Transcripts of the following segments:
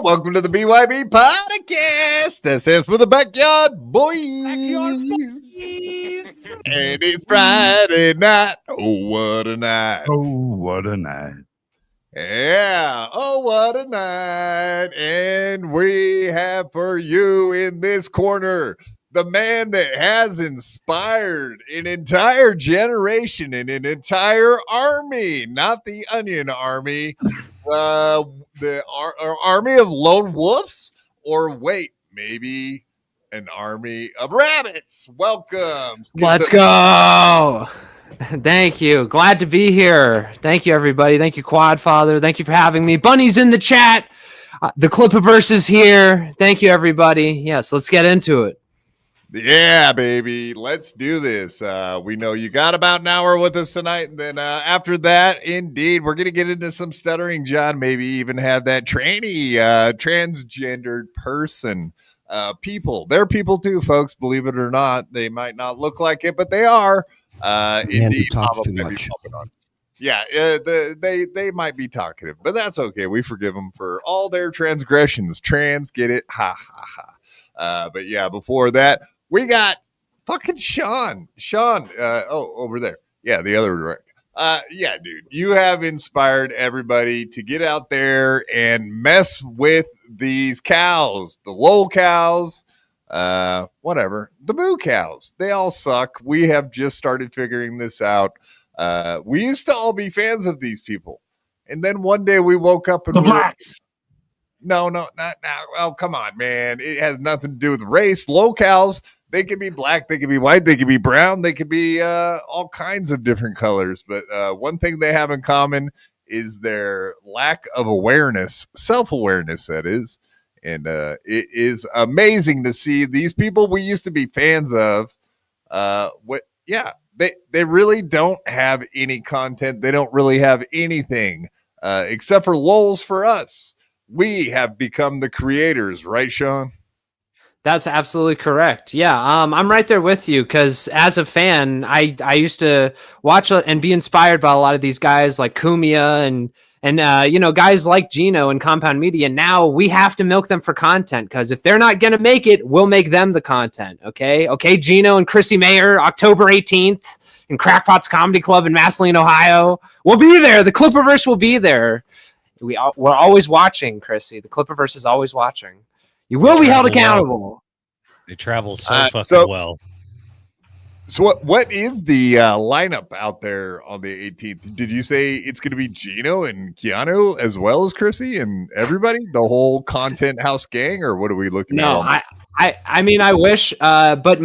y'all. Welcome to the BYB Podcast. That stands for the Backyard Boys. And it's Friday night. Oh, what a night. Oh, what a night. Yeah. Oh, what a night. And we have for you in this corner the man that has inspired an entire generation and an entire army, not the Onion Army, the army of lone wolves, or wait, maybe an army of rabbits. Welcome. Let's go. Thank you. Glad to be here. Thank you, everybody. Thank you, Quadfather. Thank you for having me. Bunny's in the chat. The Clipiverse is here. Thank you, everybody. Yes, let's get into it. Yeah, baby. Let's do this. We know you got about an hour with us tonight. And then after that, indeed, we're going to get into some stuttering John, maybe even have that transgendered person. People. They're people too, folks. Believe it or not. They might not look like it, but they are. Indeed. Talks too much. Yeah, they might be talkative, but that's okay. We forgive them for all their transgressions. Trans, get it? Ha, ha, ha. But yeah, before that, we got fucking Sean. Over there. Yeah, the other director. Yeah, dude, you have inspired everybody to get out there and mess with these cows, the lol cows, whatever, the moo cows. They all suck. We have just started figuring this out. We used to all be fans of these people. And then one day we woke up and The blacks. No, not now. Oh, come on, man. It has nothing to do with race. Locals, they can be black, they can be white, they can be brown, they can be all kinds of different colors. But one thing they have in common is their lack of awareness, self-awareness, that is. And it is amazing to see these people we used to be fans of. They really don't have any content. They don't really have anything except for lols for us. We have become the creators, right, Sean? That's absolutely correct. Yeah, I'm right there with you because as a fan, I used to watch and be inspired by a lot of these guys like Cumia and guys like Geno and Compound Media. Now we have to milk them for content because if they're not going to make it, we'll make them the content. Okay, Geno and Chrissy Mayer, October 18th in Crackpots Comedy Club in Massillon, Ohio. We'll be there. The Clipiverse will be there. We're always watching, Chrissy. The Clipiverse is always watching. You will be held accountable. They travel so well. So what is the lineup out there on the 18th? Did you say it's going to be Geno and Keanu as well as Chrissy and everybody, the whole Content House gang, or what are we looking at? No, I mean, I wish, but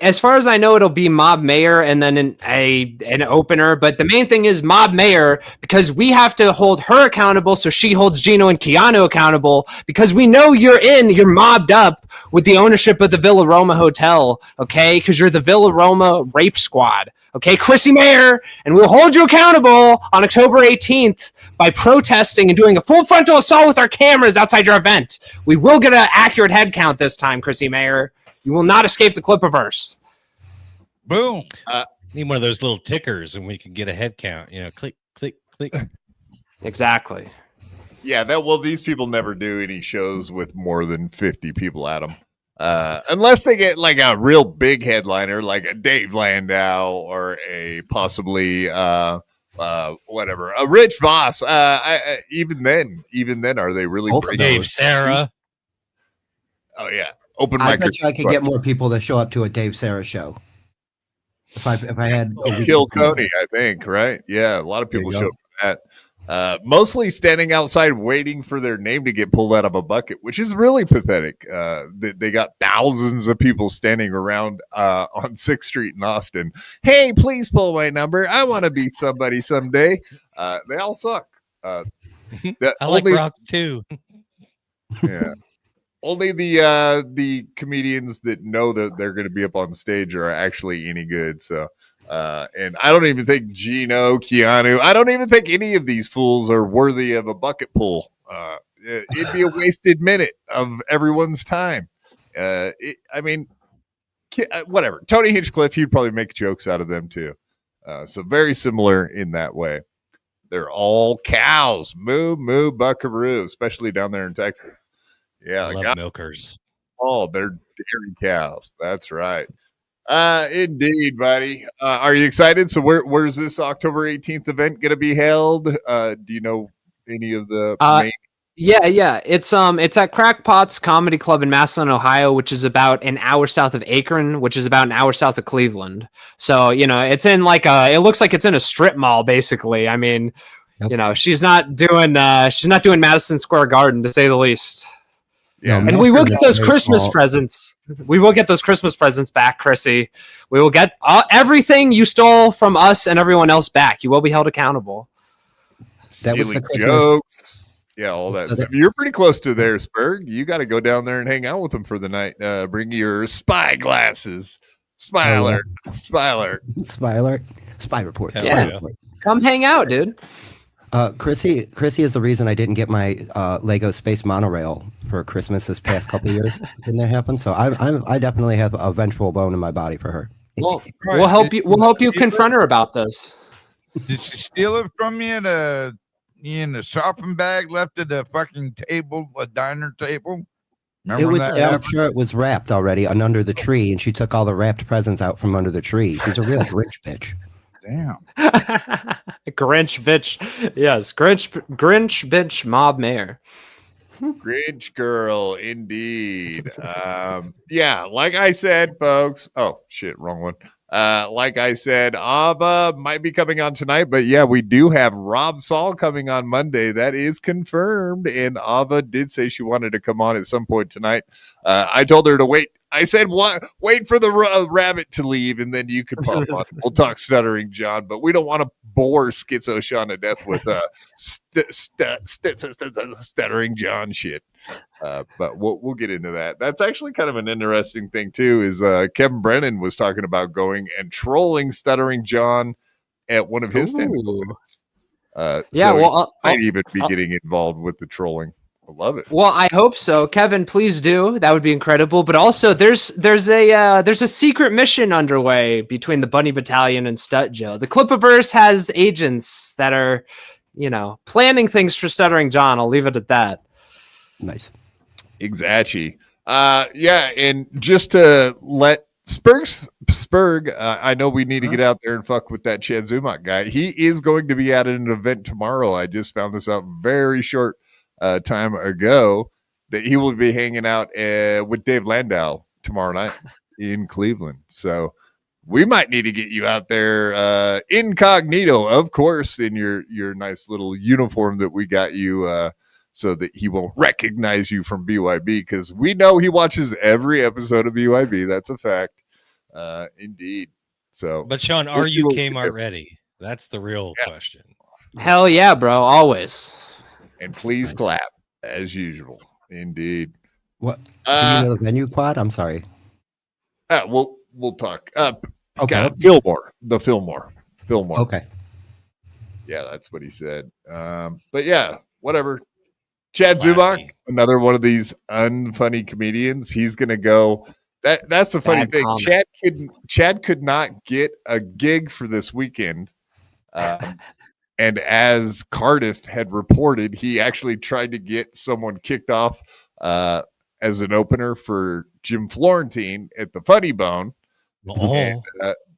as far as I know, it'll be Mob Mayor and then an opener. But the main thing is Mob Mayor because we have to hold her accountable, so she holds Geno and Keanu accountable because we know you're mobbed up with the ownership of the Villa Roma Hotel, okay? Because you're the Villa Roma Rape Squad. Okay, Chrissy Mayer, and we'll hold you accountable on October 18th by protesting and doing a full frontal assault with our cameras outside your event. We will get an accurate head count this time, Chrissy Mayer. You will not escape the Clipiverse. Boom. Need one of those little tickers and we can get a head count. Click, click, click. Exactly. Yeah, these people never do any shows with more than 50 people at them. Unless they get like a real big headliner like a Dave Landau or a possibly whatever, a Rich Voss. Even then, are they really Dave Sarah? Oh yeah, open I mic. bet you I could get more people to show up to a Dave Sarah show. If I had Kill Cody, I think, right? Yeah, a lot of people show up for that. Mostly standing outside waiting for their name to get pulled out of a bucket, which is really pathetic. They got thousands of people standing around on 6th Street in Austin. Hey, please pull my number. I want to be somebody someday. They all suck. I like rocks too. Yeah. Only the comedians that know that they're going to be up on stage are actually any good. So. And I don't even think Geno, Keanu, I don't even think any of these fools are worthy of a bucket pull. It'd be a wasted minute of everyone's time. Whatever. Tony Hinchcliffe, he'd probably make jokes out of them too. So very similar in that way. They're all cows. Moo, moo, buckaroo, especially down there in Texas. Yeah, I love milkers. Oh, they're dairy cows. That's right. Indeed, buddy. Are you excited? So where's this October 18th event going to be held? Do you know any of the main? Yeah. It's at Crackpot's Comedy Club in Massillon, Ohio, which is about an hour south of Akron, which is about an hour south of Cleveland. So, it's in it looks like it's in a strip mall, basically. I mean, Yep. she's not doing Madison Square Garden, to say the least. Yeah. And we will get those Christmas presents. We will get those Christmas presents back, Chrissy. We will get everything you stole from us and everyone else back. You will be held accountable. That was the Christmas jokes. Yeah, all that stuff. You're pretty close to there, Spurg. You got to go down there and hang out with them for the night. Bring your spy glasses. Spy alert. Spy alert. Spy report. Yeah. Come hang out, dude. Chrissy is the reason I didn't get my Lego Space Monorail for Christmas this past couple of years. Didn't that happen? So I definitely have a vengeful bone in my body for her. Well, we'll help you. We'll help you confront her about this. Did she steal it from you in the shopping bag left at the fucking table, a diner table? Remember I'm sure it was wrapped already under the tree, and she took all the wrapped presents out from under the tree. She's a real Grinch bitch. Damn. Grinch bitch. Yes, Grinch bitch mob mayor. Grinch girl, indeed. Yeah, like I said, folks. Oh shit, wrong one. Like I said, Ava might be coming on tonight, but yeah, we do have Rob Saul coming on Monday. That is confirmed, and Ava did say she wanted to come on at some point tonight. I told her to wait. I said, wait for the rabbit to leave, and then you could pop on. We'll talk Stuttering John, but we don't want to bore Schizo Sean to death with Stuttering John shit. But we'll get into that. That's actually kind of an interesting thing too. Is Kevin Brennan was talking about going and trolling Stuttering John at one of his stand-up events. So he might even be getting involved with the trolling. I love it. Well, I hope so, Kevin. Please do. That would be incredible. But also, there's a secret mission underway between the Bunny Battalion and Stut Joe. The Clippiverse has agents that are, planning things for Stuttering John. I'll leave it at that. Nice. Exactly. Yeah, and just to let Spurg, I know we need to get out there and fuck with that Chad Zumock guy. He is going to be at an event tomorrow. I just found this out very short time ago that he will be hanging out with Dave Landau tomorrow night in Cleveland. So we might need to get you out there incognito, of course, in your nice little uniform that we got you so that he won't recognize you from BYB, because we know he watches every episode of BYB. That's a fact. Indeed. So, but Sean, are you Kmart ready? That's the real question. Hell yeah, bro. Always. And please clap as usual. Indeed. What? Do you know the venue, Quad? I'm sorry. We'll talk. Okay. Fillmore. The Fillmore. Okay. Yeah, that's what he said. But yeah, whatever. Chad Zumock, another one of these unfunny comedians. He's gonna go. That's the funny thing. Comment. Chad could not get a gig for this weekend. And as Cardiff had reported, he actually tried to get someone kicked off as an opener for Jim Florentine at the Funny Bone. And,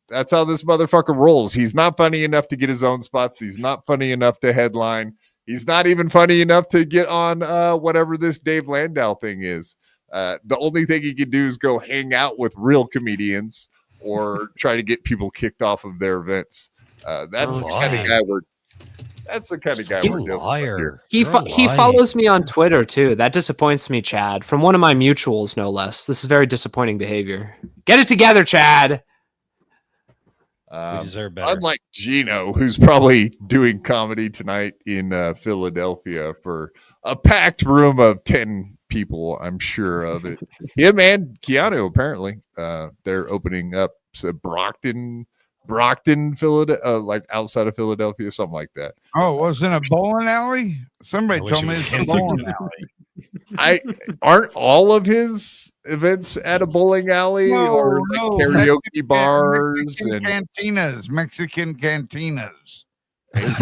that's how this motherfucker rolls. He's not funny enough to get his own spots. He's not funny enough to headline. He's not even funny enough to get on whatever this Dave Landau thing is. The only thing he can do is go hang out with real comedians or try to get people kicked off of their events. That's the kind of guy we're dealing with here. He follows me on Twitter too. That disappoints me, Chad. From one of my mutuals, no less. This is very disappointing behavior. Get it together, Chad. We deserve better. Unlike Geno, who's probably doing comedy tonight in Philadelphia for a packed room of 10 people, I'm sure of it. Him and Keanu, apparently. They're opening up Brockton, Philadelphia, like outside of Philadelphia, something like that. Oh, it was in a bowling alley? Somebody told me it's a bowling alley. Aren't all of his events at a bowling alley or karaoke bars and Mexican cantinas. And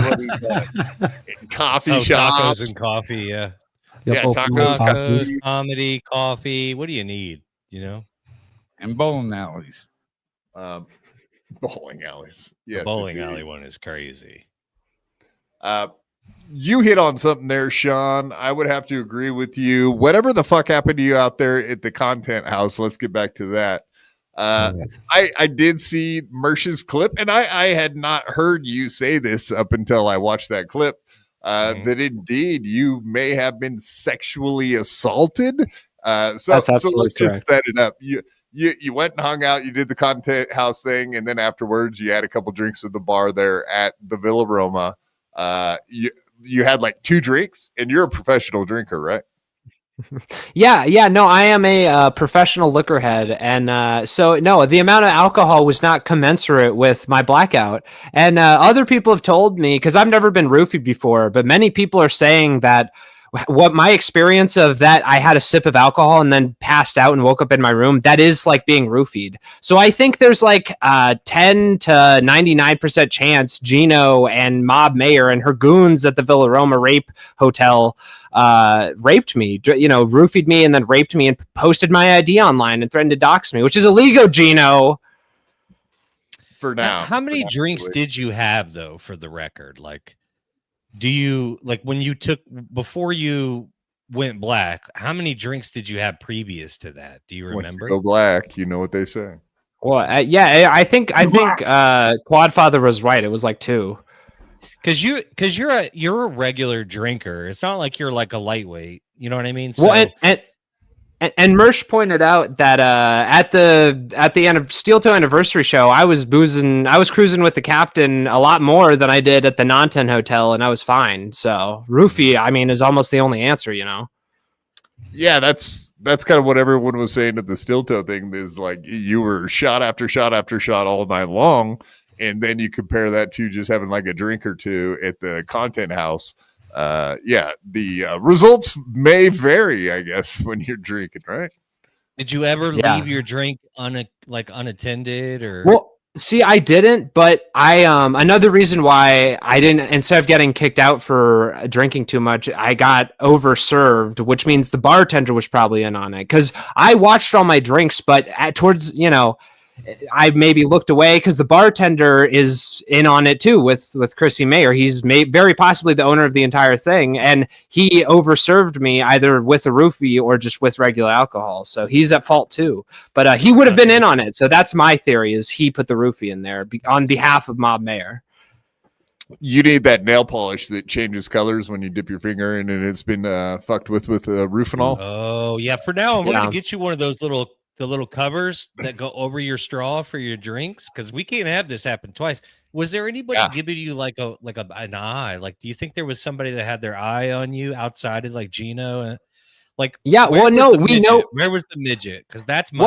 coffee shops and coffee, yeah. Yeah, open tacos, tacos. Comedy, coffee. What do you need? And bowling alleys. Bowling alleys. Yes, The bowling indeed. alley one is crazy. You hit on something there, Sean. I would have to agree with you. Whatever the fuck happened to you out there at the content house, let's get back to that. Yes. I did see Mersh's clip, and I had not heard you say this up until I watched that clip, that indeed you may have been sexually assaulted. So That's let's absolutely just correct. set it up. You went and hung out, you did the content house thing, and then afterwards you had a couple drinks at the bar there at the Villa Roma. You had like 2 drinks, and you're a professional drinker, right? Yeah. No, I am a professional liquor head, and so no, the amount of alcohol was not commensurate with my blackout. And other people have told me, because I've never been roofied before, but many people are saying that what my experience of that, I had a sip of alcohol and then passed out and woke up in my room. That is like being roofied. So I think there's like 10 to 99% chance Geno and Mob Mayer and her goons at the Villa Roma rape hotel raped me, roofied me and then raped me and posted my ID online and threatened to dox me, which is illegal, Geno. For now. How many drinks did you have, though, for the record? Like, do you, like, when you took, before you went black, how many drinks did you have previous to that? Do you remember? Go black, you know what they say. Well, yeah, I think Quadfather was right. It was like 2. Because you're a regular drinker. It's not like you're like a lightweight. You know what I mean? So, Well, and Mersh pointed out that at the end of Steel Toe anniversary show, I was cruising with the captain a lot more than I did at the Nanten Hotel, and I was fine. So roofie, I mean, is almost the only answer, Yeah, that's kind of what everyone was saying at the Steel Toe thing, is like you were shot after shot after shot all night long, and then you compare that to just having like a drink or 2 at the content house. The results may vary, I guess, when you're drinking, right? did you ever leave your drink unattended or? Well, see, I didn't, but I another reason why I didn't, instead of getting kicked out for drinking too much, I got overserved, which means the bartender was probably in on it, because I watched all my drinks, but towards I maybe looked away because the bartender is in on it too with Chrissy Mayer. He's very possibly the owner of the entire thing, and he overserved me either with a roofie or just with regular alcohol. So he's at fault too. But he would have been in on it. So that's my theory: is he put the roofie in there on behalf of Mob Mayer. You need that nail polish that changes colors when you dip your finger in, and it's been fucked with Rufinol. Oh yeah. For now, I'm going to get you one of those little covers that go over your straw for your drinks, because we can't have this happen twice. Was there anybody giving you like an eye? Like, do you think there was somebody that had their eye on you outside of like Geno? Where was the midget? Because that's my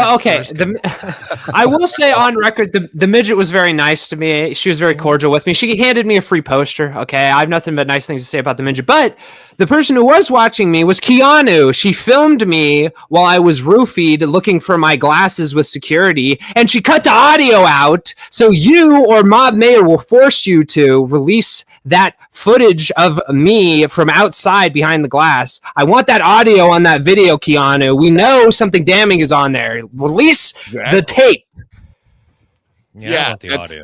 I will say on record, the midget was very nice to me. She was very cordial with me. She handed me a free poster. Okay, I have nothing but nice things to say about the midget. But the person who was watching me was Keanu. She filmed me while I was roofied looking for my glasses with security, and she cut the audio out. So you or Mob Mayer will force you to release that footage of me from outside behind the glass. I want that audio on that video, Keanu. We know something damning is on there. Release the tape. Yeah, that's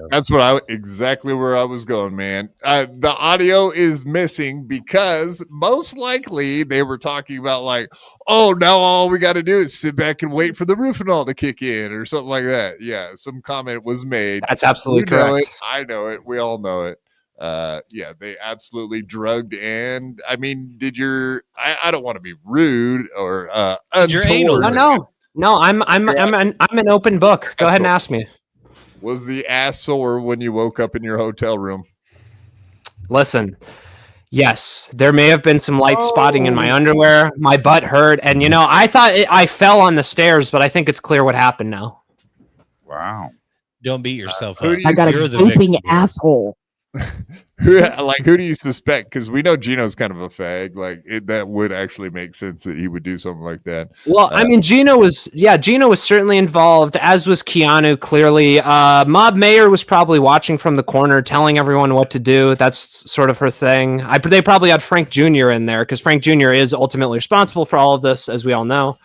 exactly where I was going, man. The audio is missing because most likely they were talking about like, oh, now all we got to do is sit back and wait for the Rufinol to kick in or something like that. Yeah, some comment was made. That's absolutely correct. I know it. We all know it. They absolutely drugged. And I mean, I don't want to be rude or untoward. No, I'm an open book. Go ahead and ask me. Was the ass sore when you woke up in your hotel room? Listen, yes, there may have been some light spotting in my underwear. My butt hurt, and I thought I fell on the stairs, but I think it's clear what happened now. Wow! Don't beat yourself up. I got a gaping asshole. Who do you suspect? Because we know Geno's kind of a fag. That would actually make sense that he would do something like that. Well, I mean, Geno was certainly involved, as was Keanu, clearly. Mob Mayer was probably watching from the corner, telling everyone what to do. That's sort of her thing. They probably had Frank Jr. in there, because Frank Jr. is ultimately responsible for all of this, as we all know.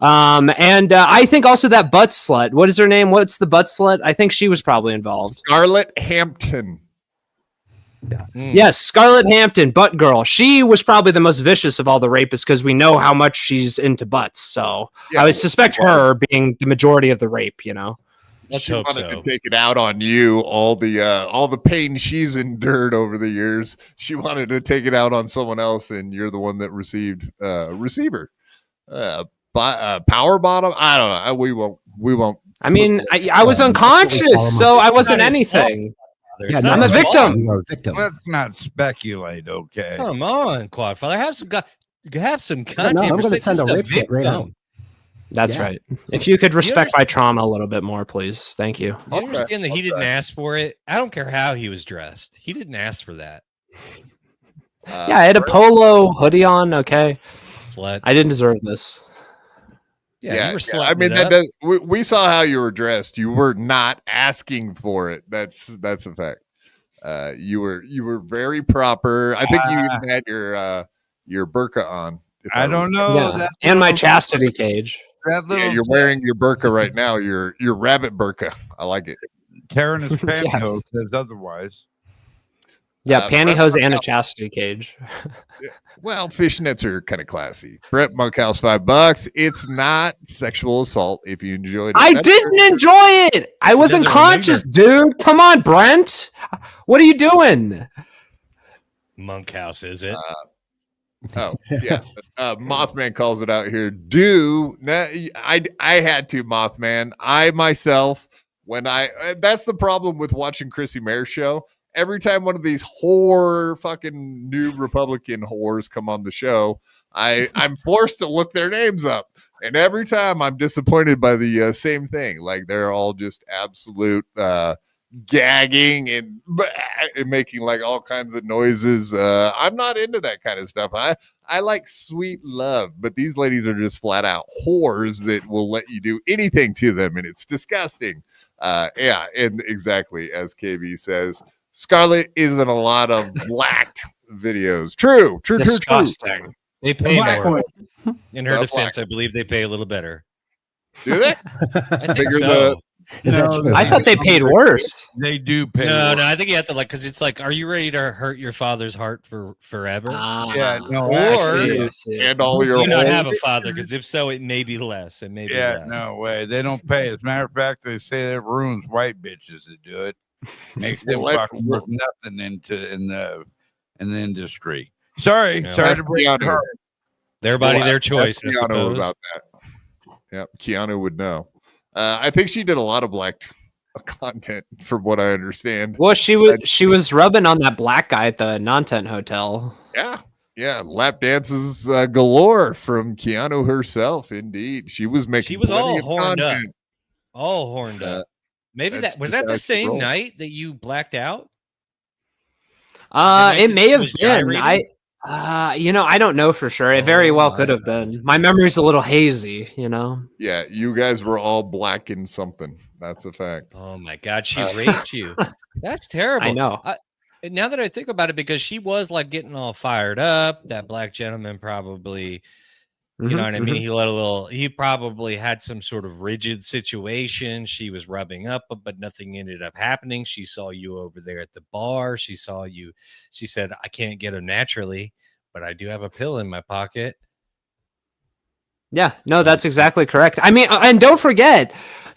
And I think also that butt slut, what is her name? What's the butt slut? I think she was probably involved. Scarlett Hampton. Yes, Scarlett Hampton, butt girl. She was probably the most vicious of all the rapists, because we know how much she's into butts. So I would suspect her being the majority of the rape. She wanted to take it out on you. All the pain she's endured over the years. She wanted to take it out on someone else, and you're the one that received receiver. Power bottom. I don't know. We won't. I mean, I was unconscious, so I wasn't anything. Yeah, I'm a victim. You're a victim. Let's not speculate, okay? Come on, Quadfather. Have some content. No, I'm going to send a rape kit right out. That's right. If you could respect my trauma a little bit more, please. Thank you. Do you understand that he didn't ask for it? I don't care how he was dressed. He didn't ask for that. Yeah, I had a polo hoodie on. Okay. Slut. I didn't deserve this. Yeah, I mean, we saw how you were dressed. You were not asking for it. That's a fact. You were very proper. I think you even had your burqa on. I don't know. Yeah. And my chastity cage. You're wearing your burqa right now. Your rabbit burqa. I like it. Tearing his pantyhose says otherwise. Yeah, pantyhose and a chastity cage. Well, fishnets are kind of classy. Brett Monkhouse, $5. It's not sexual assault if you enjoyed it. I didn't enjoy it. I wasn't conscious, dude. Come on, Brent. What are you doing? Monkhouse, is it? Oh, yeah. Mothman calls it out here. I had to, Mothman. I myself, that's the problem with watching Chrissy Mayr's show. Every time one of these fucking new Republican whores come on the show, I'm forced to look their names up. And every time I'm disappointed by the same thing. Like they're all just absolute gagging and making like all kinds of noises. I'm not into that kind of stuff. I like sweet love, but these ladies are just flat out whores that will let you do anything to them. And it's disgusting. Yeah. And exactly as KB says, Scarlett is in a lot of blacked videos. True. Disgusting. They pay more. In her defense, I believe they pay a little better. Do they? I think so. I thought they paid worse. They do pay. No, I think you have to because it's like, are you ready to hurt your father's heart for forever? Yeah, no. And all your do not have a father, because if so, it may be less. It may be less. No way. They don't pay. As a matter of fact, they say that ruins white bitches that do it. Makes them fucking worth nothing in the industry. Sorry to break your heart. Everybody their choice. Keanu about that. Yeah, Keanu would know. I think she did a lot of black content, from what I understand. Well, she was rubbing on that black guy at the non-tent hotel. Yeah, lap dances galore from Keanu herself. Indeed, she was making. She was all of horned content. up. All horned up. Maybe that was the same night that you blacked out. It may have been. I don't know for sure. It very well could have been. My memory's a little hazy, Yeah, you guys were all black in something. That's a fact. Oh my God, she raped you. That's terrible. I know. Now that I think about it, because she was like getting all fired up, that black gentleman probably, you know what I mean? He probably had some sort of rigid situation. She was rubbing up, but nothing ended up happening. She saw you over there at the bar. She saw you. She said, I can't get him naturally, but I do have a pill in my pocket. Yeah, no, that's exactly correct. I mean, and don't forget,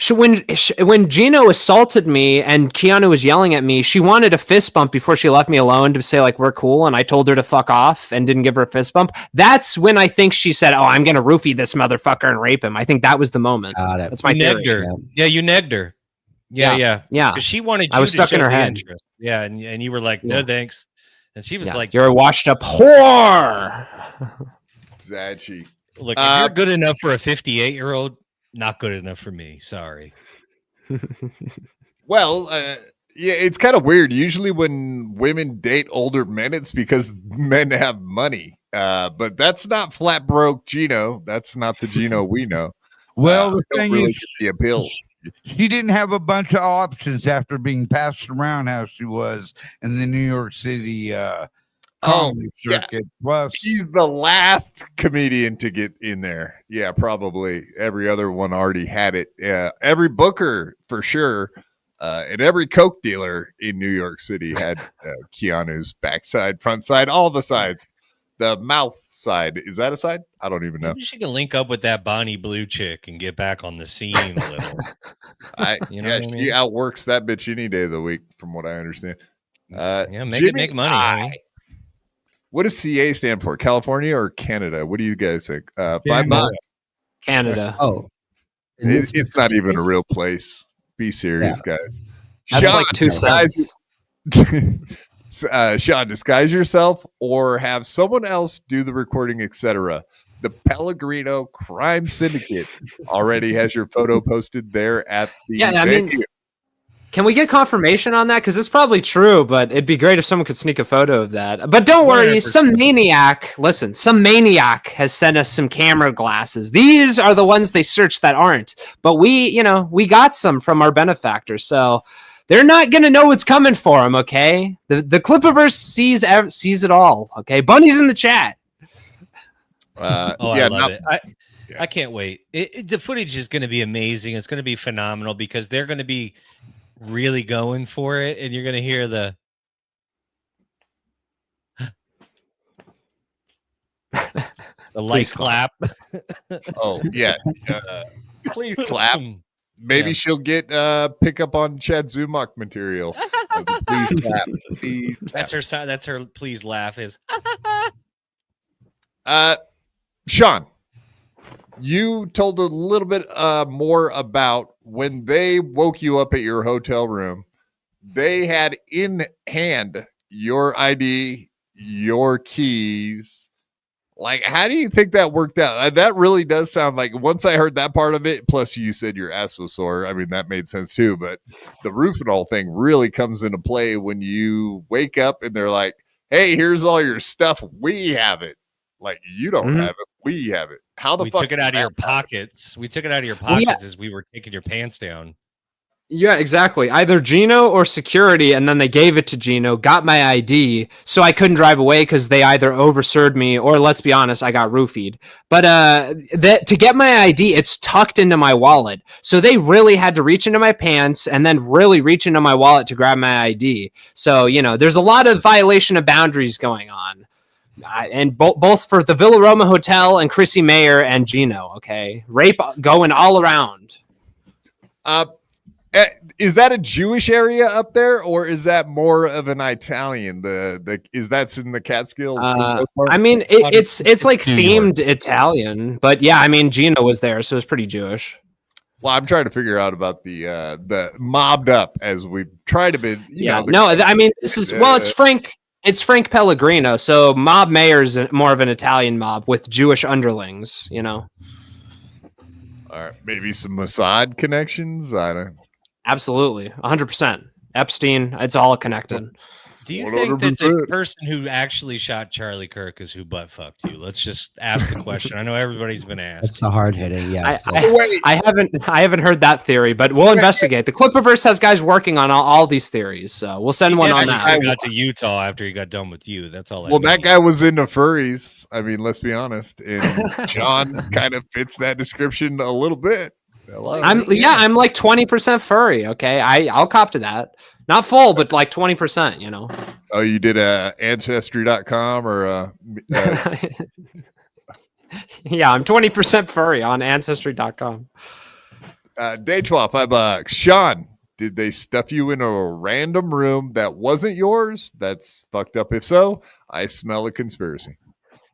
when Geno assaulted me and Keanu was yelling at me, she wanted a fist bump before she left me alone to say, like, we're cool. And I told her to fuck off and didn't give her a fist bump. That's when I think she said, oh, I'm going to roofie this motherfucker and rape him. I think that was the moment. That's my negged her. Yeah, you negged her. Yeah. Because she wanted you I was to stuck show in her the head. interest. Yeah, and you were like, no, thanks. And she was like, you're a washed up whore. Zachi. Look, if you're good enough for a 58-year-old, not good enough for me. Sorry. Well, Yeah, it's kind of weird. Usually when women date older men, it's because men have money. But that's not flat broke Geno. That's not the Geno we know. Well, the thing really is, get the appeal. She didn't have a bunch of options after being passed around how she was in the New York City comedy circuit. Yeah. Plus, she's the last comedian to get in there. Yeah, probably. Every other one already had it. Every booker for sure. And every Coke dealer in New York City had Keanu's backside, front side, all the sides. The mouth side. Is that a side? I don't even know. Maybe she can link up with that Bonnie Blue chick and get back on the scene a little. She outworks that bitch any day of the week, from what I understand. Make money. Honey. What does CA stand for? California or Canada? What do you guys think? $5. Canada. Oh, it's not even a real place. Be serious, guys. That's Sean, like 2 cents. Sean, disguise yourself or have someone else do the recording, etc. The Pellegrino Crime Syndicate already has your photo posted there at the venue. Can we get confirmation on that? Because it's probably true, but it'd be great if someone could sneak a photo of that. But don't worry, some maniac has sent us some camera glasses. These are the ones they searched that aren't. But we got some from our benefactor, so they're not going to know what's coming for them, okay? The Clipperverse sees it all, okay? Bunny's in the chat. I love it. I can't wait. The footage is going to be amazing. It's going to be phenomenal because they're going to be really going for it, and you're going to hear the light clap. Oh yeah, please clap. Maybe she'll get pick up on Chad Zumock material. Please clap. Please clap. That's her please laugh is. Sean, you told a little bit more about when they woke you up at your hotel room. They had in hand your ID, your keys. Like, how do you think that worked out? That really does sound like, once I heard that part of it, plus you said your ass was sore. I mean, that made sense too. But the Rufinol thing really comes into play when you wake up and they're like, hey, here's all your stuff. We have it. Like, you don't have it. We have it. How the fuck? We took it out of your pockets. We took it out of your pockets as we were taking your pants down. Yeah, exactly. Either Geno or security, and then they gave it to Geno, got my ID, so I couldn't drive away because they either overserved me or, let's be honest, I got roofied. But to get my ID, it's tucked into my wallet. So they really had to reach into my pants and then really reach into my wallet to grab my ID. So, there's a lot of violation of boundaries going on. And both for the Villa Roma Hotel and Chrissy Mayer and Geno, okay? Rape going all around. Is that a Jewish area up there, or is that more of an Italian? That's in the Catskills? I mean, it's like themed Italian, but yeah, I mean, Geno was there, so it's pretty Jewish. Well, I'm trying to figure out about the mobbed up as we try to be. I mean, this is it's Frank. It's Frank Pellegrino, so Mob Mayor's more of an Italian mob with Jewish underlings. All right, maybe some Mossad connections. I don't. Absolutely, 100%. Epstein, it's all connected. Do you think that the person who actually shot Charlie Kirk is who butt fucked you? Let's just ask the question. I know everybody's been asked. It's the hard hitting. Yes. I haven't heard that theory, but we'll investigate. The Clipperverse has guys working on all these theories, so we'll send one on that. I got to Utah after he got done with you. That's all. That guy was into furries. I mean, let's be honest. And John kind of fits that description a little bit. I'm like 20% furry. Okay, I'll cop to that. Not full, but like 20%. Oh, you did Ancestry.com or yeah, I'm 20% furry on Ancestry.com. Day 12, $5. Sean, did they stuff you in a random room that wasn't yours? That's fucked up. If so, I smell a conspiracy.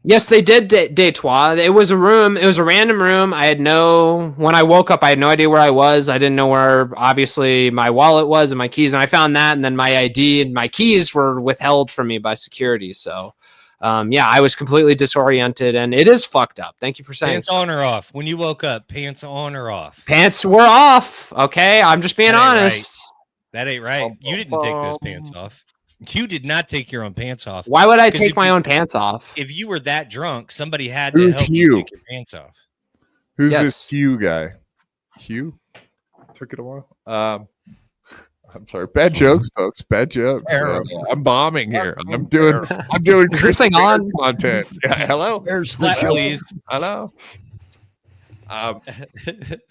Yes, they did day 12. It was a room. It was a random room. When I woke up, I had no idea where I was. I didn't know where, obviously, my wallet was and my keys. And I found that. And then my ID and my keys were withheld from me by security. So, I was completely disoriented. And it is fucked up. Thank you for saying. Pants on or off? When you woke up, pants on or off? Pants were off. Okay. I'm just being honest. That ain't right. You didn't take those pants off. You did not take your own pants off. Why would I take my own pants off? If you were that drunk, somebody had to Who's help Hugh? you take your pants off. Who's Yes. this Hugh guy? Hugh? Took it a while. I'm sorry. Bad jokes, folks. Bad jokes. I'm bombing here. I'm doing Is this thing on? content. Yeah, hello. There's the Flat, joke. please. Hello.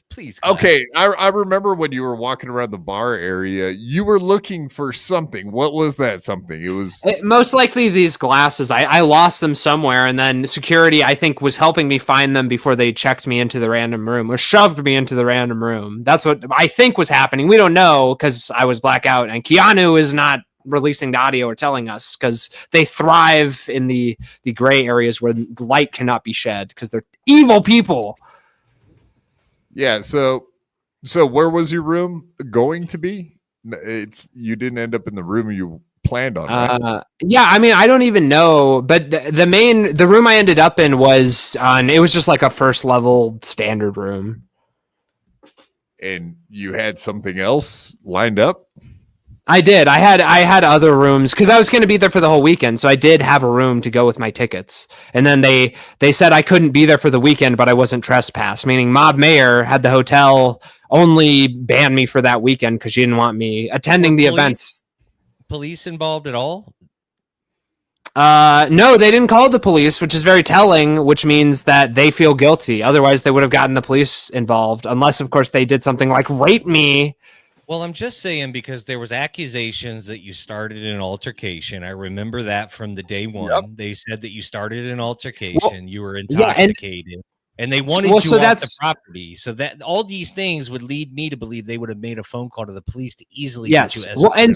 Please. Clap. Okay, I remember when you were walking around the bar area, you were looking for something. What was that something? It was Most likely these glasses. I lost them somewhere, and then security, I think, was helping me find them before they checked me into the random room or shoved me into the random room. That's what I think was happening. We don't know because I was blackout, and Keanu is not releasing the audio or telling us because they thrive in the gray areas where the light cannot be shed because they're evil people. yeah. So where was your room going to be? You didn't end up in the room you planned on, right? Yeah, I mean, I don't even know, but the room I ended up in was it was just like a first level standard room. And you had something else lined up? I did. I had other rooms because I was going to be there for the whole weekend, so I did have a room to go with my tickets. And then they said I couldn't be there for the weekend, but I wasn't trespassed. Meaning, Mob Mayor had the hotel only ban me for that weekend because she didn't want me attending the events. Police involved at all? No, they didn't call the police, which is very telling, which means that they feel guilty. Otherwise, they would have gotten the police involved, unless, of course, they did something like rape me. Well, I'm just saying because there was accusations that you started an altercation. I remember that from the day one. Yep. They said that you started an altercation. Well, you were intoxicated, and they wanted you off the property. So that all these things would lead me to believe they would have made a phone call to the police to easily get you escorted. Well, and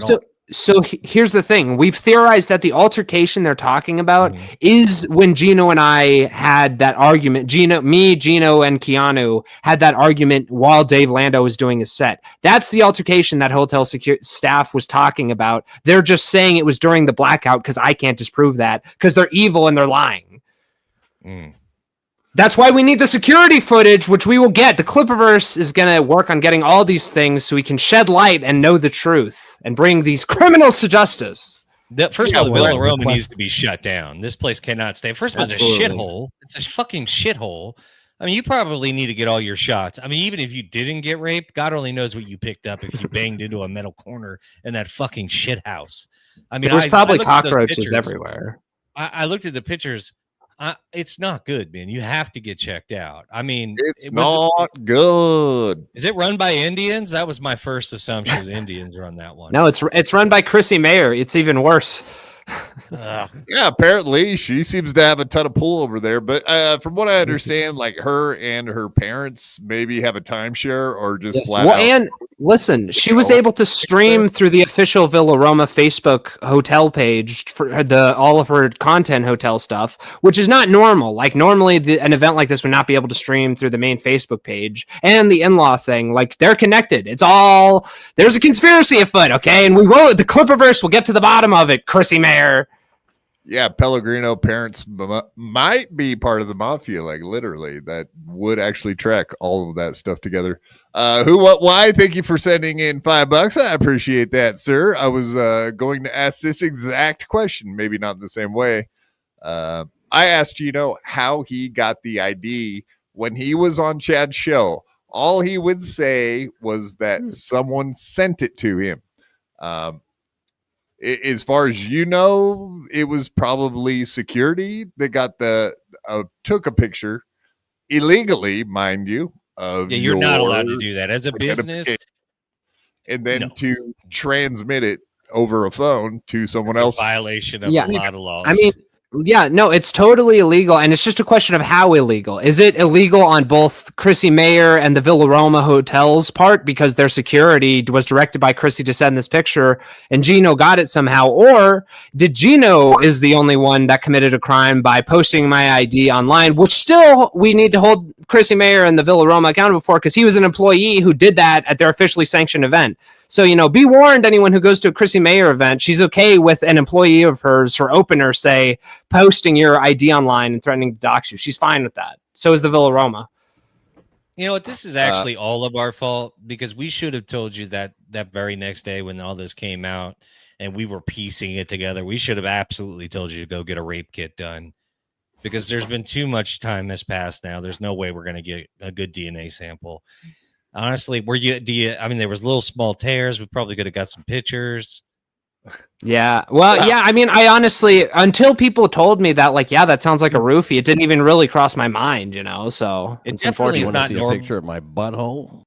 so here's the thing. We've theorized that the altercation they're talking about is when Geno and I had that argument. Geno and Keanu had that argument while Dave Lando was doing his set. That's the altercation that hotel staff was talking about. They're just saying it was during the blackout because I can't disprove that because they're evil and they're lying. That's why we need the security footage, which we will get. The Clipperverse is going to work on getting all these things so we can shed light and know the truth and bring these criminals to justice. First of all, the Villa Roma needs to be shut down. This place cannot stay. First of all, it's a shithole. It's a fucking shithole. I mean, you probably need to get all your shots. I mean, even if you didn't get raped, God only knows what you picked up if you banged into a metal corner in that fucking shit house. I mean, there's probably cockroaches everywhere. I looked at the pictures. It's not good, man. You have to get checked out. I mean, it's not good. Is it run by Indians? That was my first assumption. Is Indians run that one? No, it's run by Chrissy Mayer. It's even worse. Yeah, apparently she seems to have a ton of pull over there. But from what I understand, like her and her parents maybe have a timeshare or just flat out. And listen, she was able to stream through the official Villa Roma Facebook hotel page for all of her content hotel stuff, which is not normal. Like normally an event like this would not be able to stream through the main Facebook page. And the in-law thing, like they're connected. There's a conspiracy afoot, okay? And the Clipperverse will get to the bottom of it, Chrissy Mayer. Yeah, Pellegrino parents might be part of the mafia, like literally, that would actually track all of that stuff together. Who, what, why? Thank you for sending in $5. I appreciate that, sir. I was going to ask this exact question, maybe not in the same way. I asked Geno how he got the ID when he was on Chad's show. All he would say was that someone sent it to him. As far as you know, it was probably security that got took a picture illegally, mind you. You're not allowed to do that as a business. And then to transmit it over a phone to someone else. Violation of a lot of laws. I mean, yeah, no, it's totally illegal, and it's just a question of how illegal. Is it illegal on both Chrissy Mayer and the Villa Roma Hotel's part because their security was directed by Chrissy to send this picture, and Geno got it somehow? Or did Geno is the only one that committed a crime by posting my ID online, which still we need to hold Chrissy Mayer and the Villa Roma accountable for because he was an employee who did that at their officially sanctioned event. So, be warned, anyone who goes to a Chrissy Mayer event, she's okay with an employee of hers, her opener, say, posting your ID online and threatening to dox you. She's fine with that. So is the Villa Roma. You know what? This is actually all of our fault because we should have told you that very next day when all this came out and we were piecing it together. We should have absolutely told you to go get a rape kit done because there's been too much time has passed now. There's no way we're going to get a good DNA sample. Honestly, I mean, there was little small tears. We probably could have got some pictures. Yeah. Well, yeah. I mean, I honestly, until people told me that, like, yeah, that sounds like a roofie, it didn't even really cross my mind, you know. So it's unfortunate. Want to see a picture of my butthole?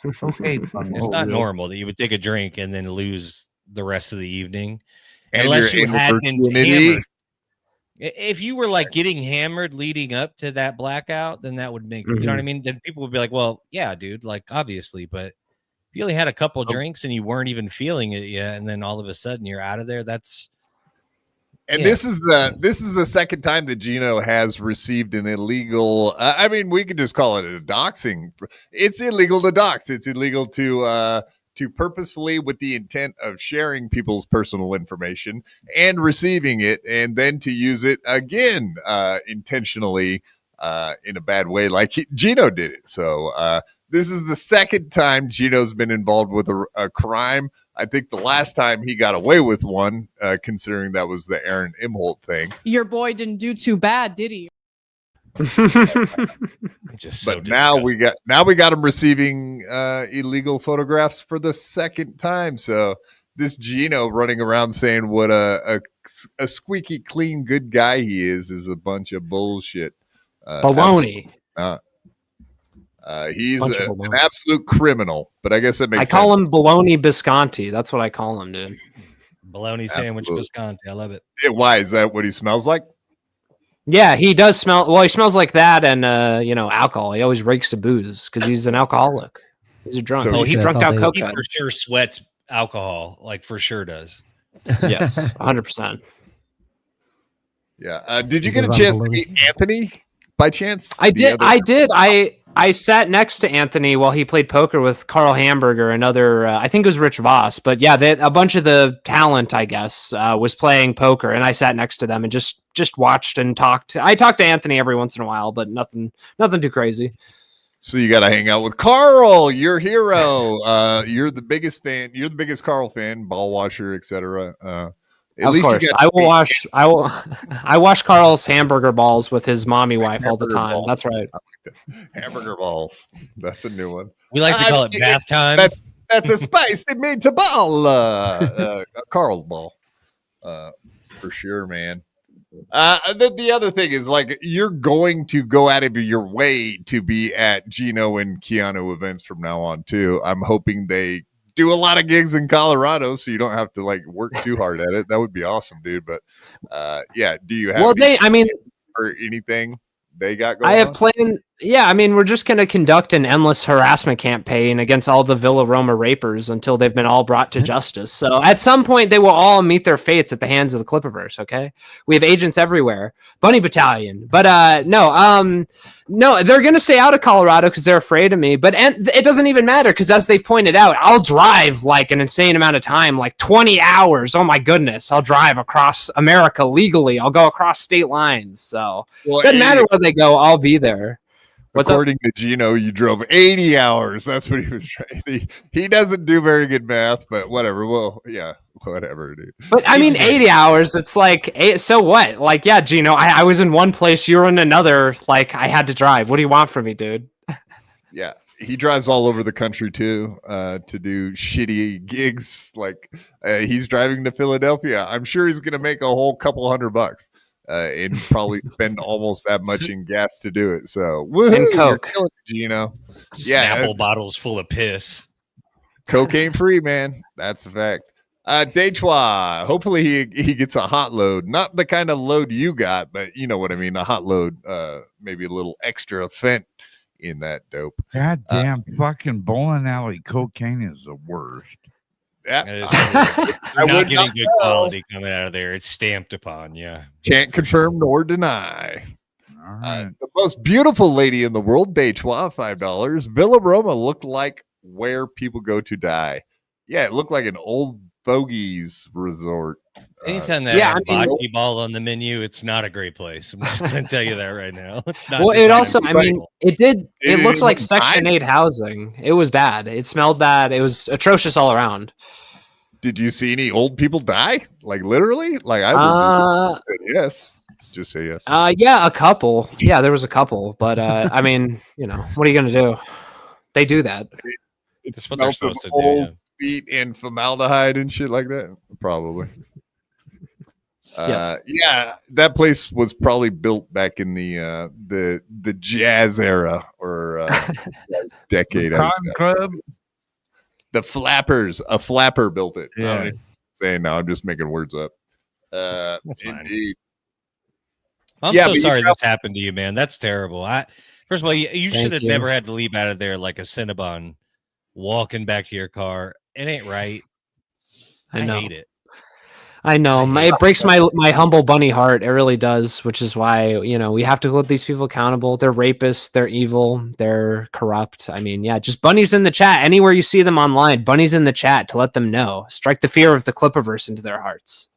Okay, it's not normal that you would take a drink and then lose the rest of the evening, And unless your you had been virginity. hammered. If you were like getting hammered leading up to that blackout, then that would make you know what I mean. Then people would be like, "Well, yeah, dude, like obviously," but if you only had a couple drinks and you weren't even feeling it yet, and then all of a sudden you're out of there. This is the second time that Geno has received an illegal. I mean, we could just call it a doxing. It's illegal to dox. It's illegal to purposefully, with the intent of sharing people's personal information and receiving it, and then to use it again intentionally in a bad way, like Geno did it. So this is the second time Geno's been involved with a crime. I think the last time he got away with one, considering that was the Aaron Imholt thing. Your boy didn't do too bad, did he? But now we got him receiving illegal photographs for the second time. So this Geno running around saying what a squeaky clean good guy he is a bunch of bullshit. Baloney. He's an absolute criminal, but I guess that makes sense. I call him Baloney Bisconte. That's what I call him, dude. Bologna sandwich Bisconte. I love it. Why is that what he smells like? Yeah, he does smell. Well, he smells like that, and alcohol. He always reeks of booze because he's an alcoholic. He's a drunk. So he drunk out He cocaine. for sure sweats alcohol, like for sure does. Yes, 100%. Yeah. Did you get a chance to meet Anthony by chance? I did. I sat next to Anthony while he played poker with Carl Hamburger and other, I think it was Rich Voss, but yeah, a bunch of the talent, I guess, was playing poker, and I sat next to them and just watched and talked. I talked to Anthony every once in a while, but nothing too crazy. So you got to hang out with Carl, your hero. You're the biggest fan. You're the biggest Carl fan, ball watcher, etc. Of course, I wash Carl's hamburger balls with his mommy wife all the time. Balls. That's right. Hamburger balls. That's a new one. We like to call it bath time. That's a spicy meatball. Carl's ball. For sure, man. The other thing is, like, you're going to go out of your way to be at Geno and Keanu events from now on too. I'm hoping they do a lot of gigs in Colorado, so you don't have to like work too hard at it. That would be awesome, dude. But yeah, do you have? Well, or anything they got going? I have on? planned. Yeah, I mean, we're just going to conduct an endless harassment campaign against all the Villa Roma rapers until they've been all brought to justice. So at some point, they will all meet their fates at the hands of the Clipperverse. Okay, we have agents everywhere, Bunny Battalion. But no, they're going to stay out of Colorado because they're afraid of me. But it doesn't even matter because, as they've pointed out, I'll drive like an insane amount of time, like 20 hours. Oh my goodness, I'll drive across America legally. I'll go across state lines. So it doesn't matter where they go. I'll be there. According to Geno, you drove 80 hours. That's what he was trying. He doesn't do very good math, but whatever. Well, yeah, whatever, dude. But I mean, 80 hours. It's like, so what? Like, yeah, Geno, I was in one place, you were in another. Like, I had to drive. What do you want from me, dude? Yeah, he drives all over the country too to do shitty gigs. Like, he's driving to Philadelphia. I'm sure he's gonna make a whole couple $100. And probably spend almost that much in gas to do it. So, and Coke, you're killing it, Geno. Yeah, Snapple bottles full of piss. Cocaine free, man. That's a fact. Dejois, hopefully he gets a hot load, not the kind of load you got, but you know what I mean. A hot load, maybe a little extra fent in that dope. Goddamn fucking bowling alley cocaine is the worst. Yeah, I'm not getting good quality coming out of there. It's stamped upon. Yeah, can't confirm nor deny. All right. The most beautiful lady in the world, Dejois, $5. Villa Roma looked like where people go to die. Yeah, it looked like an old fogies resort. Anytime they have bocce ball on the menu, it's not a great place. I'm just going to tell you that right now. It's not. Well, it also, I mean, it looked like Section 8 housing. It was bad. It smelled bad. It was atrocious all around. Did you see any old people die? Like literally? Like I would say yes. Just say yes. Yeah, a couple. Yeah, there was a couple. But I mean, you know, what are you going to do? They do that. It smells of old feet and formaldehyde and shit like that. Probably. Yes. Yeah, that place was probably built back in the jazz era or decade. Club. The Flappers. A flapper built it. Yeah. Saying now, I'm just making words up. That's fine. Indeed. I'm so sorry this happened to you, man. That's terrible. First of all, you should have never had to leave out of there like a Cinnabon walking back to your car. It ain't right. I hate it. I know. It breaks my humble bunny heart. It really does, which is why, you know, we have to hold these people accountable. They're rapists. They're evil. They're corrupt. I mean, yeah, just bunnies in the chat. Anywhere you see them online, bunnies in the chat to let them know. Strike the fear of the Clipperverse into their hearts.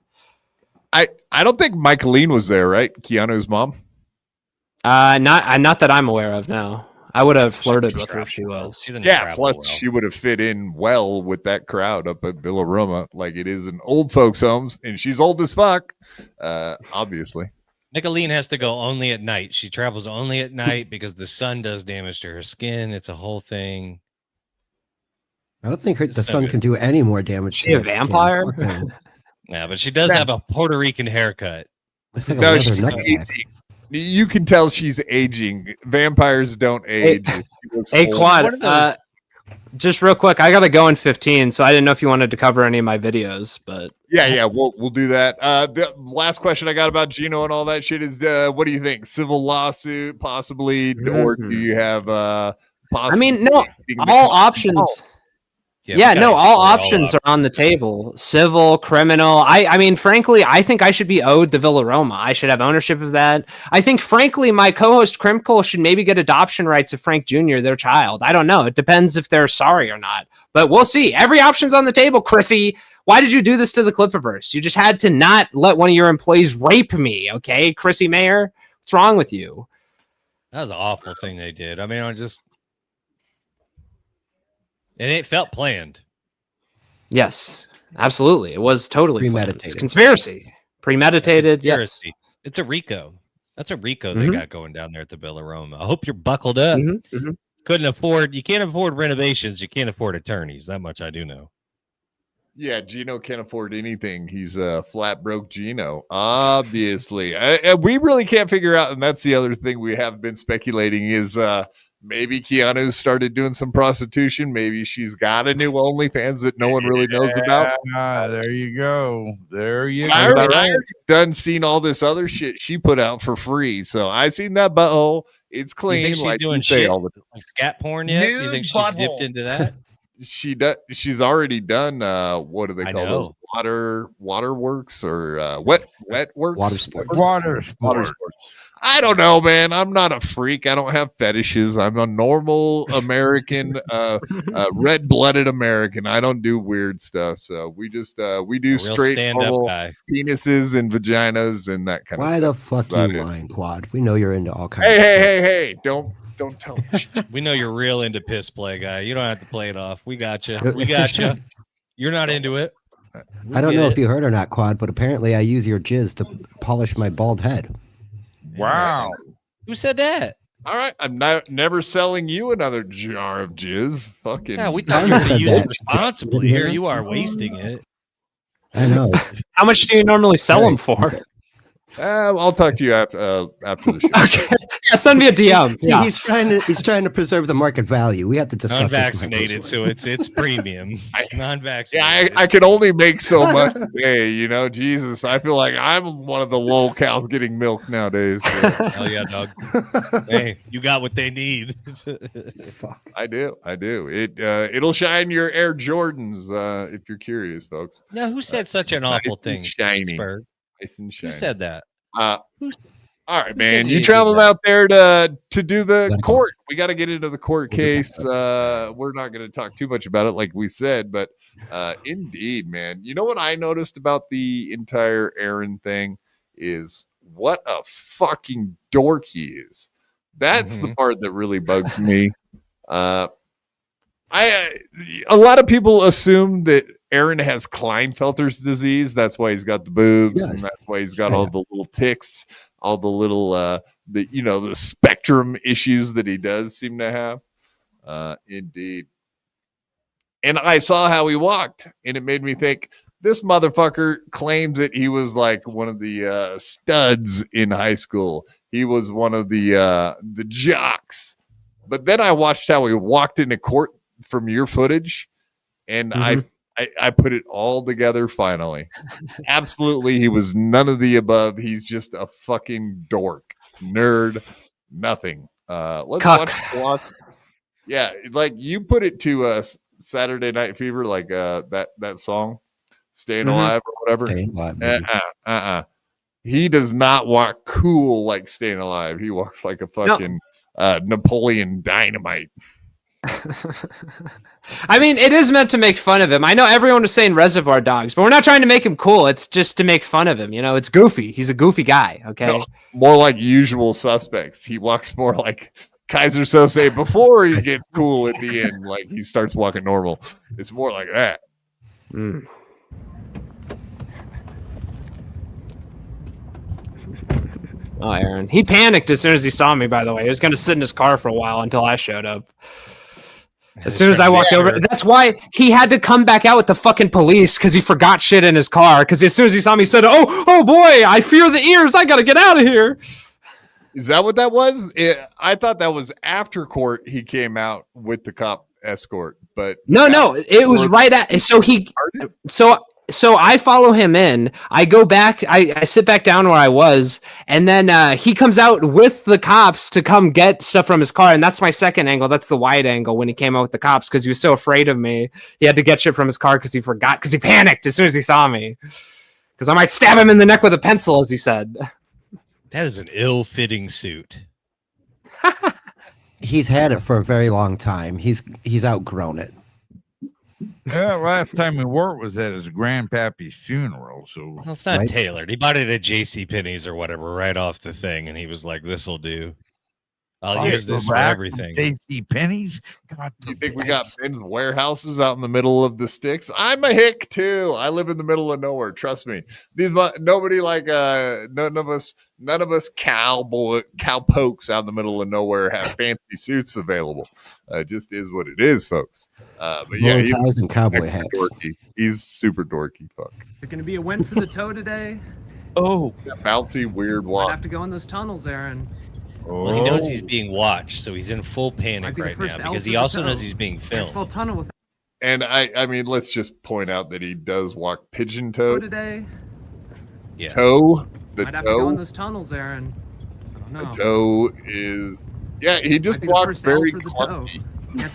I don't think Michaeline was there, right? Keanu's mom? Not that I'm aware of, no. I would have flirted with her if she was. Yeah, plus she would have fit in well with that crowd up at Villa Roma. Like it is an old folks' homes, and she's old as fuck, obviously. Nicolene has to go only at night. She travels only at night because the sun does damage to her skin. It's a whole thing. I don't think the sun can do any more damage. She a vampire? Yeah, but she does have a Puerto Rican haircut. Looks like a you can tell she's aging. Vampires don't age. Hey, Quad, just real quick, I gotta go in 15, so I didn't know if you wanted to cover any of my videos, but yeah, we'll do that. The last question I got about Geno and all that shit is, what do you think? Civil lawsuit, possibly, or do you have I mean, no, all options. All options are on the table. Civil, criminal. I mean, frankly, I think I should be owed the Villa Roma. I should have ownership of that. I think, frankly, my co-host Crimkle should maybe get adoption rights of Frank Jr., their child. I don't know. It depends if they're sorry or not. But we'll see. Every option's on the table, Chrissy. Why did you do this to the Clipperverse? You just had to not let one of your employees rape me, okay, Chrissy Mayer? What's wrong with you? That was an awful thing they did. I mean, and it felt planned. Yes, absolutely. It was totally premeditated. Planned. It's conspiracy. Premeditated. Conspiracy. Yes. It's a RICO. That's a RICO they got going down there at the Villa Roma. I hope you're buckled up. You can't afford renovations. You can't afford attorneys. That much I do know. Yeah, Geno can't afford anything. He's a flat broke Geno, obviously. We really can't figure out, and that's the other thing we have been speculating is maybe Keanu started doing some prostitution. Maybe she's got a new OnlyFans that no one really knows about. There you go. I already done seen all this other shit she put out for free. So I seen that butthole. It's clean. You think she's like doing shit all the like scat porn yet? You think she's dipped into that? She does. She's already done. What do they call those? Water works or wet works? Water sports. I don't know, man. I'm not a freak. I don't have fetishes. I'm a normal American, red-blooded American. I don't do weird stuff. So we do straight normal penises and vaginas and that kind of stuff. Why the fuck you lying, Quad? We know you're into all kinds of stuff. Hey. Don't tell me. We know you're real into piss play, guy. You don't have to play it off. We got you. You're not into it. I don't know if you heard or not, Quad, but apparently I use your jizz to polish my bald head. Wow. Who said that? All right. I'm never selling you another jar of jizz. Fucking. Yeah, we thought you were to use it responsibly. Here you are wasting it. I know. How much do you normally sell them for? I'll talk to you after the show. Okay. Yeah, send me a DM. Yeah. He's trying to preserve the market value. We have to discuss non-vaccinated, so it's premium. Non-vaccinated. Yeah, I can only make so much a day, you know. Jesus, I feel like I'm one of the lol cows getting milk nowadays. So. Hell yeah, dog. Hey, you got what they need. Fuck. I do. It'll shine your Air Jordans if you're curious, folks. Now, who said such an awful thing? Shiny. Pittsburgh? Nice and shiny. Who said that? All right, man. You traveled out there to do the court. We got to get into the court case. We're not going to talk too much about it, like we said, but indeed, man. You know what I noticed about the entire Aaron thing is what a fucking dork he is. That's the part that really bugs me. A lot of people assume that Aaron has Klinefelter's disease. That's why he's got the boobs, and that's why he's got all the little tics, all the little the spectrum issues that he does seem to have. Indeed. And I saw how he walked, and it made me think this motherfucker claims that he was like one of the studs in high school. He was one of the jocks. But then I watched how he walked into court from your footage, and I put it all together finally. Absolutely, he was none of the above. He's just a fucking dork, nerd, nothing. Let's watch. Yeah, like you put it to Saturday Night Fever, like that song, "Staying Alive" or whatever. Staying Alive. He does not walk cool like Staying Alive. He walks like a fucking Napoleon Dynamite. I mean, it is meant to make fun of him. I know everyone was saying Reservoir Dogs, but we're not trying to make him cool. It's just to make fun of him. You know, it's goofy. He's a goofy guy. Okay. No, more like Usual Suspects. He walks more like Kaiser Sose before he gets cool at the end. Like he starts walking normal. It's more like that. Oh, Aaron. He panicked as soon as he saw me, by the way. He was going to sit in his car for a while until I showed up. As soon as I walked over, that's why he had to come back out with the fucking police because he forgot shit in his car. Because as soon as he saw me, he said, "Oh boy, I fear the ears. I got to get out of here." Is that what that was? I thought that was after court. He came out with the cop escort, but no, it was right at. So I follow him in. I go back. I sit back down where I was, and then he comes out with the cops to come get stuff from his car. And that's my second angle. That's the wide angle when he came out with the cops because he was so afraid of me. He had to get shit from his car because he forgot because he panicked as soon as he saw me. Because I might stab him in the neck with a pencil, as he said. That is an ill-fitting suit. He's had it for a very long time. He's outgrown it. Yeah, last time we wore it was at his grandpappy's funeral. So well, it's not tailored. He bought it at JCPenney's or whatever right off the thing, and he was like, "This'll do. I'll use this for everything." JCPenney's. God, you think we got men's warehouses out in the middle of the sticks? I'm a hick too. I live in the middle of nowhere. Trust me. Nobody like none of us cowpokes out in the middle of nowhere have fancy suits available. It just is what it is, folks. But yeah, he's and cowboy hats. Dorky. He's super dorky. Fuck. Is it going to be a win for the toe today? Oh, bouncy, weird walk. I have to go in those tunnels, Aaron. Well, he knows he's being watched, so he's in full panic right now because he also knows he's being filmed. And I mean, let's just point out that he does walk pigeon toe today. Yeah. Toe. The Might have toe. to go in those tunnels, Aaron. I don't know. The toe is he just walks very clumsy.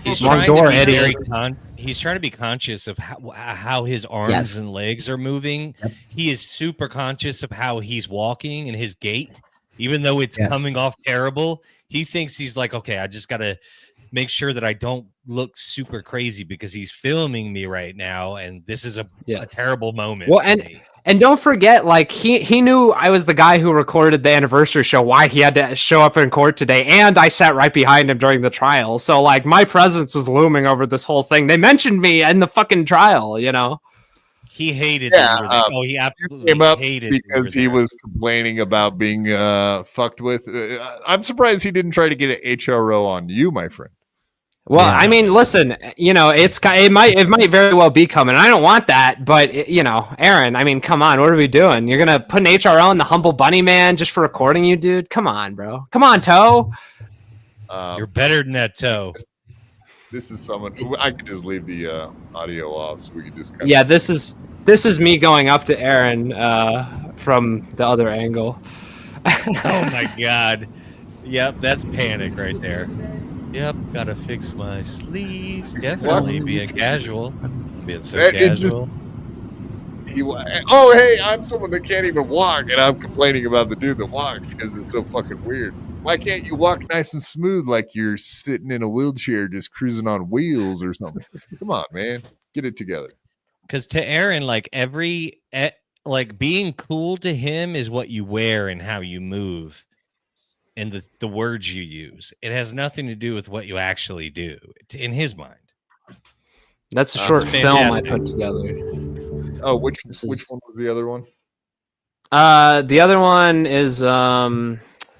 He's trying to be conscious of how his arms and legs are moving. Yep. He is super conscious of how he's walking and his gait. Even though it's coming off terrible, he thinks he's like, okay, I just got to make sure that I don't look super crazy because he's filming me right now. And this is a terrible moment. Well, and don't forget, like he knew I was the guy who recorded the anniversary show, why he had to show up in court today. And I sat right behind him during the trial. So like my presence was looming over this whole thing. They mentioned me in the fucking trial, you know? He hated he absolutely came up hated because he was complaining about being fucked with. I'm surprised he didn't try to get an HRO on you, my friend. Well, I mean, listen, you know, it might very well be coming. I don't want that, but you know, Aaron, I mean, come on, what are we doing? You're gonna put an HRO on the Humble Bunny Man just for recording you, dude? Come on, bro. Come on, Toe. You're better than that, Toe. This is someone who I could just leave the audio off, so we could just. This is me going up to Aaron from the other angle. Oh my God! Yep, that's panic right there. Yep, gotta fix my sleeves. Definitely being casual. Being so casual. Oh, hey, I'm someone that can't even walk, and I'm complaining about the dude that walks because it's so fucking weird. Why can't you walk nice and smooth like you're sitting in a wheelchair just cruising on wheels or something? Come on, man. Get it together. Because to Aaron, like being cool to him is what you wear and how you move and the words you use. It has nothing to do with what you actually do in his mind. That's a short film I put together. Oh, which one was the other one? The other one is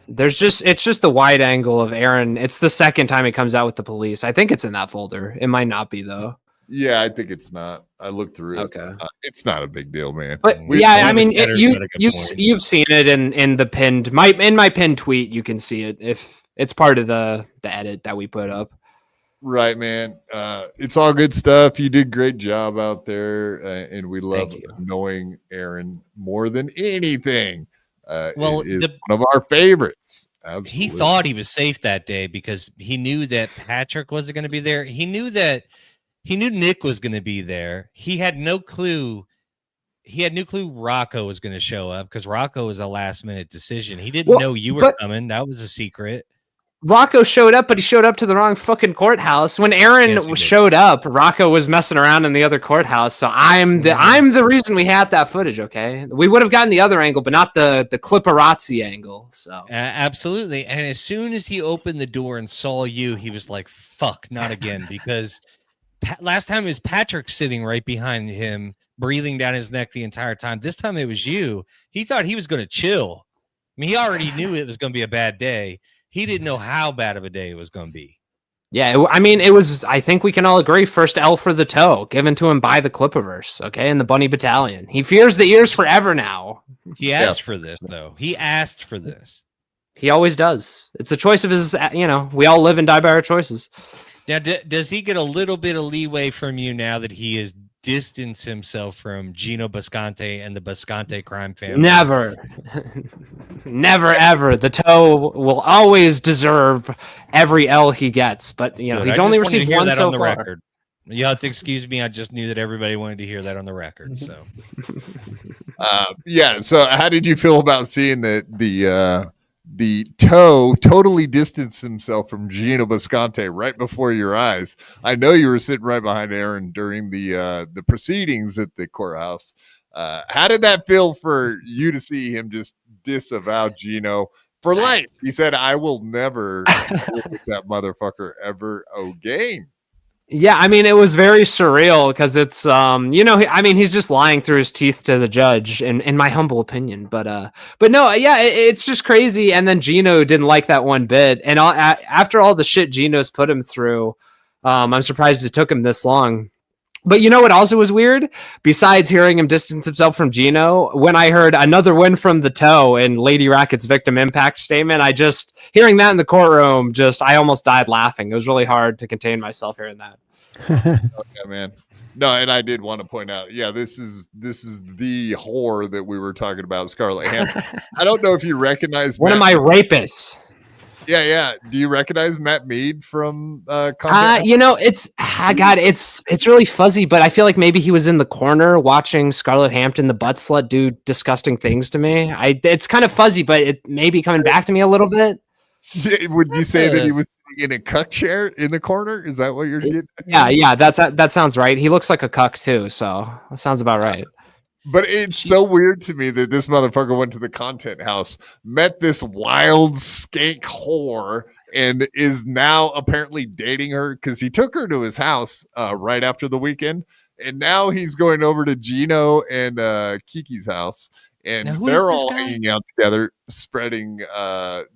it's just the wide angle of Aaron. It's the second time he comes out with the police. I think it's in that folder. It might not be though. Yeah, I think it's not. I looked through it. Okay, it's not a big deal, man. But you've seen it in the pinned my pinned tweet. You can see it if it's part of the edit that we put up. Right, man. It's all good stuff. You did a great job out there, and we love knowing Aaron more than anything. One of our favorites. Absolutely. He thought he was safe that day because he knew that Patrick wasn't going to be there. He knew Nick was going to be there. He had no clue. He had no clue Rocco was going to show up because Rocco was a last minute decision. He didn't know you were coming. That was a secret. Rocco showed up, but he showed up to the wrong fucking courthouse. When Aaron showed up, Rocco was messing around in the other courthouse. So I'm the reason we had that footage. Okay, we would have gotten the other angle, but not the Clipparazzi angle. So absolutely. And as soon as he opened the door and saw you, he was like, "Fuck, not again!" Because last time it was Patrick sitting right behind him, breathing down his neck the entire time. This time it was you. He thought he was going to chill. I mean, he already knew it was going to be a bad day. He didn't know how bad of a day it was going to be. Yeah, I mean, it was, I think we can all agree, first L for the toe, given to him by the Clipperverse, okay, in the Bunny Battalion. He fears the ears forever now. He asked for this, though. He asked for this. He always does. It's a choice of his, we all live and die by our choices. Now, does he get a little bit of leeway from you now that he has distanced himself from Geno Bisconte and the Bisconte crime family? Never. Never, ever. The toe will always deserve every L he gets, but, he's only received one so far. Record. You have to excuse me. I just knew that everybody wanted to hear that on the record, so. So how did you feel about seeing the toe totally distanced himself from Geno Bisconte right before your eyes? I know you were sitting right behind Aaron during the proceedings at the courthouse. How did that feel for you to see him just disavow Geno for life? He said, "I will never look at that motherfucker ever again." Yeah, I mean, it was very surreal because it's, he's just lying through his teeth to the judge, in my humble opinion. But no, yeah, it's just crazy. And then Geno didn't like that one bit. And after all the shit Geno's put him through, I'm surprised it took him this long. But you know what also was weird? Besides hearing him distance himself from Geno, when I heard another win from the toe in Lady Racket's victim impact statement, hearing that in the courtroom, I almost died laughing. It was really hard to contain myself hearing that. Okay, man. No, and I did want to point out, this is the whore that we were talking about, Scarlett Hampton. I don't know if you recognize one of my rapists. Yeah. Do you recognize Matt Mead from it's really fuzzy, but I feel like maybe he was in the corner watching Scarlett Hampton, the butt slut, do disgusting things to me. It's kind of fuzzy, but it may be coming back to me a little bit. Would you say that he was sitting in a cuck chair in the corner? Is that what you're getting? Yeah, that sounds right. He looks like a cuck too, so that sounds about right. But it's so weird to me that this motherfucker went to the content house, met this wild skank whore, and is now apparently dating her because he took her to his house right after the weekend. And now he's going over to Geno and Kiki's house. And they're all hanging out together, spreading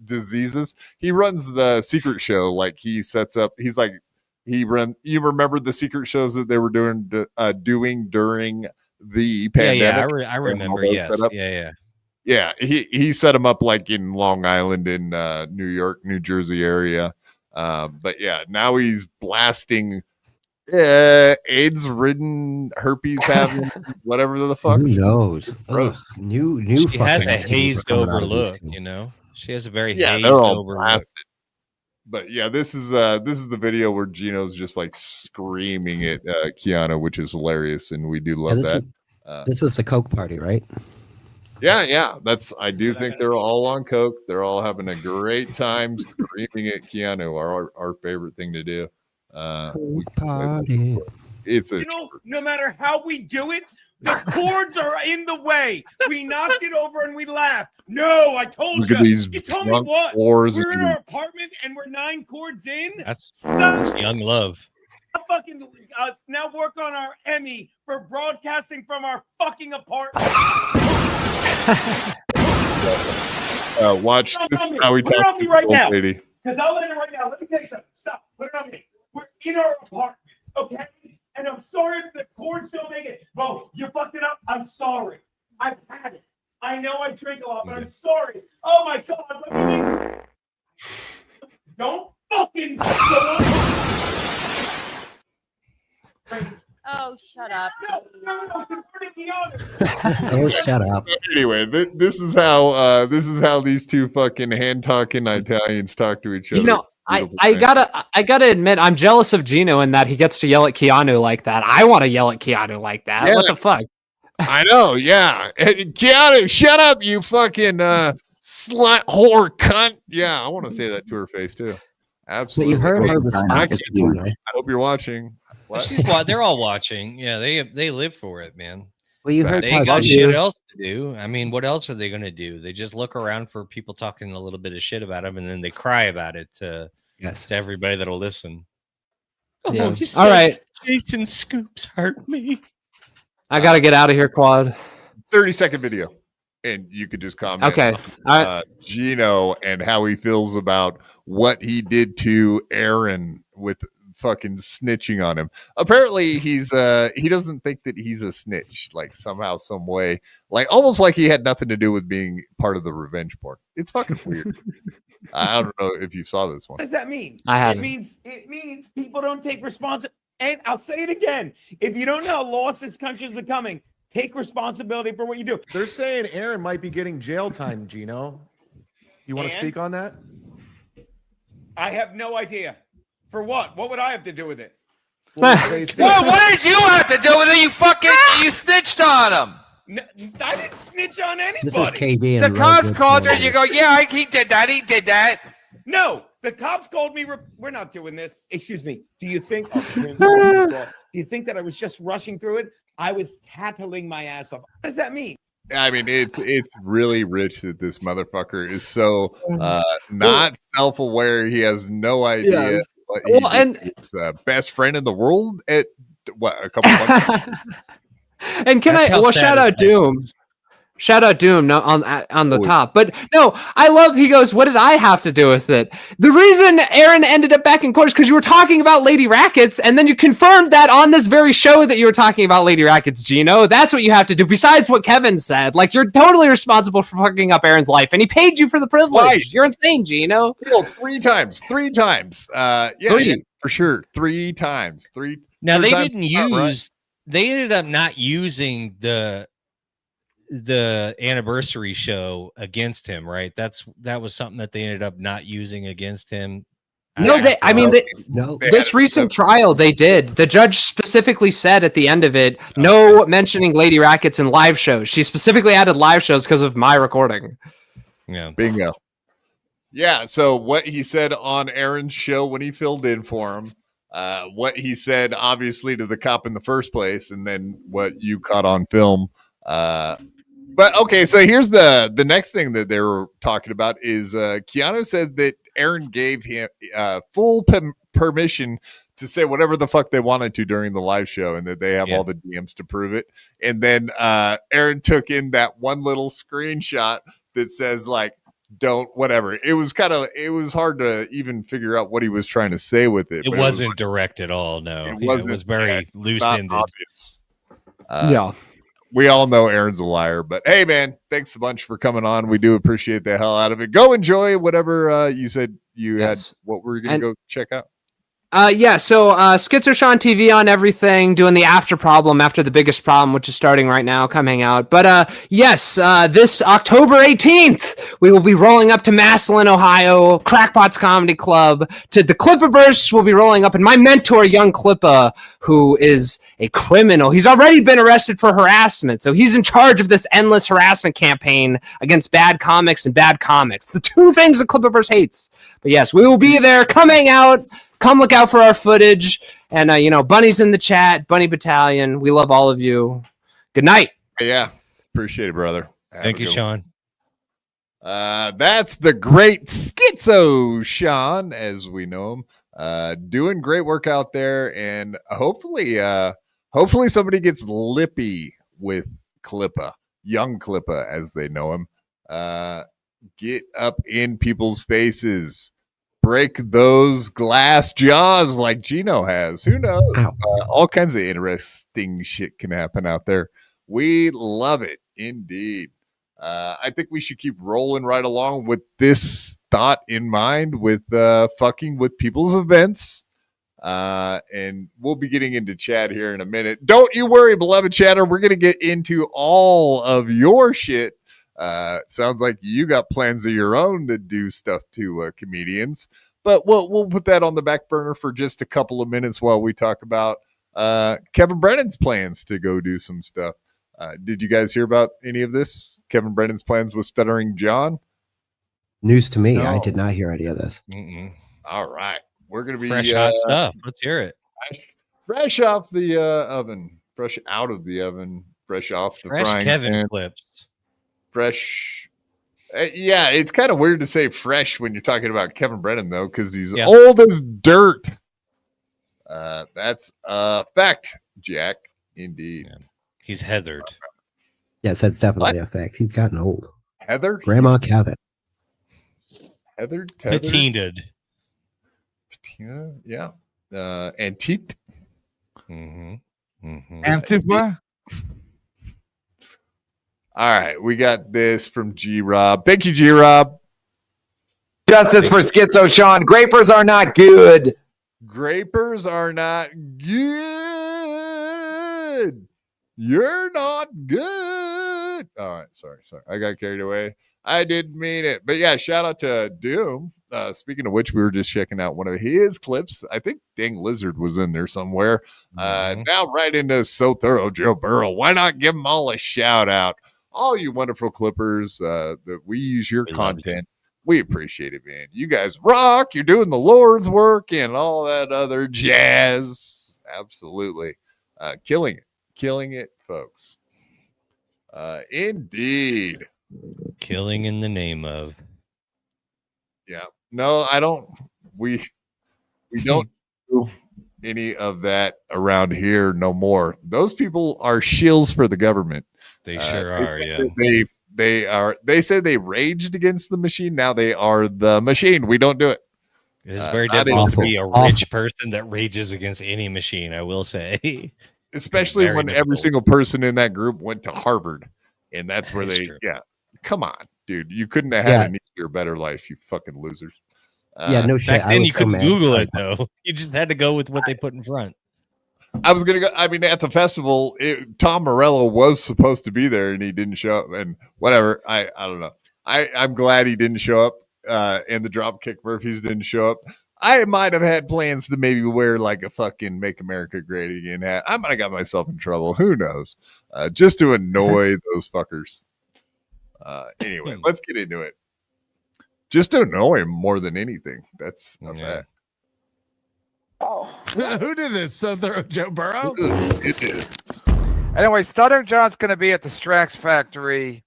diseases. He runs the secret show. Like he sets up, you remember the secret shows that they were doing during the pandemic? Yeah, I remember. Yes. Yeah. He set them up like in Long Island, in New York, New Jersey area. But yeah, now he's blasting AIDS-ridden, herpes-having, whatever the fuck. Who knows? Gross. New. She has a hazed over look, She has a very hazed they're all over blasted. Look. But yeah, this is the video where Geno's just like screaming at Keanu, which is hilarious, and we do love that. This was the Coke party, right? Yeah. I do think they're all on Coke. They're all having a great time screaming at Keanu, our favorite thing to do. Coke party. No matter how we do it, the cords are in the way. We knocked it over and we laughed. No, I told you. You told me what? We're in our apartment and we're 9 cords in. That's young love. Fucking now work on our Emmy for broadcasting from our fucking apartment. Watch this is how we talk to right now. lady. Because I'll end it right now. Let me tell you something. Stop. Put it on me. We're in our apartment, okay? And I'm sorry if the cords don't make it. Bro, you fucked it up. I'm sorry. I've had it. I know I drink a lot, but I'm sorry. Oh my God. Look at me. Don't fucking go on. Oh, shut up. No. Oh, shut up. So anyway, this is how these two fucking hand talking Italians talk to each other. You know, I gotta admit, I'm jealous of Geno in that he gets to yell at Keanu like that. I want to yell at Keanu like that. Yeah. What the fuck? I know, yeah. Keanu, shut up, you fucking slut whore cunt. Yeah, I want to say that to her face too. Absolutely. But you heard her response. I hope you're watching. What? They're all watching. Yeah, they live for it, man. Well, you heard they ain't got shit else to do. I mean, what else are they gonna do? They just look around for people talking a little bit of shit about them, and then they cry about it to everybody that'll listen. Yeah. All right. Jason Scoops hurt me. I gotta get out of here, Quad. 30-second video, and you could just comment. Okay. On, Geno and how he feels about what he did to Aaron with fucking snitching on him. Apparently he doesn't think that he's a snitch, like somehow, some way, like almost like he had nothing to do with being part of the revenge porn. It's fucking weird. I don't know if you saw this one. What does that mean? I haven't. It means people don't take responsibility. And I'll say it again. If you don't know how lost this country is becoming, take responsibility for what you do. They're saying Aaron might be getting jail time, Geno. You want to speak on that? I have no idea. For what? What would I have to do with it? Well, what did you have to do with it? You snitched on him. No, I didn't snitch on anybody. This is KB. The cops called you and you go, yeah, he did that. He did that. No, the cops called me. We're not doing this. Excuse me. Do you think? Do you think that I was just rushing through it? I was tattling my ass off. What does that mean? I mean, it's really rich that this motherfucker is so not self-aware. He has no idea. What his best friend in the world at what, a couple months ago. And shout out Doom. Shout out Doom on the top. But no, I love, he goes, what did I have to do with it? The reason Aaron ended up back in court is because you were talking about Lady Rackets, and then you confirmed that on this very show that you were talking about Lady Rackets, Geno. That's what you have to do, besides what Kevin said. Like, you're totally responsible for fucking up Aaron's life, and he paid you for the privilege. Right. You're insane, Geno. Three times. Yeah, for sure. 3 times. Now, they didn't use... They ended up not using the anniversary show against him, right? That was something that they ended up not using against him. No, this recent trial they did. The judge specifically said at the end of it, no mentioning Lady Rackets in live shows. She specifically added live shows because of my recording. Yeah, bingo. Yeah, so what he said on Aaron's show when he filled in for him, what he said obviously to the cop in the first place, and then what you caught on film. But okay, so here's the next thing that they were talking about is Keanu said that Aaron gave him full permission to say whatever the fuck they wanted to during the live show, and that they have all the DMs to prove it. And then Aaron took in that one little screenshot that says like, don't whatever. It was hard to even figure out what he was trying to say with it. It wasn't direct at all. No, it was very loose-ended. Yeah. We all know Aaron's a liar, but hey, man, thanks a bunch for coming on. We do appreciate the hell out of it. Go enjoy whatever you said you had. What we're going to go check out. So Schizo Sean TV on everything, doing the after problem after the biggest problem, which is starting right now, coming out. But yes, this October 18th, we will be rolling up to Massillon, Ohio, Crackpots Comedy Club. To the Clipperverse, we'll be rolling up, and my mentor, Young Clippa, who is a criminal. He's already been arrested for harassment, so he's in charge of this endless harassment campaign against bad comics and bad comics. The two things the Clipperverse hates. But yes, we will be there, coming out. Come look out for our footage. And, Bunny's in the chat, Bunny Battalion. We love all of you. Good night. Yeah. Appreciate it, brother. Thank you, Sean. That's the great Schizo Sean, as we know him. Doing great work out there. And hopefully somebody gets lippy with Clippa, Young Clippa, as they know him. Get up in people's faces. Break those glass jaws like Geno has. Who knows? All kinds of interesting shit can happen out there. We love it, indeed. I think we should keep rolling right along with this thought in mind with fucking with people's events. And we'll be getting into Chad here in a minute. Don't you worry, beloved chatter. We're going to get into all of your shit. Sounds like you got plans of your own to do stuff to comedians, but we'll put that on the back burner for just a couple of minutes while we talk about Kevin Brennan's plans to go do some stuff. Did you guys hear about any of this? Kevin Brennan's plans with Stuttering John? News to me. No. I did not hear any of this. All right, we're gonna be fresh hot stuff. Let's hear it. Fresh off the oven, fresh out of the oven, fresh off the Fresh frying Kevin pan. clips. Fresh. Yeah, it's kind of weird to say fresh when you're talking about Kevin Brennan, though, because he's old as dirt. That's a fact, Jack. Indeed. Yeah. He's heathered. Yes, that's definitely a fact. He's gotten old. Heather? Grandma Kevin. Heather? Patinaed. Yeah. Antique. Antifa. All right, we got this from G-Rob. Thank you, G-Rob. Justice for Schizo Sean. Grapers are not good. Grapers are not good. You're not good. All right, sorry. I got carried away. I didn't mean it. But yeah, shout out to Doom. Speaking of which, we were just checking out one of his clips. I think Dang Lizard was in there somewhere. Now right into So Thorough Joe Burrow. Why not give them all a shout out? All you wonderful clippers that we use your content. We appreciate it, man. You guys rock. You're doing the Lord's work and all that other jazz. Absolutely. Killing it, folks. Indeed. Killing in the name of. Yeah. No, I don't. We don't do any of that around here no more. Those people are shills for the government. They sure are, yeah. They said they raged against the machine. Now they are the machine. We don't do it. It is very difficult to be a rich person that rages against any machine, I will say. Especially when every single person in that group went to Harvard. And that's where they, come on, dude. You couldn't have had an easier, better life, you fucking losers. No shit. Back then you couldn't Google it, though. You just had to go with what they put in front. I was going to go. I mean, at the festival, Tom Morello was supposed to be there and he didn't show up. And whatever. I don't know. I'm glad he didn't show up. And the Dropkick Murphys didn't show up. I might have had plans to maybe wear like a fucking Make America Great Again hat. I might have got myself in trouble. Who knows? Just to annoy those fuckers. Anyway, let's get into it. Just to annoy him more than anything. That's a fact. Who did this? So Thorough Joe Burrow? It is. Anyway, Stuttering John's going to be at the Strax Factory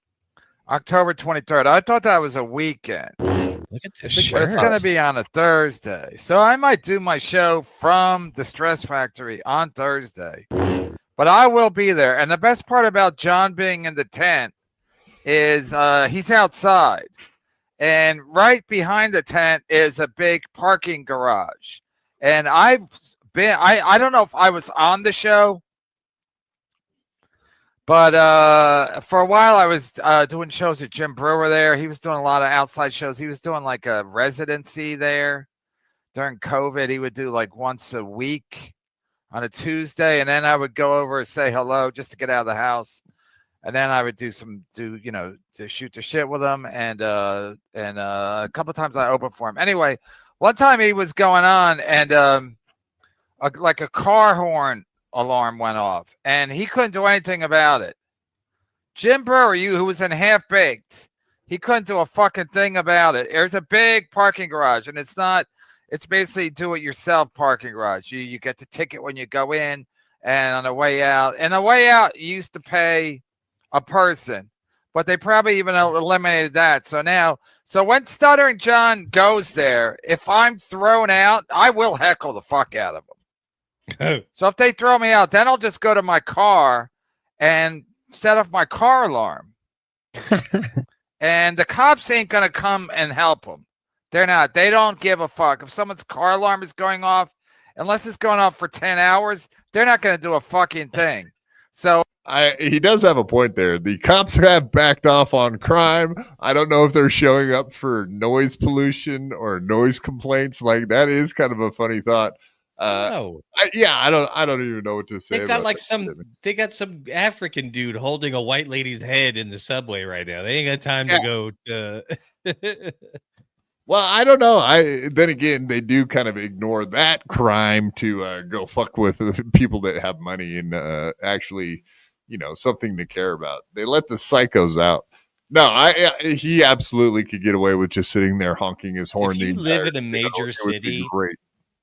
October 23rd. I thought that was a weekend. Look at this. But it's going to be on a Thursday. So I might do my show from the Stress Factory on Thursday. But I will be there. And the best part about John being in the tent is he's outside. And right behind the tent is a big parking garage. And I've been, I don't know if I was on the show, but for a while I was doing shows with Jim Brewer there. He was doing a lot of outside shows. He was doing like a residency there, during COVID, he would do like once a week on a Tuesday, and then I would go over and say hello just to get out of the house, and then I would do to shoot the shit with him, and a couple times I opened for him. Anyway, one time he was going on, and like a car horn alarm went off, and he couldn't do anything about it. Jim Brewer, who was in Half Baked, he couldn't do a fucking thing about it. There's a big parking garage, and it's basically do-it-yourself parking garage. You get the ticket when you go in, and on the way out. And the way out, you used to pay a person, but they probably even eliminated that. So when Stuttering John goes there, if I'm thrown out, I will heckle the fuck out of them. So if they throw me out, then I'll just go to my car and set off my car alarm. And the cops ain't going to come and help them. They're not. They don't give a fuck. If someone's car alarm is going off, unless it's going off for 10 hours, they're not going to do a fucking thing. So he does have a point there. The cops have backed off on crime. I don't know if they're showing up for noise pollution or noise complaints. Like, that is kind of a funny thought. No. I don't even know what to say. They got some African dude holding a white lady's head in the subway right now. They ain't got time to go to. Well, I don't know. Then again, they do kind of ignore that crime to go fuck with people that have money and actually, something to care about. They let the psychos out. No, he absolutely could get away with just sitting there honking his horn. If you live in a major city,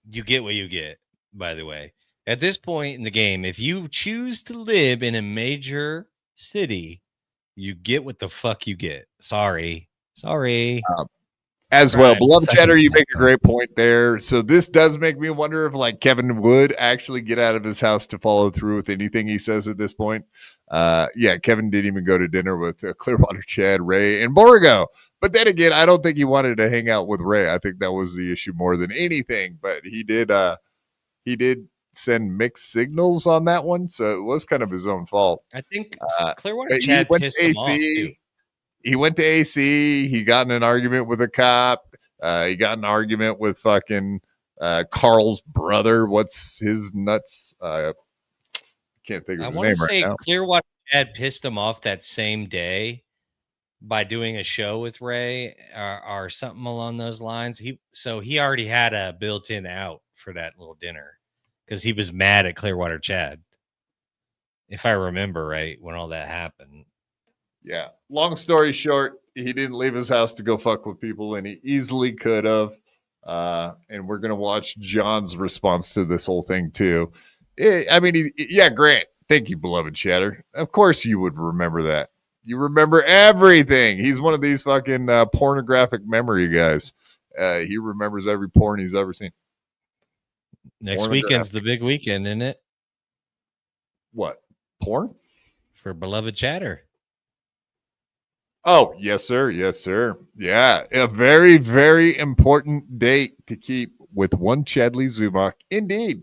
you get what you get. By the way, at this point in the game, if you choose to live in a major city, you get what the fuck you get. Sorry. As well, beloved chatter, you make a great point there. So this does make me wonder if like Kevin would actually get out of his house to follow through with anything he says at this point. Kevin didn't even go to dinner with Clearwater Chad, Ray, and Borgo. But then again, I don't think he wanted to hang out with Ray. I think that was the issue more than anything. But he did send mixed signals on that one, so it was kind of his own fault. I think Clearwater Chad pissed him off too. He went to AC. He got in an argument with a cop. He got in an argument with fucking Carl's brother. What's his nuts? Can't think of his name right now. I want to say Clearwater Chad pissed him off that same day by doing a show with Ray or something along those lines. He already had a built-in out for that little dinner because he was mad at Clearwater Chad, if I remember right, when all that happened. Yeah. Long story short, he didn't leave his house to go fuck with people, and he easily could have. And we're going to watch John's response to this whole thing, too. Grant. Thank you, beloved chatter. Of course you would remember that. You remember everything. He's one of these fucking pornographic memory guys. He remembers every porn he's ever seen. Next weekend's the big weekend, isn't it? What? Porn? For beloved chatter. Oh, yes, sir. Yes, sir. Yeah, a very, very important date to keep with one Chadley Zumock. Indeed.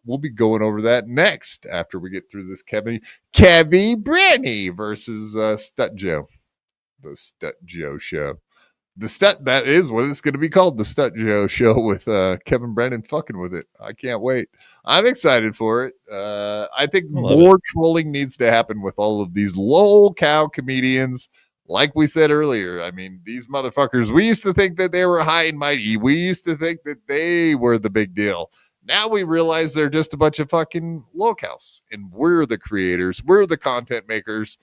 We'll be going over that next after we get through this Kevy Branny versus Stut Joe. The Stut Joe show. That is what it's going to be called, the Stut Joe show with Kevin Brennan fucking with it. I can't wait. I'm excited for it. I think more trolling needs to happen with all of these low-cow comedians. Like we said earlier, I mean, these motherfuckers, we used to think that they were high and mighty. We used to think that they were the big deal. Now we realize they're just a bunch of fucking low-cows. And we're the creators. We're the content makers.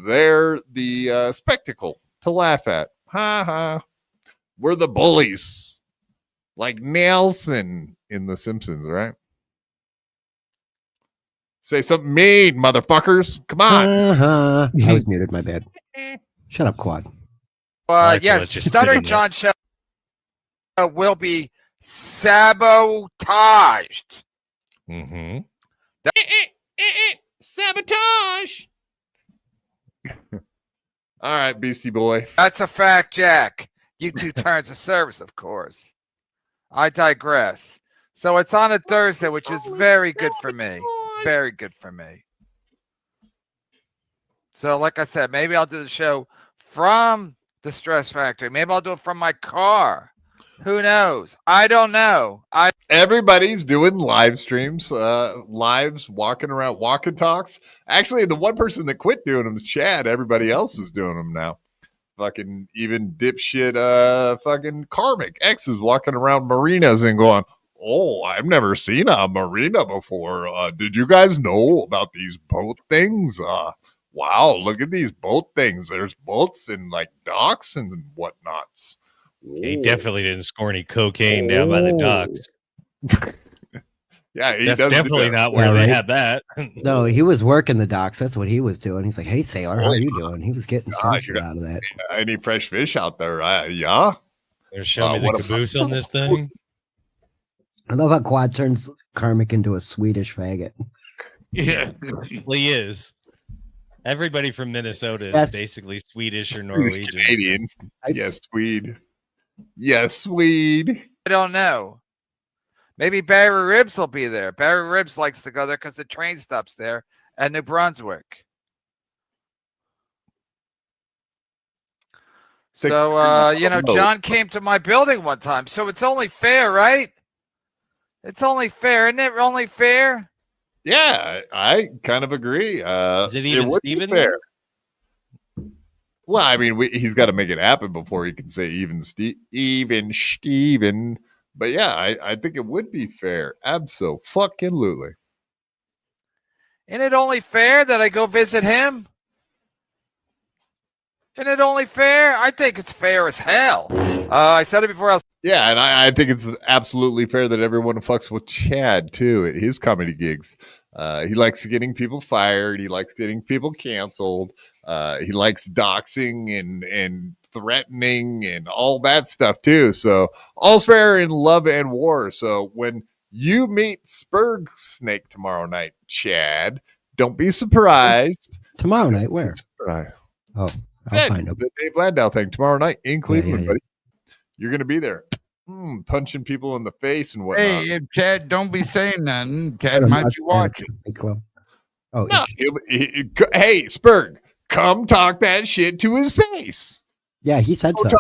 They're the spectacle to laugh at. Ha ha. We're the bullies. Like Nelson in The Simpsons, right? Say something mean, motherfuckers. Come on. I was muted, my bad. Shut up, Quad. Yes, Stuttering John show will be sabotaged. Mm-hmm. Sabotage. All right, Beastie Boy. That's a fact, Jack. You two turns of service, of course. I digress. So it's on a Thursday, which is very good for me. Very good for me. So like I said, maybe I'll do the show from the Stress Factory. Maybe I'll do it from my car. Who knows? I don't know. Everybody's doing live streams, lives, walking around, walk and talks. Actually, the one person that quit doing them is Chad. Everybody else is doing them now. Fucking even dipshit, fucking Karmic X is walking around marinas and going, "Oh, I've never seen a marina before. Did you guys know about these boat things? Wow, look at these boat things. There's boats and like docks and whatnots." He definitely didn't score any cocaine down by the docks. Yeah, that's definitely not where they had that. No, he was working the docks. That's what he was doing. He's like, "Hey, sailor, how are you doing?" He was getting something out of that. Any fresh fish out there? Yeah. They're showing me the caboose on this thing. I love how Quad turns Karmic into a Swedish faggot. Yeah, well, he is. Everybody from Minnesota is basically Swedish or Norwegian. Canadian. Yes, Swede. Yes, Swede. I don't know. Maybe Barry Ribs will be there. Barry Ribs likes to go there because the train stops there at New Brunswick. So, John came to my building one time. So it's only fair, right? It's only fair. Isn't it only fair? Yeah, I kind of agree. Is it even Steven? Fair. Well, I mean, he's got to make it happen before he can say even Steven. But yeah, I think it would be fair. Abso-fucking-lutely. Isn't it only fair that I go visit him? Isn't it only fair? I think it's fair as hell. I said it before. Yeah, and I think it's absolutely fair that everyone fucks with Chad, too, at his comedy gigs. He likes getting people fired. He likes getting people canceled. He likes doxing and threatening and all that stuff, too. So all's fair in love and war. So when you meet Spurg Snake tomorrow night, Chad, don't be surprised. Tomorrow night? Where? Oh. The Dave Landau thing tomorrow night in Cleveland, buddy. You're going to be there, punching people in the face and whatnot. Hey, Chad, don't be saying nothing. Chad might be watching. Oh, no, hey, Spurg, come talk that shit to his face. Yeah, he said so.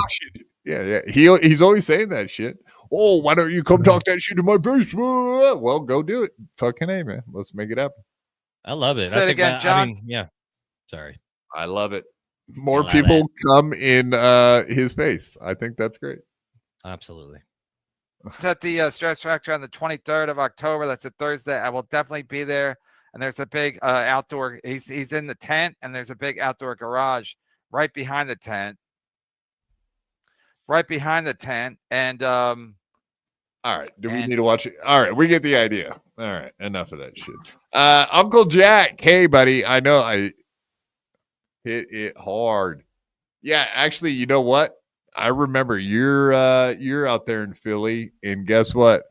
Yeah. He's always saying that shit. Oh, why don't you come talk that shit to my face? Well, go do it. Fucking A, man. Let's make it happen. I love it. Say it again, John. Yeah. Sorry. I love it. More people come in his face. I think that's great. Absolutely. It's at the Stress Factory on the 23rd of October. That's a Thursday. I will definitely be there. And there's a big outdoor. He's in the tent, and there's a big outdoor garage right behind the tent. And all right. Do we need to watch it? All right, we get the idea. All right, enough of that shit. Uncle Jack, hey buddy, I know I hit it hard. Yeah, actually, you know what? I remember you're out there in Philly, and guess what?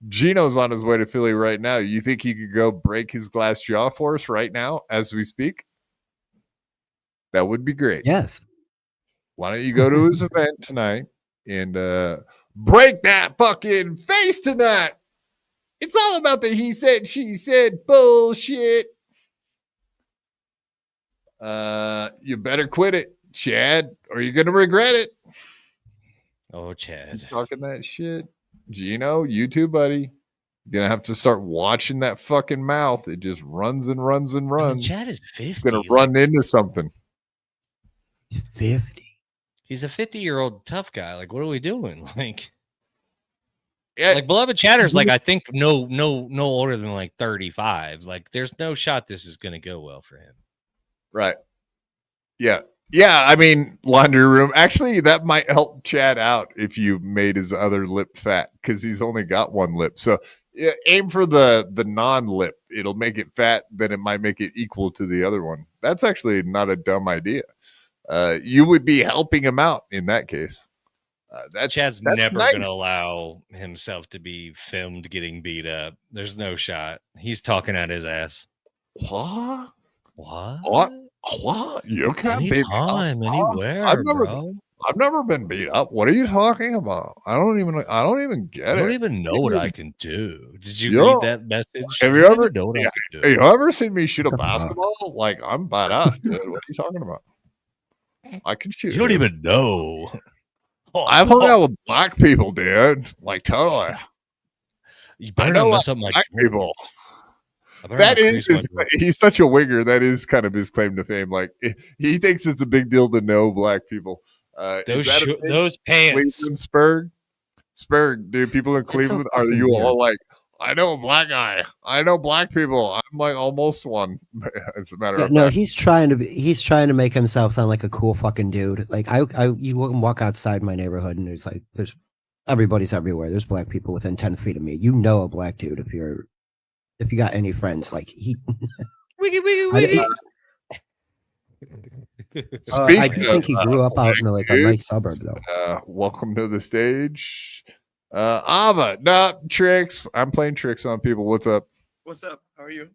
Geno's on his way to Philly right now. You think he could go break his glass jaw for us right now as we speak? That would be great. Yes. Why don't you go to his event tonight and break that fucking face tonight? It's all about the he said, she said bullshit. You better quit it, Chad, or you're gonna regret it. Oh, Chad. He's talking that shit. Geno, you too, buddy. You're gonna have to start watching that fucking mouth. It just runs and runs and runs. I mean, Chad is 50. It's gonna run into something. He's 50. He's a 50-year-old tough guy. Like, what are we doing? Like, yeah, like Beloved Chatter's like, I think no older than like 35. Like, there's no shot this is gonna go well for him. Right. Yeah. I mean, laundry room. Actually, that might help Chad out if you made his other lip fat because he's only got one lip. So yeah, aim for the non-lip. It'll make it fat. Then it might make it equal to the other one. That's actually not a dumb idea. You would be helping him out in that case. Chad's never going to allow himself to be filmed getting beat up. There's no shot. He's talking at his ass. What? What? You can't be time anywhere. I've never been beat up. What are you talking about? I don't even get it. I don't even know what I can do. Did you read that message? Have you ever know what I can do? Have you ever seen me shoot a basketball? Like, I'm badass, dude. What are you talking about? I can shoot. You don't even know. I've hung out with black people, dude. Like totally. You I better know not mess up my black joints. people. I better That not is crease my his, he's such a wigger. That is kind of his claim to fame. Like he thinks it's a big deal to know black people. Those is that a thing? those pants. Cleveland Spurg, dude. People in Cleveland, are you all like, I know a black guy. I know black people. I'm like almost one. It's a matter of no, fact. he's trying to make himself sound like a cool fucking dude. Like you can walk outside my neighborhood and there's everybody's everywhere. There's black people within 10 feet of me. You know a black dude if you got any friends. Like he. Wiggy, wiggy, wiggy. I do think he grew up out in a nice suburb though. Welcome to the stage. Ava, no tricks. I'm playing tricks on people. What's up? What's up? How are you?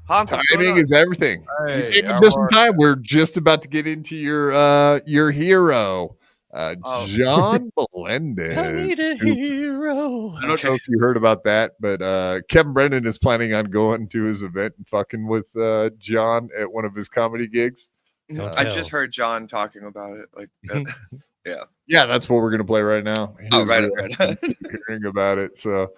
Honk, timing is everything. Hey, you came just in time. We're just about to get into your hero, John Melendez. I need a hero. I don't know if you heard about that, but Kevin Brennan is planning on going to his event and fucking with John at one of his comedy gigs. I just heard John talking about it. Like, yeah, that's what we're gonna play right now. Right. Hearing about it, so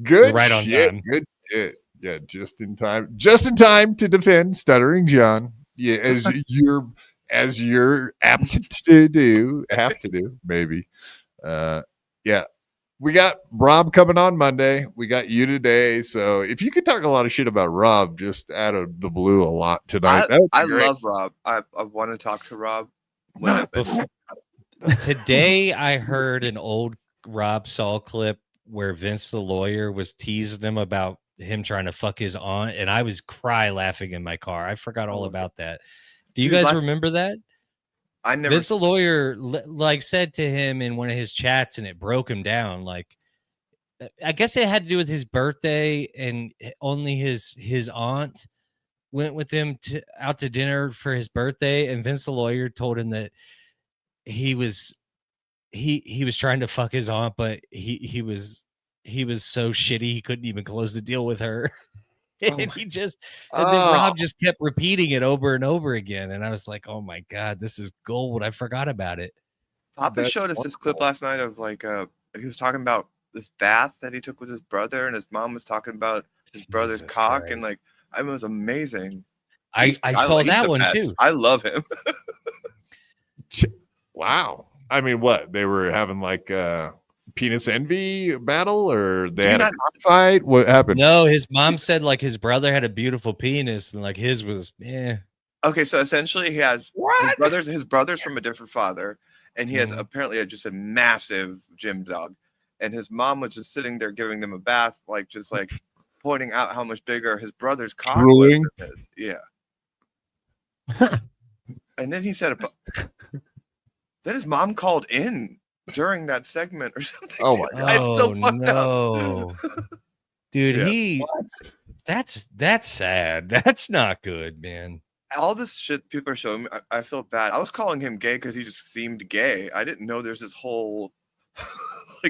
good. Right on shit. time. Good shit. Yeah, just in time to defend Stuttering John. Yeah, as you're apt to do, maybe. Yeah. We got Rob coming on Monday. We got you today. So if you could talk a lot of shit about Rob just out of the blue a lot tonight. I love Rob. I want to talk to Rob. Today I heard an old Rob Saul clip where Vince the lawyer was teasing him about him trying to fuck his aunt, and I was laughing in my car. I forgot all about that. Do you guys remember that? I never. Vince the lawyer said to him in one of his chats, and it broke him down. Like, I guess it had to do with his birthday, and only his aunt went with him out to dinner for his birthday, and Vince the lawyer told him that he was trying to fuck his aunt, but he was so shitty he couldn't even close the deal with her. And then Rob just kept repeating it over and over again. And I was like, oh my God, this is gold. I forgot about it. Papa showed us this clip last night of he was talking about this bath that he took with his brother, and his mom was talking about his brother's cock, and it was amazing. I saw that one too. I love him. Wow. I mean, what? They were having penis envy battle, or they had a cockfight? What happened? No, his mom said his brother had a beautiful penis and his was Okay, so essentially he has his brother's from a different father, and he has apparently just a massive gym dog, and his mom was just sitting there giving them a bath, pointing out how much bigger his brother's cock was than his. Yeah. And then he said then his mom called in during that segment or something. Oh my God. It's so fucked up. Dude, that's sad. That's not good, man. All this shit people are showing me, I feel bad. I was calling him gay because he just seemed gay. I didn't know there's this whole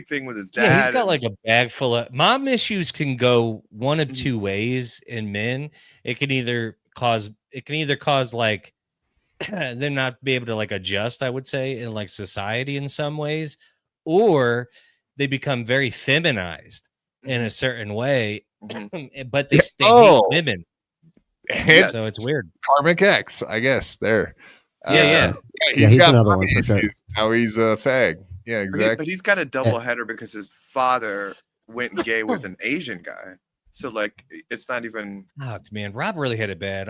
thing with his dad. Yeah, he's got a bag full of mom issues. Can go one of two ways in men. It can either cause them not be able to adjust, I would say, in society in some ways, or they become very feminized in a certain way, but they hate women. So it's weird. Karmic X, I guess. There. He's got another one for sure. Now he's a fag. Yeah, exactly. But he's got a double header because his father went gay with an Asian guy. So it's not even. Oh man, Rob really had it bad.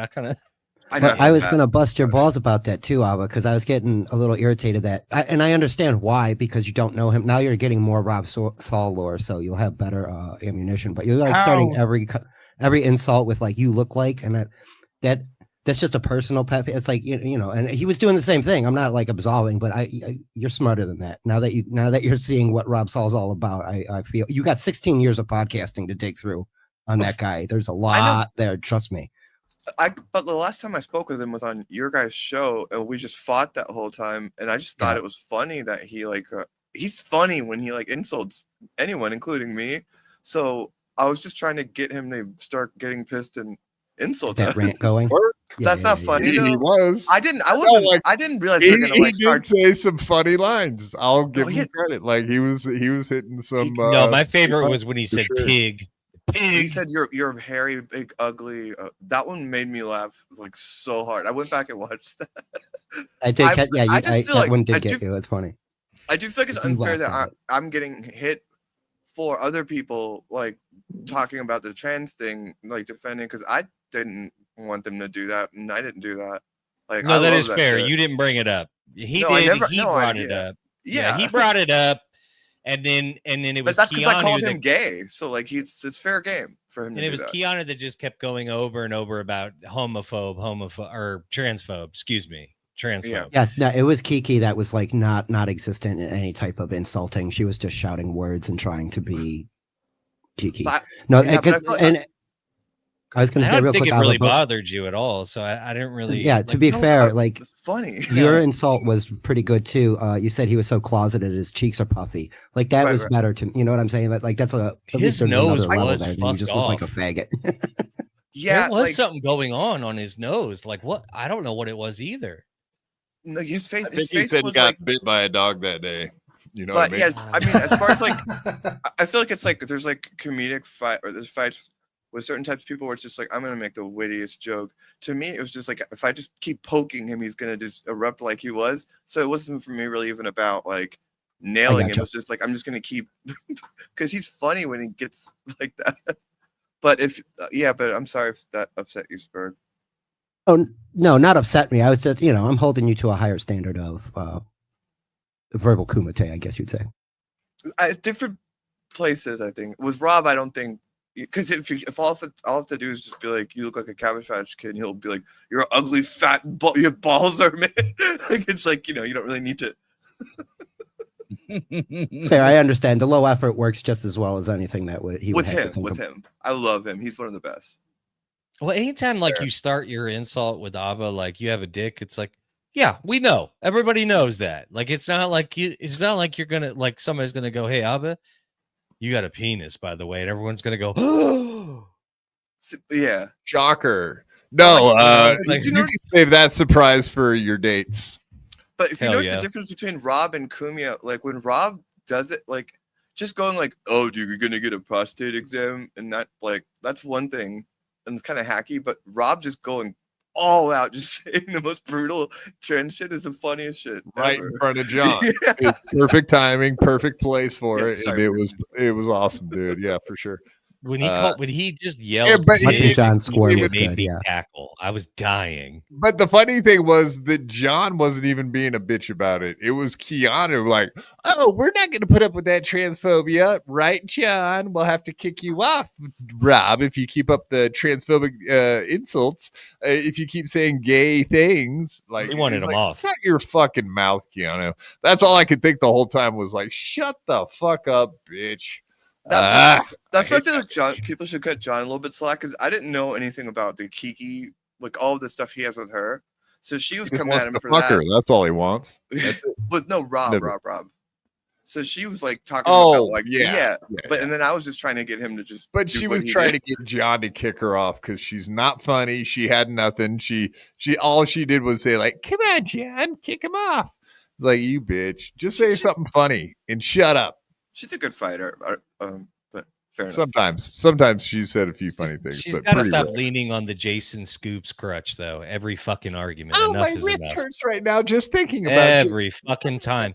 I was going to bust your balls about that too, Ava, because I was getting a little irritated and I understand why, because you don't know him. Now you're getting more Rob Saul lore, so you'll have better ammunition. But you're starting every insult with you look like, and that's just a personal pet. It's and he was doing the same thing. I'm not absolving, but you're smarter than that. Now that you're seeing what Rob Saul's all about, I feel you got 16 years of podcasting to dig through on that guy. There's a lot there. Trust me. But the last time I spoke with him was on your guys' show, and we just fought that whole time. And I just thought it was funny that he he's funny when he insults anyone, including me. So I was just trying to get him to start getting pissed and insult that us. rant going. That's not funny. He though. was. I didn't realize they were gonna like start. Did say some funny lines. I'll give him credit. Like he was hitting some. No, my favorite was when he said pig. He said you're hairy, big, ugly. That one made me laugh like so hard. I went back and watched that. I did. I just feel like one did get you. It's funny. I do feel like it's unfair that I'm getting hit for other people like talking about the trans thing, like defending, because I didn't want them to do that, and I didn't do that. Like, no, that is fair. Shit. You didn't bring it up. He brought it up. Yeah, he brought it up, and then it was. But that's because I called him gay, so like it's fair game for him. And it was Keanu that just kept going over and over about homophobe or transphobe. Excuse me, transphobe. Yeah. Yes, no, it was Kiki that was like not existent in any type of insulting. She was just shouting words and trying to be Kiki. I was going to say real quick. I don't think it really bothered you at all, so I didn't really. Yeah, to be fair, like it's funny. Your insult was pretty good too. You said he was so closeted, his cheeks are puffy. Like that was better to me. You know what I'm saying? Like that's his nose was fucked you just look like a faggot. Yeah, there was something going on his nose. Like what? I don't know what it was either. No, his face. He said he got bit by a dog that day. You know, but what I mean? Yeah, I mean, as far as like, I feel like it's like there's like comedic fight or there's fights with certain types of people where it's just like, I'm going to make the wittiest joke. To me, it was just like, if I just keep poking him, he's going to just erupt like he was. So it wasn't for me really even about like nailing him. It was just like, I'm just going to keep, because he's funny when he gets like that. But but I'm sorry if that upset you, Spurg. Oh, no, not upset me. I was just, I'm holding you to a higher standard of verbal kumite, I guess you'd say. Different places, I think. With Rob, I don't think, because if all I have to do is just be like, you look like a Cabbage Patch Kid, and he'll be like, you're an ugly, fat, your balls are made. Like, it's like, you don't really need to. Fair, I understand. The low effort works just as well as anything that would with him. I love him. He's one of the best. Well, anytime like you start your insult with Abba, like you have a dick, it's like, yeah, we know. Everybody knows that. Like it's not like you're gonna like somebody's gonna go, hey Abba, you got a penis, by the way, and everyone's gonna go, oh. Yeah, shocker. No, you can save that surprise for your dates. But if you notice the difference between Rob and Cumia, like when Rob does it, like just going like, oh, dude, you're gonna get a prostate exam, and not like that's one thing, and it's kind of hacky. But Rob just going all out, just saying the most brutal trans shit is the funniest shit right ever. In front of John. It's perfect timing, perfect place for it. Sorry, it was awesome, dude. Yeah, for sure. When he just yelled, John square was good. Yeah, tackle. I was dying. But the funny thing was that John wasn't even being a bitch about it. It was Keanu like, "Oh, we're not going to put up with that transphobia, right, John? We'll have to kick you off, Rob, if you keep up the transphobic insults. If you keep saying gay things, like he wanted him off. Shut your fucking mouth, Keanu. That's all I could think the whole time was like, shut the fuck up, bitch." That's why I feel like people should cut John a little bit slack, because I didn't know anything about the Kiki, like all of the stuff he has with her. So she was coming at him for that. That's all he wants. That's it. But no, Rob. So she was like talking about like but and then I was just trying to get him to just. But she was trying to get John to kick her off because she's not funny. She had nothing. She all she did was say like, "Come on, John, kick him off." It's like, you bitch, just say something funny and shut up. She's a good fighter, but fair enough. Sometimes she said a few funny things. She's got to stop leaning on the Jason Scoops crutch, though. Every fucking argument. Oh, my wrist hurts right now just thinking about every fucking time.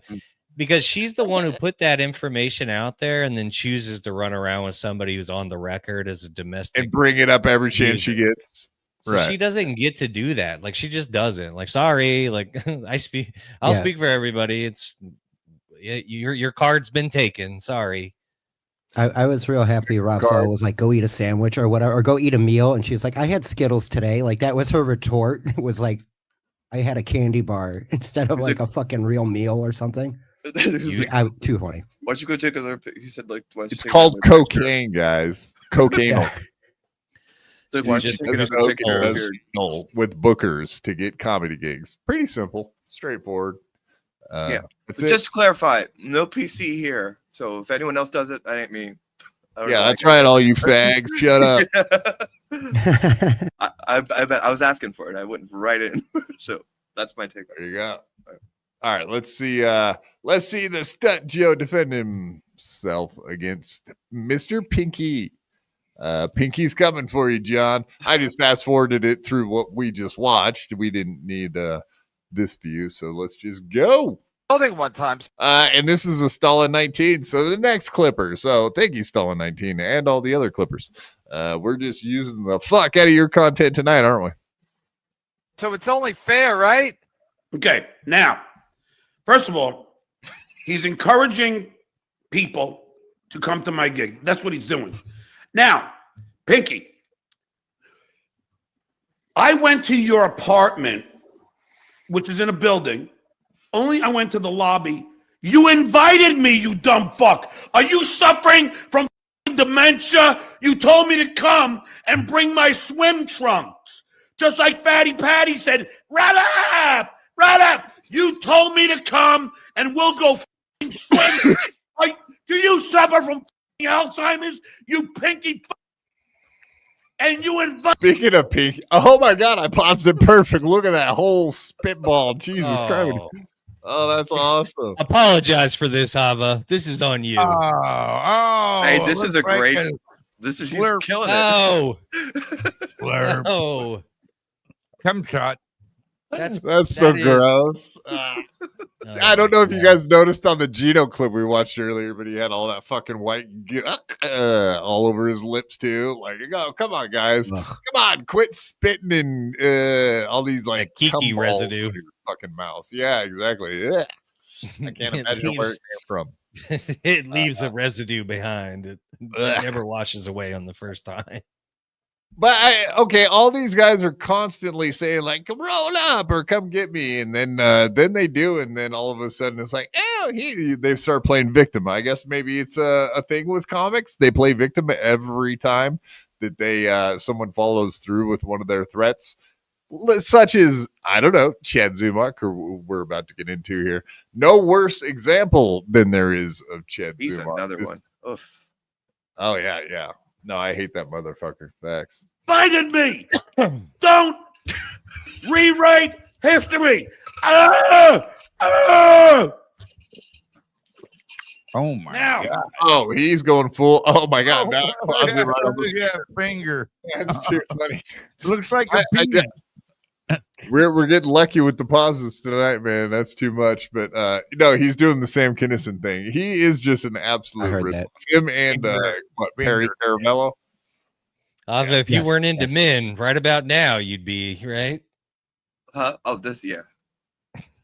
Because she's the one who put that information out there and then chooses to run around with somebody who's on the record as a domestic and bring it up every chance she gets. So she doesn't get to do that. Like she just doesn't. Like, sorry, like I'll speak for everybody. It's your card's been taken. Sorry. I was real happy Rob Saul was like, go eat a sandwich or whatever, or go eat a meal. And she's like, I had Skittles today. Like that was her retort. It was like, I had a candy bar instead of like a fucking real meal or something. Too funny. Why don't you go take another? He said like, it's called cocaine, guys. Cocaine. Like, why just with bookers to get comedy gigs. Pretty simple, straightforward. Just to clarify, no PC here. So if anyone else does it, that ain't me. That's right. All you fags, shut up. I was asking for it. I went right in. So that's my take. There you go. All right, let's see. Let's see the Stunt Joe defend himself against Mr. Pinky. Pinky's coming for you, John. I just fast forwarded it through what we just watched. We didn't need this view, so let's just go. Building one time. And this is a Stalin 19. So the next Clipper. So thank you, Stalin 19, and all the other Clippers. We're just using the fuck out of your content tonight, aren't we? So it's only fair, right? Okay. Now, first of all, he's encouraging people to come to my gig. That's what he's doing. Now, Pinky, I went to your apartment, which is in a building. Only I went to the lobby. You invited me, you dumb fuck. Are you suffering from dementia? You told me to come and bring my swim trunks. Just like Fatty Patty said, right up. You told me to come and we'll go swim. Do you suffer from Alzheimer's, you pinky and you invite. Speaking of Pinky, oh my God, I paused it perfect. Look at that whole spitball. Jesus Christ. Oh, that's awesome. Apologize for this, Hava. This is on you. Hey, this is a great. This is he's killing it. Blurb. Oh, Come shot. That's so gross. I don't know if you guys noticed on the Geno clip we watched earlier, but he had all that fucking white all over his lips too. Like, oh, come on, guys, come on, quit spitting in all these like Kiki residue in your fucking mouth. Yeah, exactly. Yeah, I can't imagine where it came from. It leaves a residue behind. It never washes away on the first time. But all these guys are constantly saying like, "Come roll up" or "Come get me," and then they do, and then all of a sudden it's like, "Oh, they start playing victim." I guess maybe it's a thing with comics. They play victim every time that they someone follows through with one of their threats, such as I don't know, Chad Zumock, who we're about to get into here. No worse example than there is of Chad Zumock. He's another one. Oof. Oh yeah. No, I hate that motherfucker. Facts. Invited me. Don't rewrite history. Oh my God. Oh, he's going full. Oh my God. Now finger. That's too funny. Looks like a penis. We're getting lucky with the pauses tonight, man. That's too much. But he's doing the Sam Kinison thing. He is just an absolute rip. Him and Perry Caramello. If you weren't into men right about now, you'd be right. Yeah.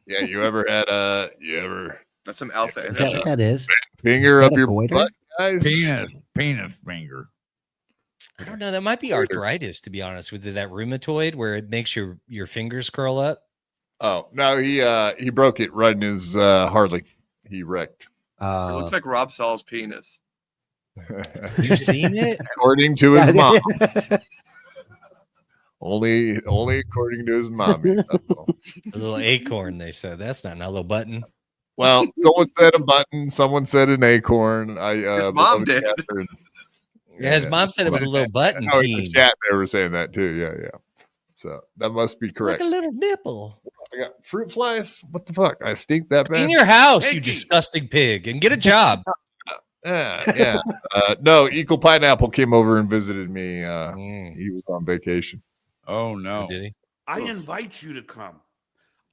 Yeah, you ever had that's some alpha. Is that what that is? Finger Is up that your goiter? butt, guys. Penis finger. I don't know. That might be arthritis, to be honest with you. That rheumatoid where it makes your fingers curl up. Oh no, he broke it riding his Harley. He wrecked. It looks like Rob Saul's penis. You've seen it? According to his mom. only according to his mom. A little acorn, they said. That's not a little button. Well, someone said a button. Someone said an acorn. His mom did. Yeah, his mom said it was a little button. Oh, in the chat, they were saying that too. Yeah. So that must be correct. Like a little nipple. I got fruit flies. What the fuck? I stink that bad. In your house, you disgusting pig, and get a job. Yeah. No, Equal Pineapple came over and visited me. He was on vacation. Oh no, did he? I invite you to come.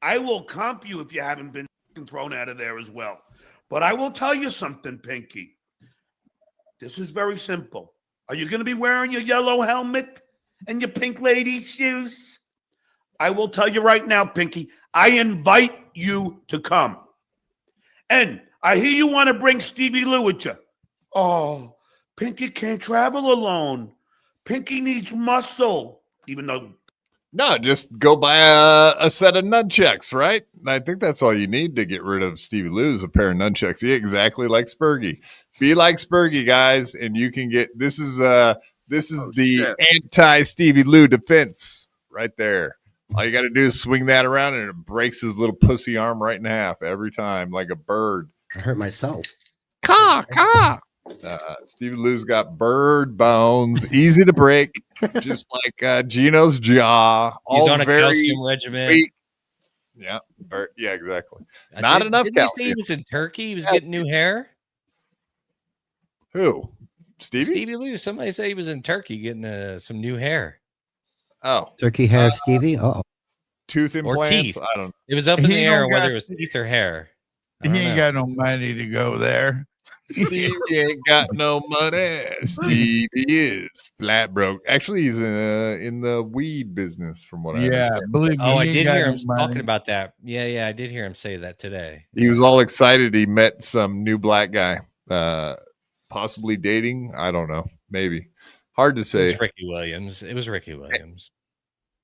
I will comp you if you haven't been thrown out of there as well. But I will tell you something, Pinky. This is very simple. Are you going to be wearing your yellow helmet and your pink lady shoes? I will tell you right now, Pinky, I invite you to come. And I hear you want to bring Stevie Lou with you. Oh, Pinky can't travel alone. Pinky needs muscle, even though. No, just go buy a set of nunchucks, right? I think that's all you need to get rid of Stevie Lou's, a pair of nunchucks. Yeah, exactly like Spurgy. Be like Spurgy, guys, and you can get this is the anti-Stevie Lou defense right there. All you got to do is swing that around, and it breaks his little pussy arm right in half every time, like a bird. I hurt myself. Caw. Stevie Lou's got bird bones, easy to break, just like Geno's jaw. He's all on a very calcium regimen. weak. Yeah, yeah, exactly. Not enough didn't you say calcium. he was in Turkey? He was getting new hair. Who? Stevie Lou. Somebody say he was in Turkey getting some new hair. Oh, turkey hair, Stevie. Oh, tooth implants. Or teeth. I don't know. It was up in the He air don't whether got- it was teeth or hair. I He don't ain't know. got no money to go there. Stevie ain't got no money. Stevie is flat broke. Actually, he's in the weed business, from what I Yeah, understand. believe me. Oh, I he ain't did got hear no him money. talking about that. Yeah, I did hear him say that today. He was all excited. He met some new black guy, possibly dating. I don't know. Maybe. Hard to It say. was Ricky Williams. It was Ricky Williams.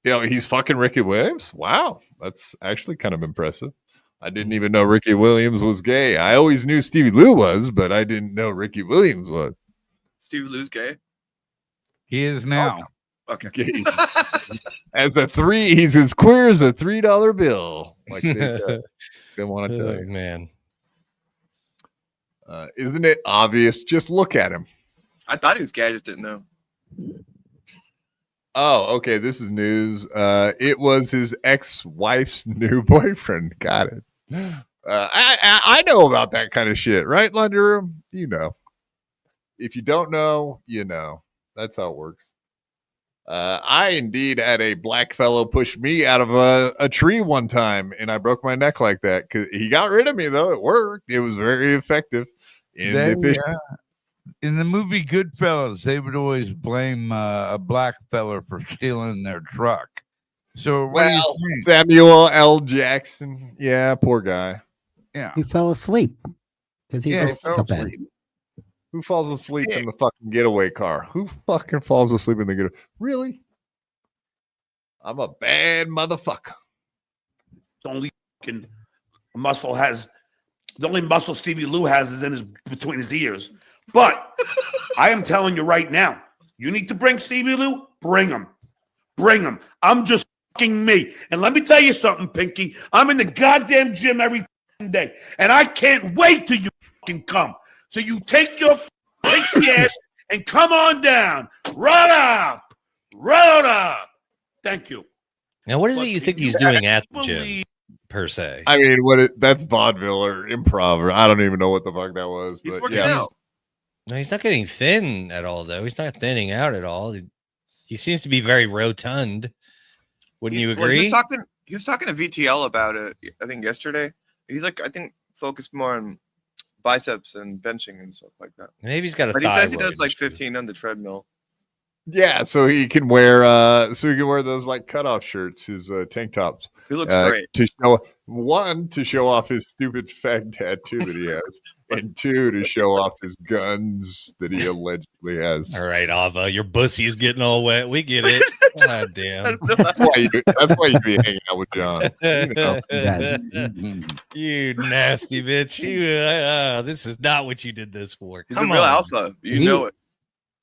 You know, he's fucking Ricky Williams. Wow, that's actually kind of impressive. I didn't even know Ricky Williams was gay. I always knew Stevie Lou was, but I didn't know Ricky Williams was. Stevie Lou's gay. He is now. Okay. Gay. He's as queer as a $3 bill. Like they want to tell Oh, you. man. Isn't it obvious? Just look at him. I thought he was gay. I just didn't know. Oh, okay. This is news. It was his ex-wife's new boyfriend. Got it. I know about that kind of shit, right, Laundry Room? You know. If you don't know, you know. That's how it works. I indeed had a black fellow push me out of a tree one time, and I broke my neck like that. Because he got rid of me, though. It worked. It was very effective. In the movie Goodfellas, they would always blame a black fella for stealing their truck. So what do you think? Samuel L. Jackson. Yeah, poor guy. Yeah. he fell asleep because he's a scumbag. Who falls asleep in the fucking getaway car? Who fucking falls asleep in the getaway? Really? I'm a bad motherfucker. The only fucking muscle the only muscle Stevie Lou has is between his ears. But I am telling you right now, you need to bring Stevie Lou, bring him. Bring him. I'm just fucking me. And let me tell you something, Pinky. I'm in the goddamn gym every fucking day. And I can't wait till you fucking come. So you take your pinky ass and come on down. Run up. Run up. Thank you. Now, what is it you think he's doing at the gym, per se? I mean, that's vaudeville or improv, or I don't even know what the fuck that was. But yeah. No, he's not getting thin at all, though. He's not thinning out at all. He seems to be very rotund. Wouldn't you agree? Well, he was talking to VTL about it, I think, yesterday. He's like, I think, focused more on biceps and benching and stuff like that. Maybe he's got a But he says he does like 15 on the treadmill. Yeah, so he can wear those like cutoff shirts, his tank tops. He looks great. To show off his stupid fag tattoo that he has, and two, to show off his guns that he allegedly has. All right, Ava, your pussy's getting all wet. We get it. God damn. That's why you be hanging out with John. You know. You nasty bitch. This is not what you did this for. He's a real alpha. You know it.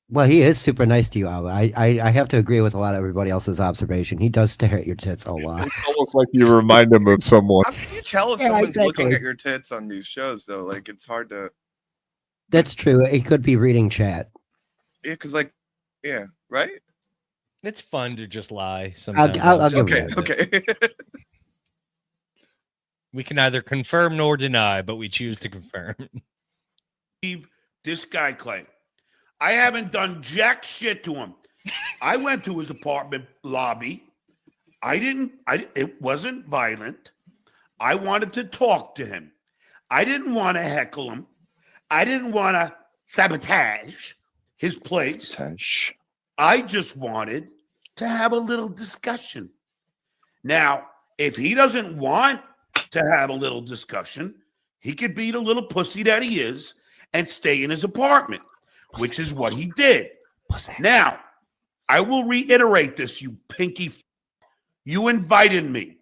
Well, he is super nice to you, Alva. I have to agree with a lot of everybody else's observation. He does stare at your tits a lot. It's almost like you remind him of someone. How can you tell if someone's looking at your tits on these shows, though? Like, it's hard to. That's true. It could be reading chat. Yeah, because, right? It's fun to just lie sometimes. I'll give you that. Okay. We can neither confirm nor deny, but we choose to confirm. This guy claimed. I haven't done jack shit to him. I went to his apartment lobby. It wasn't violent. I wanted to talk to him. I didn't want to heckle him. I didn't want to sabotage his place. I just wanted to have a little discussion. Now, if he doesn't want to have a little discussion, he could be the little pussy that he is and stay in his apartment, which is what he did. Now, I will reiterate this, you pinky. You invited me.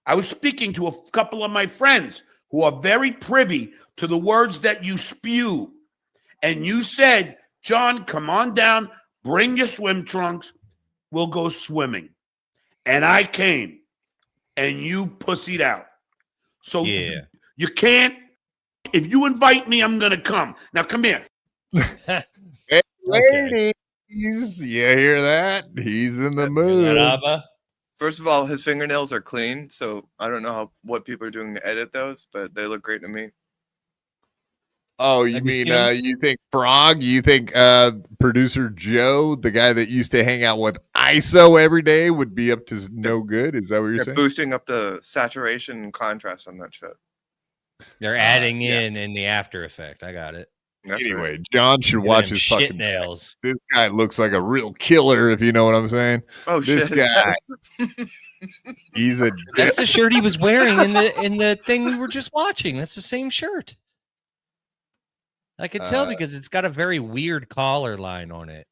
I was speaking to a couple of my friends who are very privy to the words that you spew. And you said, John, come on down, bring your swim trunks, we'll go swimming. And I came, and you pussied out. So you can't, if you invite me, I'm going to come. Now, come here. Hey, ladies, you hear that? He's in the mood. First of all, his fingernails are clean, so I don't know what people are doing to edit those, but they look great to me. Oh, you mean you think Frog? You think producer Joe, the guy that used to hang out with ISO every day, would be up to no good? Is that what you're saying? Boosting up the saturation and contrast on that shit. They're adding in the after effect. I got it. That's anyway, right. John should watch his shit fucking nails. This guy looks like a real killer, if you know what I'm saying. Oh, this shit. guy. He's a. That's the shirt he was wearing in the thing we were just watching. That's the same shirt. I could tell because it's got a very weird collar line on it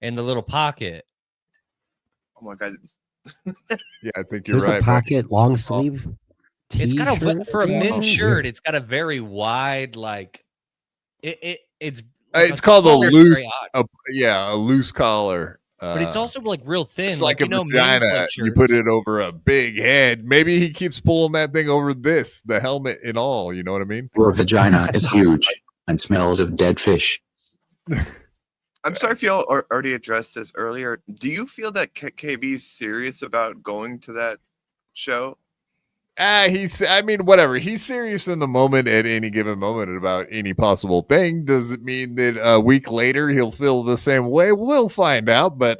and the little pocket. Oh my god! Yeah, I think you're There's right. a pocket long sleeve. It's got a for a men's Oh, shirt. yeah. It's got a very wide it's called a loose, odd. a loose collar. But it's also like real thin. It's like a men's vagina. You shirts. put it over a big head. Maybe he keeps pulling that thing over the helmet and all. You know what I mean? Your vagina is huge and smells of dead fish. I'm sorry if y'all already addressed this earlier. Do you feel that KB is serious about going to that show? Whatever. He's serious in the moment at any given moment about any possible thing. Does it mean that a week later he'll feel the same way? We'll find out. But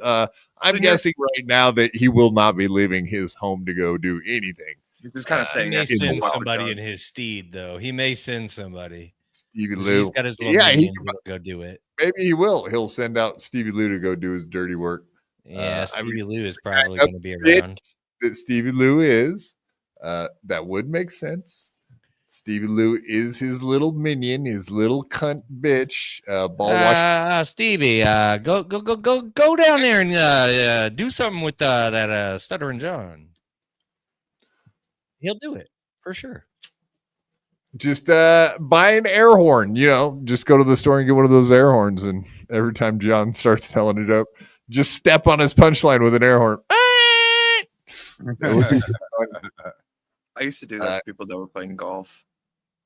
I'm guessing right now that he will not be leaving his home to go do anything. He's just kind of saying he may that. send somebody in his steed, though. He may send somebody. Stevie Lou. He's got his little minions that go do it. Maybe he will. He'll send out Stevie Lou to go do his dirty work. Yeah, Stevie Lou is probably going to be around. That Stevie Lou is. That would make sense. Stevie Lou is his little minion, his little cunt bitch. Ball watch. Stevie, go down there and do something with that stuttering John. He'll do it for sure. Just buy an air horn. Just go to the store and get one of those air horns, and every time John starts telling it up, just step on his punchline with an air horn. I used to do that to people that were playing golf.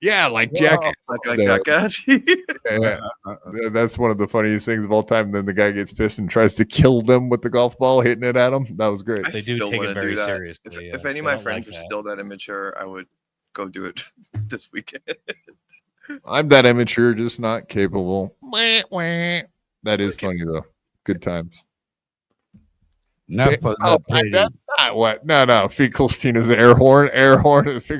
Yeah, like Jackass. Like Jackass. Yeah. That's one of the funniest things of all time. Then the guy gets pissed and tries to kill them with the golf ball, hitting it at them. That was great. They do take it very seriously. If any of my friends were still that immature, I would go do it this weekend. I'm that immature, just not capable. That is funny though. Good times. That's not what. No. Finkelstein's air horn. Air horn is no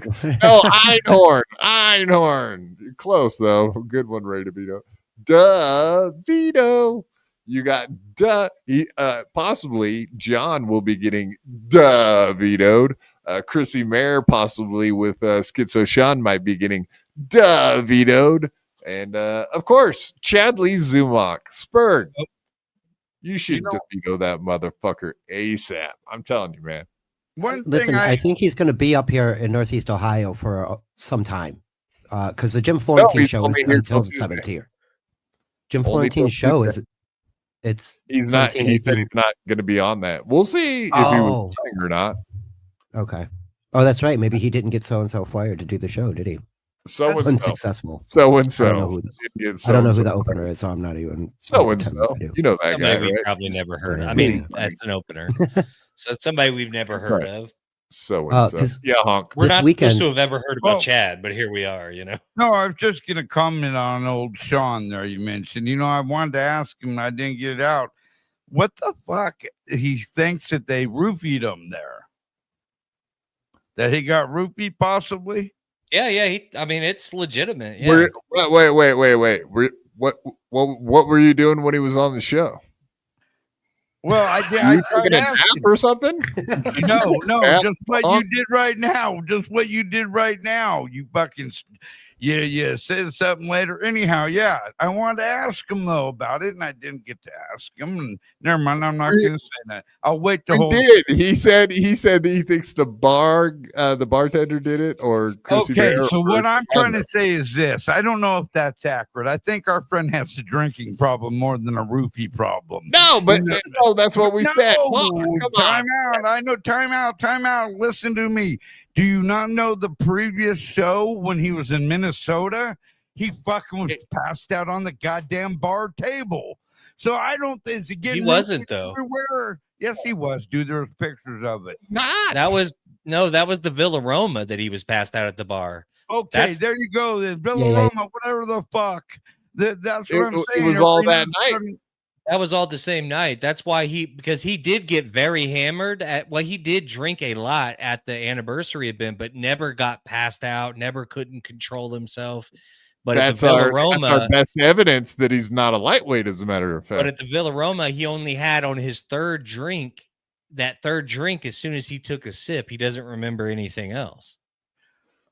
Einhorn. You're close though. Good one, Ray DeVito. Duh, Vito. You got duh. Possibly John will be getting duh vetoed. Chrissy Mayer possibly with Schizo Sean might be getting duh vetoed. And of course, Chadley Zumock. Spurg. You should veto that motherfucker ASAP. I'm telling you, man. Listen, I think he's going to be up here in Northeast Ohio for some time because the Jim Florentine show is until the 17th. Jim Florentine's show is He's not. He said he's not going to be on that. We'll see if he was playing or not. Okay. Oh, that's right. Maybe he didn't get so and so fired to do the show, did he? Unsuccessful. So and so. I don't know who the opener is, so I'm not even. So and so. You know that somebody guy, we right? probably never heard of. I mean, that's an opener. So it's somebody we've never heard of. So and so. Yeah, honk. We're not supposed to have ever heard about Chad, but here we are, No, I was just going to comment on old Sean there you mentioned. I wanted to ask him, I didn't get it out. What the fuck? He thinks that they roofied him there. That he got roofied possibly? Yeah. It's legitimate. Yeah. Wait. What were you doing when he was on the show? Well, I tried to ask or something. No, just what you did right now. Just what you did right now. You fucking said something later. Anyhow, yeah, I wanted to ask him though about it, and I didn't get to ask him. And never mind, I'm not going to say that. I'll wait to hold. He said that he thinks the bartender did it, or Chrissy okay. Bear, So what I'm trying to say is this: I don't know if that's accurate. I think our friend has a drinking problem more than a roofie problem. No, but that's what we said. Time out. I know. Time out. Listen to me. Do you not know the previous show when he was in Minnesota? He fucking was passed out on the goddamn bar table. So I don't think he wasn't though. Everywhere. Yes, he was, dude. There's pictures of it. That was the Villa Roma that he was passed out at the bar. Okay, there you go. Then Villa Roma, whatever the fuck. That's what I'm saying. It was all that night. That was all the same night. That's why because he did get very hammered he did drink a lot at the anniversary event, but never got passed out, never couldn't control himself. But that's our best evidence that he's not a lightweight, as a matter of fact. But at the Villa Roma, he only had on his third drink, as soon as he took a sip, he doesn't remember anything else.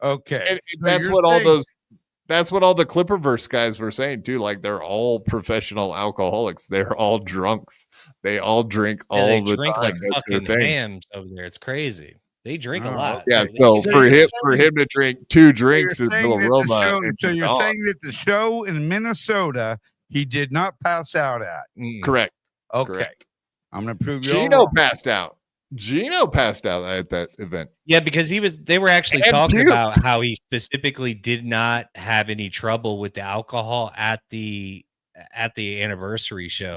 Okay. And that's what all the Clipperverse guys were saying too. Like, they're all professional alcoholics. They're all drunks. They all drink all the drink time. like fucking hams over there. It's crazy. They drink a lot. Yeah, so for him to drink 2 drinks in Villa Roma. So you're saying that the show in Minnesota he did not pass out at? Correct. Okay. Correct. I'm gonna prove you. Geno passed out. Geno passed out at that event. Yeah, because they were actually talking about how he specifically did not have any trouble with the alcohol at the anniversary show.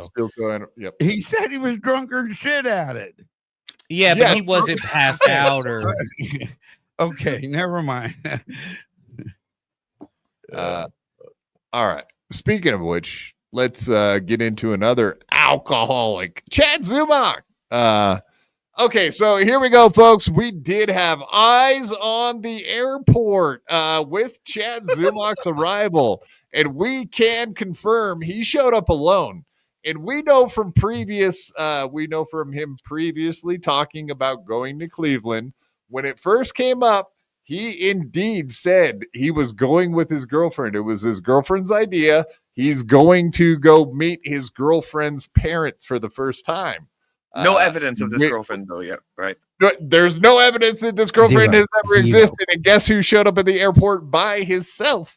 Yep. He said he was drunker than shit at it. Yeah, but he wasn't passed out or. Okay, never mind. All right. Speaking of which, let's get into another alcoholic, Chad Zumock. Okay, so here we go, folks. We did have eyes on the airport with Chad Zumock's arrival, and we can confirm he showed up alone. And we know from him previously talking about going to Cleveland. When it first came up, he indeed said he was going with his girlfriend. It was his girlfriend's idea. He's going to go meet his girlfriend's parents for the first time. No evidence of this girlfriend, though, yet, right? There's no evidence that this girlfriend has ever existed. And guess who showed up at the airport by himself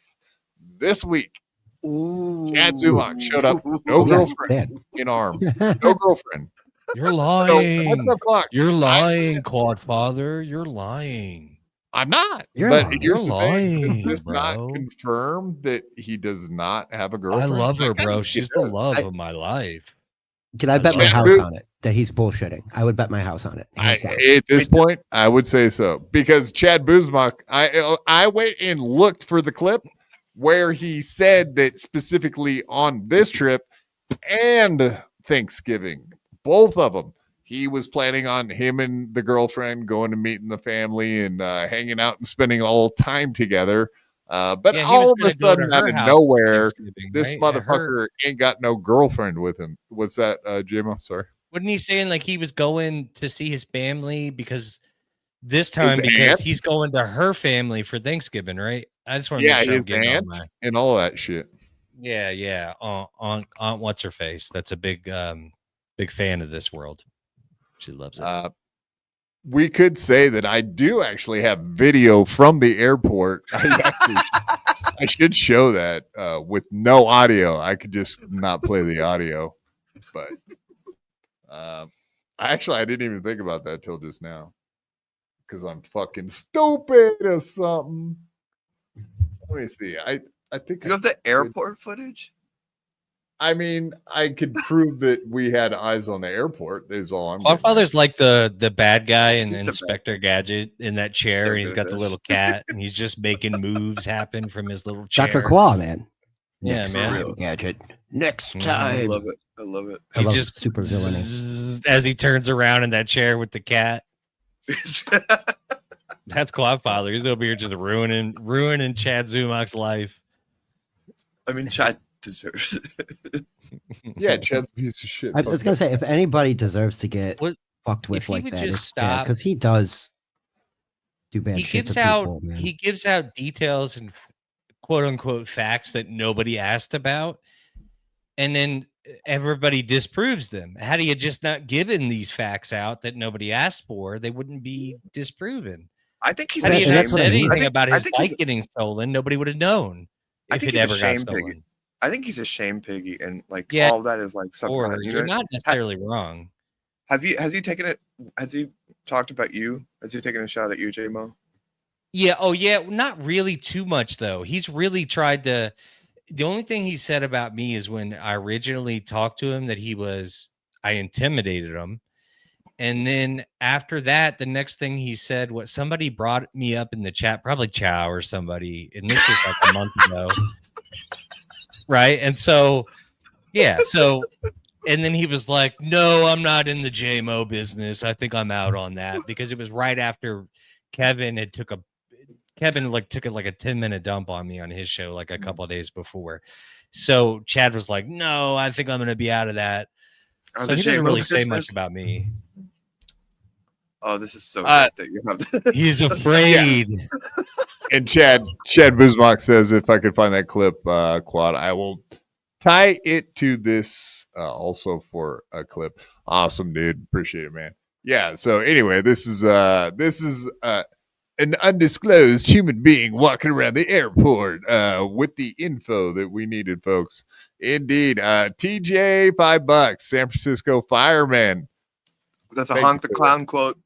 this week? Chad Zumock showed up. No girlfriend in arm. No girlfriend. You're lying. So, what the fuck? You're lying, Quadfather. You're lying. I'm not. You're lying. Does this not confirm that he does not have a girlfriend? I love her, bro. She's the love of my life. Can I bet my house on it that he's bullshitting? I would bet my house on it. At this point, I would say so, because Chad Zumock, I went and looked for the clip where he said that specifically on this trip and Thanksgiving, both of them, he was planning on him and the girlfriend going to meeting the family and hanging out and spending all time together. But all of a sudden, out of nowhere, this motherfucker ain't got no girlfriend with him. What's that, Jimmo? Sorry. Wasn't he saying like he was going to see his family because this time because he's going to her family for Thanksgiving, right? I just want to make sure his aunt and all that shit. Yeah. Aunt what's her face? That's a big fan of this world. She loves it. We could say that I do actually have video from the airport. I should show that with no audio. I could just not play the audio, but I didn't even think about that till just now because I'm fucking stupid or something. Let me see. I think you have the airport footage. I mean, I could prove that we had eyes on the airport. Is all I'm. Godfather's like the bad guy in Inspector Gadget in that chair, and he's got the little cat, and he's just making moves happen from his little chair. Dr. Claw, man. Yeah, Next man. Gadget. Next time. I love it. I love it. He love just super villainy. as he turns around in that chair with the cat. That's Quadfather. He's over here just ruining Chad Zumock's life. I mean, Chad deserves it. Yeah, Chad's a piece of shit. I was gonna say, if anybody deserves to get fucked with like that, it's Chad, because he does do bad shit to people, man. He gives out details and quote unquote facts that nobody asked about, and then everybody disproves them. Had he just not given these facts out that nobody asked for, they wouldn't be disproven. I think he's. Had he not said anything about his bike getting stolen, nobody would have known if it ever got stolen. I think he's a shame piggy, and like Yeah, all that is like subconscious. You're not necessarily wrong. Has he taken it? Has he talked about you? Has he taken a shot at you, J-Mo? Yeah. Oh, yeah. Not really too much, though. He's really tried to. The only thing he said about me is when I originally talked to him that I intimidated him. And then after that, the next thing he said, what somebody brought me up in the chat, probably Chow or somebody. And this was like a month ago. Right. And so, yeah. So, and then he was like, no, I'm not in the JMO business. I think I'm out on that, because it was right after Kevin took a 10-minute dump on me on his show like a couple of days before. So Chad was like, no, I think I'm going to be out of that. So he doesn't really say much about me. Oh, this is so good that you have this. He's afraid. And Chad Zumock says, if I could find that clip, Quad, I will tie it to this also for a clip. Awesome, dude. Appreciate it, man. Yeah. So anyway, this is an undisclosed human being walking around the airport with the info that we needed, folks. Indeed. TJ, $5, San Francisco fireman. That's a honk the clown quote.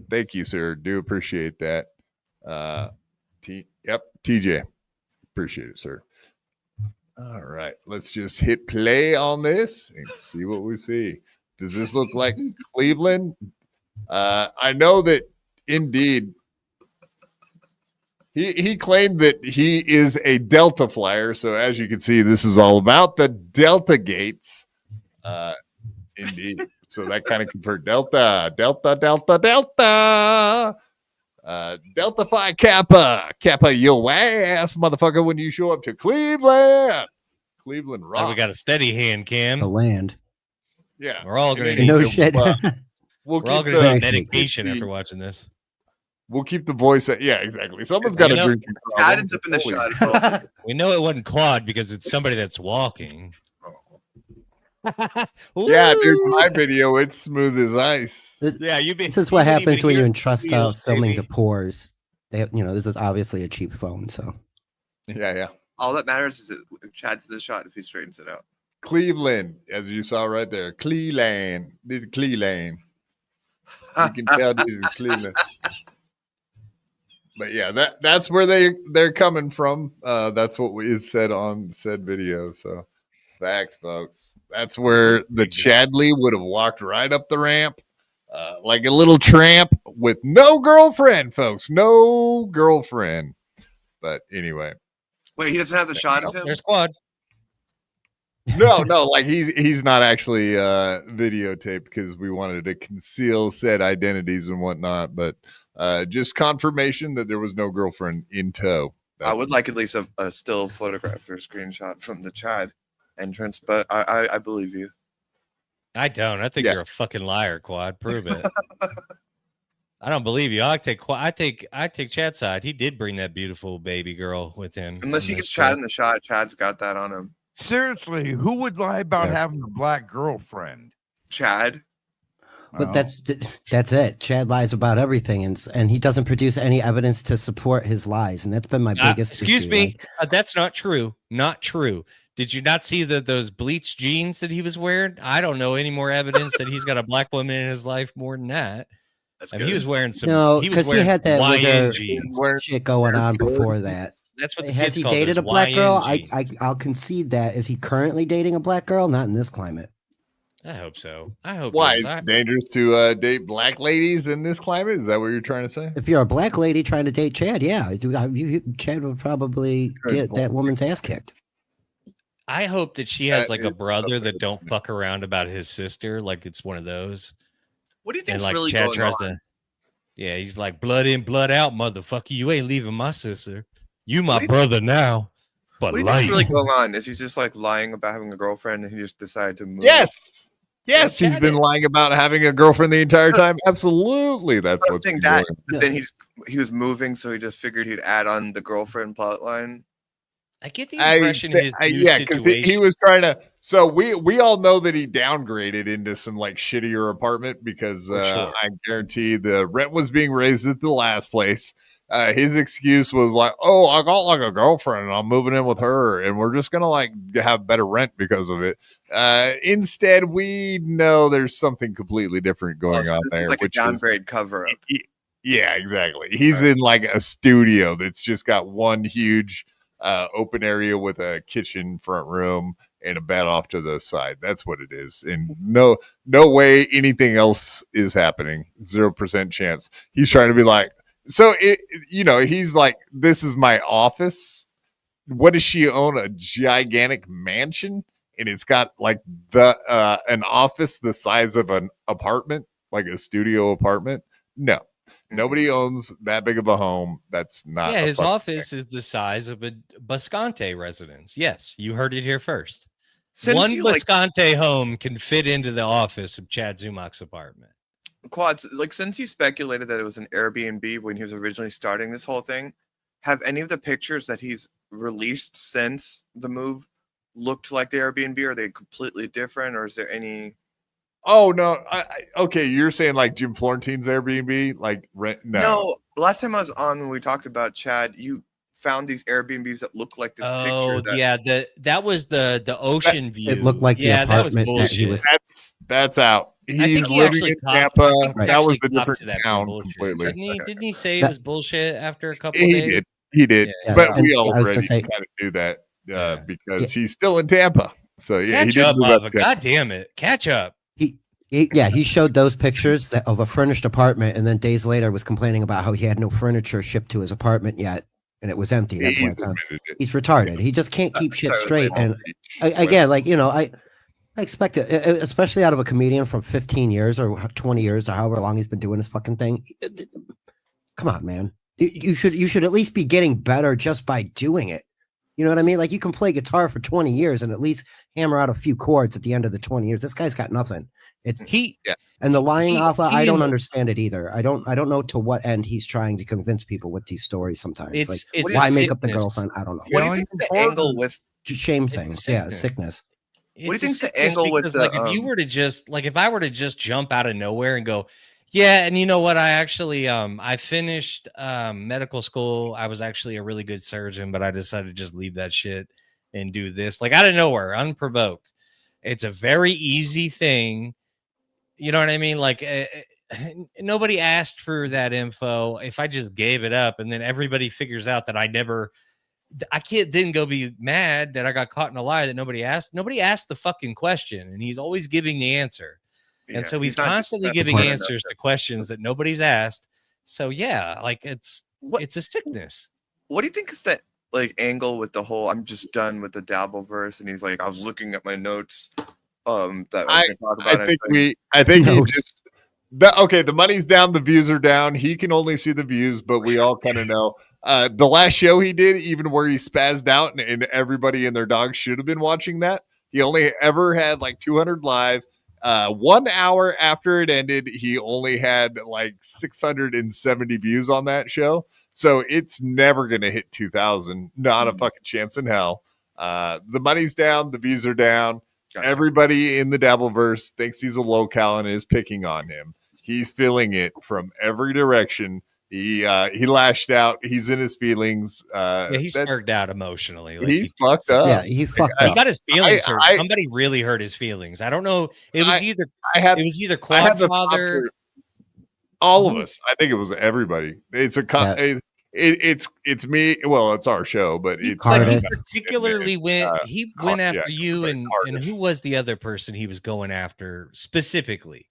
Thank you, sir. Do appreciate that. TJ. Appreciate it, sir. All right. Let's just hit play on this and see what we see. Does this look like Cleveland? I know that indeed he claimed that he is a Delta flyer. So as you can see, this is all about the Delta gates. Indeed. So that kind of convert Delta Phi Kappa, your ass, motherfucker, when you show up to Cleveland rock. Now we got a steady hand, Cam. The land. Yeah. We're all going to no shit. We're all going to need medication after watching this. We'll keep the voice. Yeah, exactly. Someone's got to drink. Chad ends up in the shot. We know it wasn't Quad because it's somebody that's walking. Yeah, dude, my video, it's smooth as ice. This is what happens when you entrust filming to pores. This is obviously a cheap phone, so. Yeah. All that matters is if Chad's the shot, if he straightens it out. Cleveland, as you saw right there. Cleveland. This is Cleveland. You can tell this is Cleveland. But yeah, that's where they're coming from. That's what is said on said video. So facts, folks. That's where the Chadley would have walked right up the ramp, like a little tramp with no girlfriend, folks. No girlfriend. But anyway. Wait, he doesn't have the shot of him? There's Quad. No, like he's not actually videotaped because we wanted to conceal said identities and whatnot, but just confirmation that there was no girlfriend in tow. I would like at least a still photograph or screenshot from the Chad entrance, but I believe you. I don't. I think you're a fucking liar, Quad. Prove it. I don't believe you. I take Chad's side. He did bring that beautiful baby girl with him. Unless he gets Chad in the shot, Chad's got that on him. Seriously, who would lie about having a black girlfriend? Chad. But that's it. Chad lies about everything, and he doesn't produce any evidence to support his lies, and that's been my biggest. Excuse issue. me, that's not true. Not true. Did you not see those bleached jeans that he was wearing? I don't know any more evidence that he's got a black woman in his life more than that. He was wearing some. No, because he had that YN jeans. Shit going on before that. That's what has he dated a black girl? I'll concede that. Is he currently dating a black girl? Not in this climate. I hope so. I hope. Why? It's dangerous to date black ladies in this climate? Is that what you're trying to say? If you're a black lady trying to date Chad, yeah, Chad would probably get that woman's ass kicked. I hope that she has like a brother that don't fuck around about his sister. Like it's one of those. What do you think's like really Chad going tries on? Yeah, he's like blood in, blood out, motherfucker. You ain't leaving my sister. You my brother now. But what do you think's really going on? Is he just like lying about having a girlfriend and he just decided to move? Yes, he's been lying about having a girlfriend the entire time. Absolutely, that's what's saying. That. But then he was moving, so he just figured he'd add on the girlfriend plot line. I get the impression because he was trying to. So we all know that he downgraded into some like shittier apartment because I guarantee the rent was being raised at the last place. His excuse was like, "Oh, I got like a girlfriend, and I'm moving in with her, and we're just gonna like have better rent because of it." Instead, we know there's something completely different going on there, like a downgrade cover up. Yeah, exactly. He's in like a studio that's just got one huge open area with a kitchen, front room, and a bed off to the side. That's what it is. And no way anything else is happening. 0% chance. He's trying to be like, so he's like, this is my office. What does she own? A gigantic mansion, and it's got like an office the size of an apartment, like a studio apartment. No. Nobody owns that big of a home. That's not. Yeah, his office is the size of a Bisconte residence. Yes, you heard it here first. One Bisconte home can fit into the office of Chad Zumock's apartment. Quads, like, since you speculated that it was an Airbnb when he was originally starting this whole thing, have any of the pictures that he's released since the move looked like the Airbnb? Are they completely different, or is there any? Oh no! Okay, you're saying like Jim Florentine's Airbnb, like rent? No. Last time I was on, when we talked about Chad, you found these Airbnbs that looked like this picture. Oh yeah, that was the ocean view. It looked like the apartment that he was. That's out. He's living in Tampa. That was the different town completely. Didn't he say it was bullshit after a couple of days? He did. Yeah. But we already kind of knew that because he's still in Tampa. So yeah, catch up, God damn it, catch up. He showed those pictures of a furnished apartment, and then days later was complaining about how he had no furniture shipped to his apartment yet, and it was empty. That's why he's retarded. He just can't keep shit straight. And again, like, I expect it, especially out of a comedian from 15 years or 20 years or however long he's been doing this fucking thing. Come on, man. You should at least be getting better just by doing it. You know what I mean? Like, you can play guitar for 20 years and at least hammer out a few chords at the end of the 20 years. This guy's got nothing. And the lying off, I don't understand it either. I don't know to what end he's trying to convince people with these stories sometimes. It's why make up the girlfriend? I don't know. What do you think the angle with shame things? Yeah, sickness. What do you think the angle with the, like, if you were to just, like, if I were to just jump out of nowhere and go, yeah, and you know what? I actually I finished medical school. I was actually a really good surgeon, but I decided to just leave that shit and do this, like, out of nowhere, unprovoked. It's a very easy thing. You know what I mean? Like, nobody asked for that info. If I just gave it up and then everybody figures out that I can't then go be mad that I got caught in a lie that nobody asked. Nobody asked the fucking question, and he's always giving the answer. And so he's constantly giving answers to questions that nobody's asked. So yeah, like, it's a sickness. What do you think is that, like, angle with the whole I'm just done with the dabble verse? And he's like, I was looking at my notes. That I talk about. I think he just the money's down, the views are down. He can only see the views, but we all kind of know. The last show he did, even where he spazzed out and everybody and their dog should have been watching that. He only ever had like 200 live. 1 hour after it ended, he only had like 670 views on that show. So it's never going to hit 2,000. Not a fucking chance in hell. The money's down, the views are down. Gotcha. Everybody in the Dabbleverse thinks he's a local and is picking on him. He's feeling it from every direction. He lashed out. He's in his feelings. He smirked out emotionally. Like, he's fucked up. Yeah, he fucked up. He got his feelings hurt. Somebody really hurt his feelings. I don't know. It was either Quadfather. All of us. I think it was everybody. It's it's me. Well, it's our show, but it's like he particularly went after you and who was the other person he was going after specifically?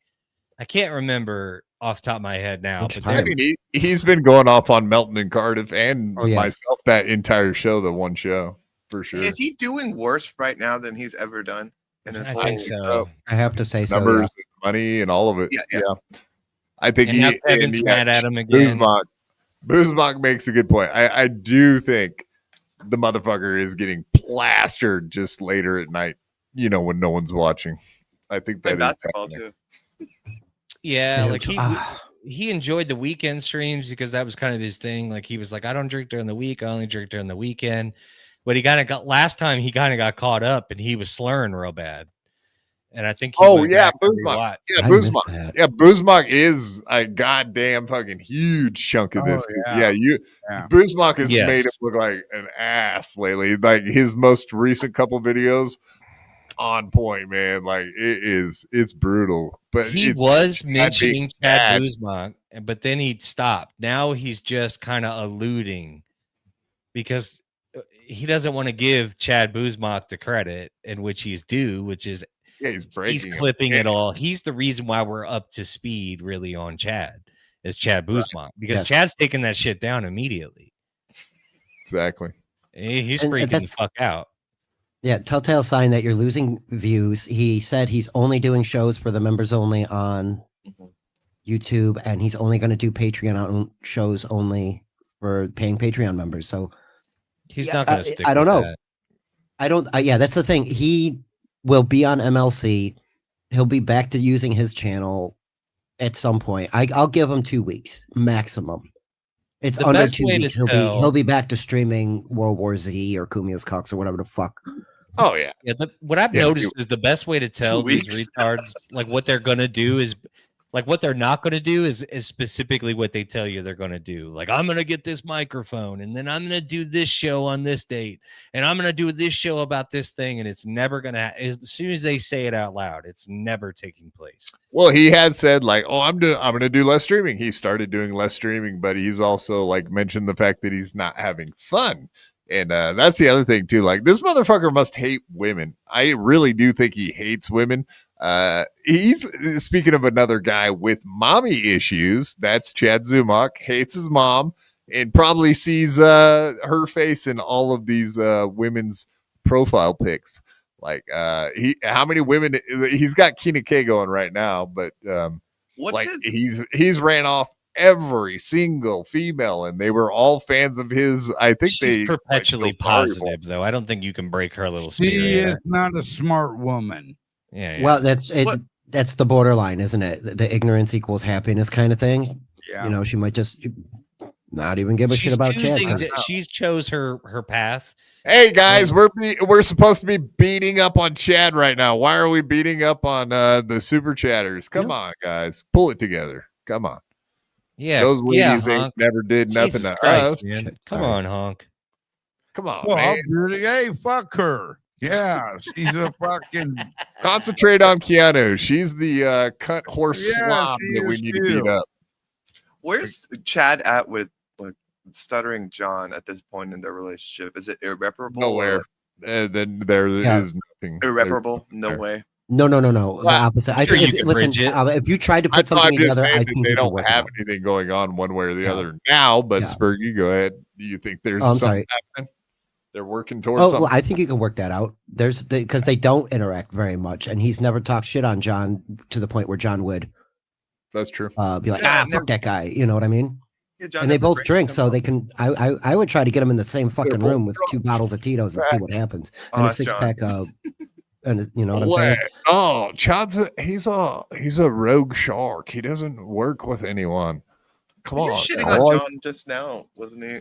I can't remember off the top of my head now. But he's been going off on Melton and Cardiff and myself that entire show, the one show for sure. Is he doing worse right now than he's ever done? I think so. I have to say numbers, and money, and all of it. Yeah. I think Evan's mad at him again. Buzmak makes a good point. I do think the motherfucker is getting plastered just later at night, when no one's watching. I think that is basketball too. Yeah, like he enjoyed the weekend streams because that was kind of his thing. Like, he was like, I don't drink during the week, I only drink during the weekend. But he kind of got caught up and he was slurring real bad. And I think Buzmak. Yeah, Buzmak is a goddamn fucking huge chunk of this. Buzmak has made him look like an ass lately. Like, his most recent couple videos on point, man. Like it's brutal. But he was mentioning Chad Zumock, but then he stopped. Now he's just kind of alluding because he doesn't want to give Chad Zumock the credit in which he's due, which is he's clipping it all. He's the reason why we're up to speed really on Chad is Chad Zumock because Chad's taking that shit down immediately. Exactly. He's freaking the fuck out. Yeah, telltale sign that you're losing views. He said he's only doing shows for the members only on YouTube, and he's only going to do Patreon shows only for paying Patreon members. So he's not going to stick. I don't know. That. I don't. Yeah, that's the thing. He will be on MLC. He'll be back to using his channel at some point. I'll give him 2 weeks maximum. It's under 2 weeks. He'll be back to streaming World War Z or Cumia's Cox or whatever the fuck. Oh yeah. What I've noticed is the best way to tell these retards like what they're gonna do is like what they're not gonna do is specifically what they tell you they're gonna do. Like I'm gonna get this microphone and then I'm gonna do this show on this date and I'm gonna do this show about this thing, and it's never gonna. As soon as they say it out loud, it's never taking place. Well, he has said like, "Oh, I'm gonna do less streaming." He started doing less streaming, but he's also like mentioned the fact that he's not having fun. And that's the other thing too. Like this motherfucker must hate women. I really do think he hates women. He's speaking of another guy with mommy issues. That's Chad Zumock. Hates his mom and probably sees her face in all of these women's profile pics. Like how many women he's got Kina K going right now, but he's ran off every single female, and they were all fans of his. I think she's perpetually positive, though. I don't think you can break her little spirit. She is not a smart woman. Yeah. Well, that's it. That's the borderline, isn't it? The ignorance equals happiness kind of thing. Yeah. You know, she might just not even give a shit about Chad. She's chose her path. Hey guys, we're supposed to be beating up on Chad right now. Why are we beating up on the super chatters? Come on, guys, pull it together. Come on. Yeah, those ladies ain't never did nothing to us. Man. Come on, honk. Come on, well, man. Hey, fuck her. Yeah, she's a fucking. Concentrate on Keanu. She's the cunt horse slob that we need to beat up. Where's Chad at with like stuttering John at this point in their relationship? Is it irreparable? Nowhere. Then there is nothing. Irreparable? No way. No. The opposite. I think if you tried to put something together, I think they don't have anything going on one way or the other now. But Spurgy, go ahead. Do you think there's something happening? They're working towards something. Well, I think you can work that out. Because they don't interact very much, and he's never talked shit on John to the point where John would. That's true. Be like, fuck that guy. You know what I mean? Yeah, and they both drink, so they can. I would try to get them in the same fucking room with 2 bottles of Tito's and see what happens, and a 6-pack of. And you know what I'm saying? Oh, Chad's he's a rogue shark. He doesn't work with anyone. Come on. Shitting on John just now, wasn't he?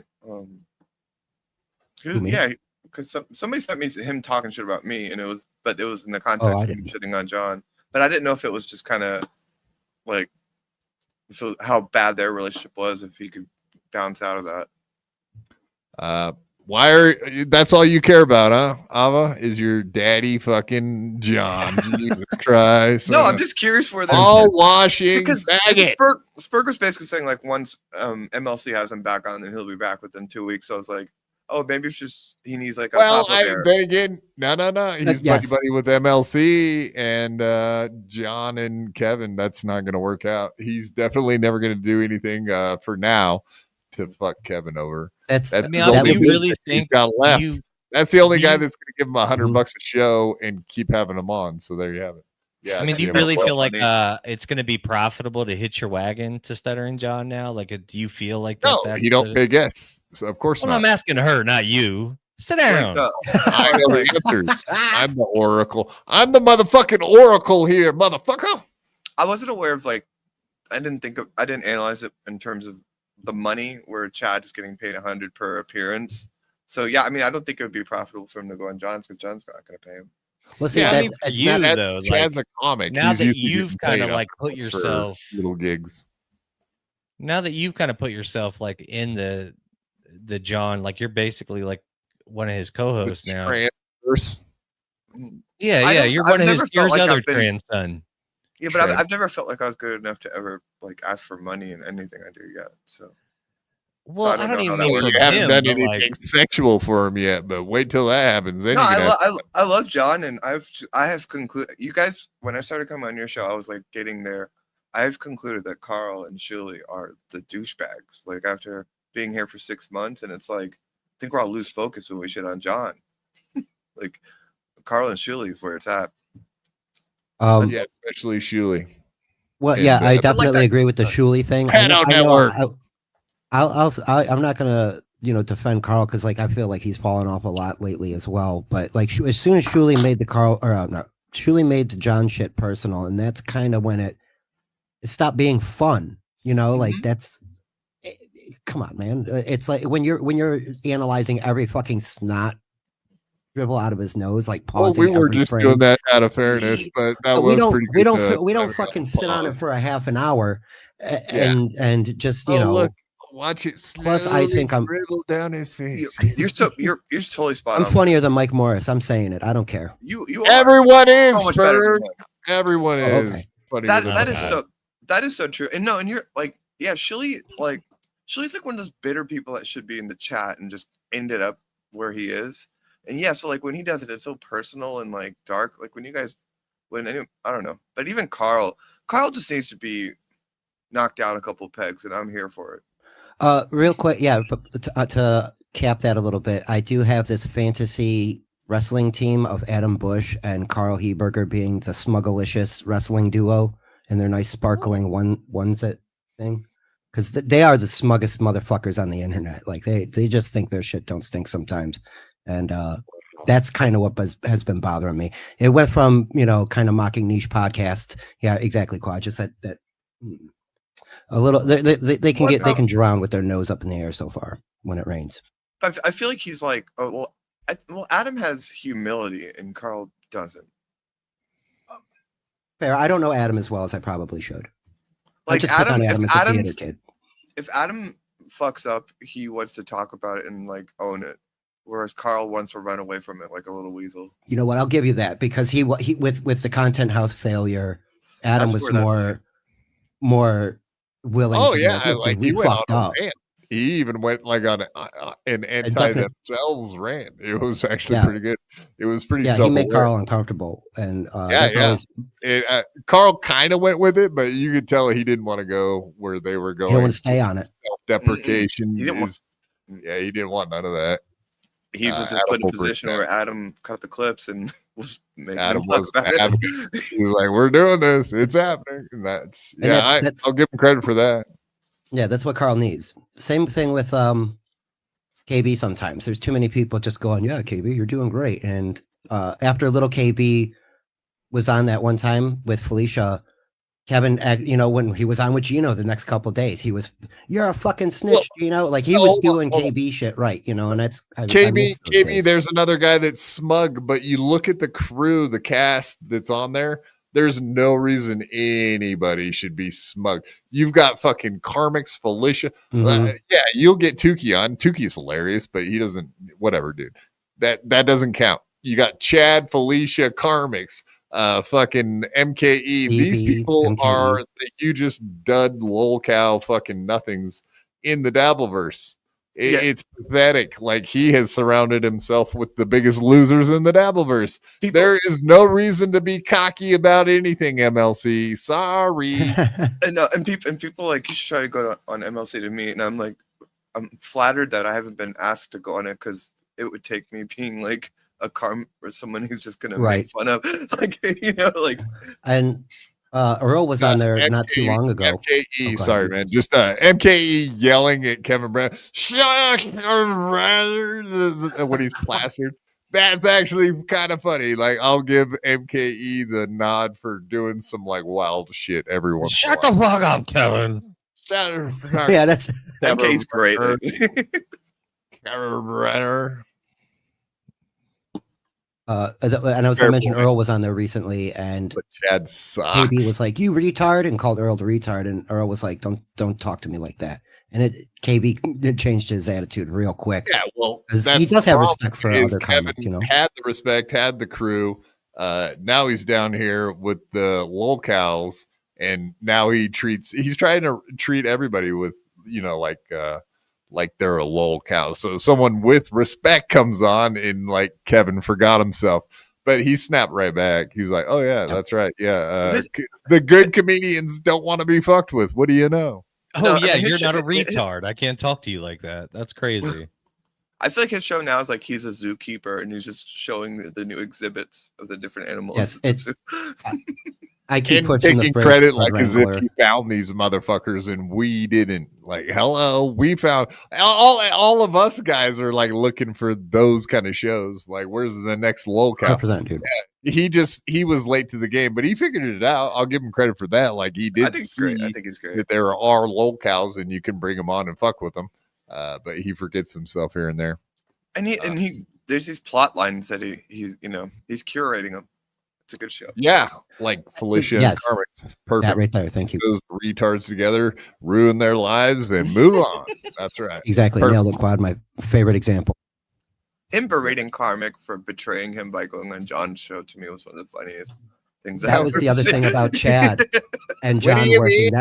Yeah, because somebody sent me him talking shit about me, and it was in the context of him shitting on John. But I didn't know if it was just kind of like how bad their relationship was, if he could bounce out of that. That's all you care about, huh? Ava, is your daddy fucking John? Jesus Christ. No, I'm just curious where they're all washing. Because Spurg was basically saying like once MLC has him back on, then he'll be back within 2 weeks. So I was like, oh, maybe it's just he needs like a then again, no. He's buddy with MLC and John and Kevin. That's not going to work out. He's definitely never going to do anything for now to fuck Kevin over. That's the only really think he's got left. That's the only guy that's going to give him $100 a show and keep having him on. So there you have it. Yeah. I mean, do you really feel like it's going to be profitable to hitch your wagon to Stuttering John now? Like, do you feel like that? No, he don't big guess. So of course not. I'm asking her, not you. Sit down. I know the answers. I'm the oracle. I'm the motherfucking oracle here, motherfucker. I wasn't aware of I didn't analyze it in terms of the money where Chad is getting paid $100 per appearance. So yeah, I mean, I don't think it would be profitable for him to go on John's because John's not going to pay him. Well, see, Chad's a comic. Now that you've kind of like put yourself little gigs. Now that you've kind of put yourself like in the John, like you're basically like one of his co-hosts now. Yeah, you're one of his other trans son. Yeah, but I've never felt like I was good enough to ever like ask for money in anything I do yet. So. Well, I don't even know you haven't done anything sexual for him yet, but wait till that happens. Then I love John, and I have concluded. You guys, when I started coming on your show, I was like getting there. I've concluded that Carl and Shuli are the douchebags. Like after being here for 6 months, and it's like I think we're all lose focus when we shit on John. Like Carl and Shuli is where it's at. Yeah, especially Shuli. Well, yeah, I definitely agree with the Shuli thing. I'm not gonna, defend Carl because like I feel like he's fallen off a lot lately as well. But like as soon as Shuli made the Shuli made the John shit personal, and that's kind of when it stopped being fun. Like that's come on, man. It's like when you're analyzing every fucking snot dribble out of his nose, like pausing. Well, we were just doing that out of fairness, but that was pretty good. We don't fucking sit on it for a half an hour, and just look, watch it. Plus, I think I'm dribble down his face. You're totally spot on. I'm funnier than Mike Morris. I'm saying it. I don't care. Everyone is, Berg. Everyone is. Okay. That is so true. And you're like, yeah, Shili's like one of those bitter people that should be in the chat and just ended up where he is. And yeah, so like when he does it, it's so personal and like dark. Like I don't know. But even Carl just needs to be knocked down a couple pegs, and I'm here for it. Real quick, yeah. But to cap that a little bit, I do have this fantasy wrestling team of Adam Bush and Carl Heberger being the Smuggalicious wrestling duo, and their nice sparkling onesie thing, because they are the smuggest motherfuckers on the internet. Like they just think their shit don't stink sometimes. And that's kind of what has been bothering me. It went from, kind of mocking niche podcast. Yeah, exactly. I just said that a little, they can drown with their nose up in the air so far when it rains. I feel like he's like, Adam has humility and Carl doesn't. Fair. I don't know Adam as well as I probably should. Like if Adam fucks up, he wants to talk about it and like own it. Whereas Carl wants to run away from it like a little weasel. You know what? I'll give you that, because he with the Content House failure, Adam was more willing. Oh to yeah, like we fucked up. He even went like on an anti-themselves rant. It was actually pretty good. It was pretty. Yeah, he made Carl uncomfortable, and Carl kind of went with it, but you could tell he didn't want to go where they were going. He didn't want to stay on it. Self-deprecation. He didn't want none of that. He was just put in a position where Adam cut the clips and was making Adam talk about it. He was like, "We're doing this. It's happening." And I'll give him credit for that. Yeah, that's what Carl needs. Same thing with KB. Sometimes there's too many people just going, "Yeah, KB, you're doing great." And after little KB was on that one time with Felicia, Kevin, when he was on with Geno the next couple of days, he was, "You're a fucking snitch, Geno." Like he was doing KB shit right, and that's KB. There's another guy that's smug, but you look at the crew, the cast that's on there. There's no reason anybody should be smug. You've got fucking Karmix, Felicia. You'll get Tukey on. Tukey's hilarious, but he doesn't. Whatever, dude. That doesn't count. You got Chad, Felicia, Karmix. Fucking MKE. These people MKE. Are the hugest dud lolcow fucking nothings in the Dabbleverse. It's pathetic. Like he has surrounded himself with the biggest losers in the Dabbleverse. There is no reason to be cocky about anything, MLC. Sorry. and people like, you should try to go on MLC to me, and I'm like, I'm flattered that I haven't been asked to go on it because it would take me being like a or someone who's just gonna make fun of, like And Earl was on there not too long ago. MKE, sorry man, just MKE yelling at Kevin Brown, when he's plastered. That's actually kind of funny. Like I'll give MKE the nod for doing some like wild shit every once. Shut the fuck up, Kevin. Yeah, that's MKE's great. Kevin Brenner. And I was going to mention Earl was on there recently, and Chad sucks. KB was like, "You retard," and called Earl the retard, and Earl was like, "Don't talk to me like that." And KB changed his attitude real quick. Yeah, well, he does have respect for other comics, you know. Had the respect, had the crew. Now he's down here with the lolcows, and now he's trying to treat everybody with, you know, like they're a lolcow. So someone with respect comes on, and like Kevin forgot himself. But he snapped right back. He was like, "Oh yeah, that's right. Yeah, the good comedians don't want to be fucked with. What do you know?" Oh no, yeah, you're not a retard. I can't talk to you like that. That's crazy. I feel like his show now is like he's a zookeeper and he's just showing the new exhibits of the different animals. Yes, I keep pushing taking credit like as if he found these motherfuckers and we didn't. Like, hello, we found all of us guys are like looking for those kind of shows. Like, where's the next lolcow? 100%, dude. He was late to the game, but he figured it out. I'll give him credit for that. Like, he did I think it's great. I think it's great that there are lolcows and you can bring them on and fuck with them. But he forgets himself here and there. And he there's these plot lines that he's curating them. It's a good show. Yeah, like Felicia and Carmen's perfect. That right there. Thank you. Those retards together ruin their lives and move on. That's right. Exactly. Perfect. Nailed it, Quad. My favorite example. Him berating Carmick for betraying him by going on John's show to me was one of the funniest things. That was the other thing about Chad and John working.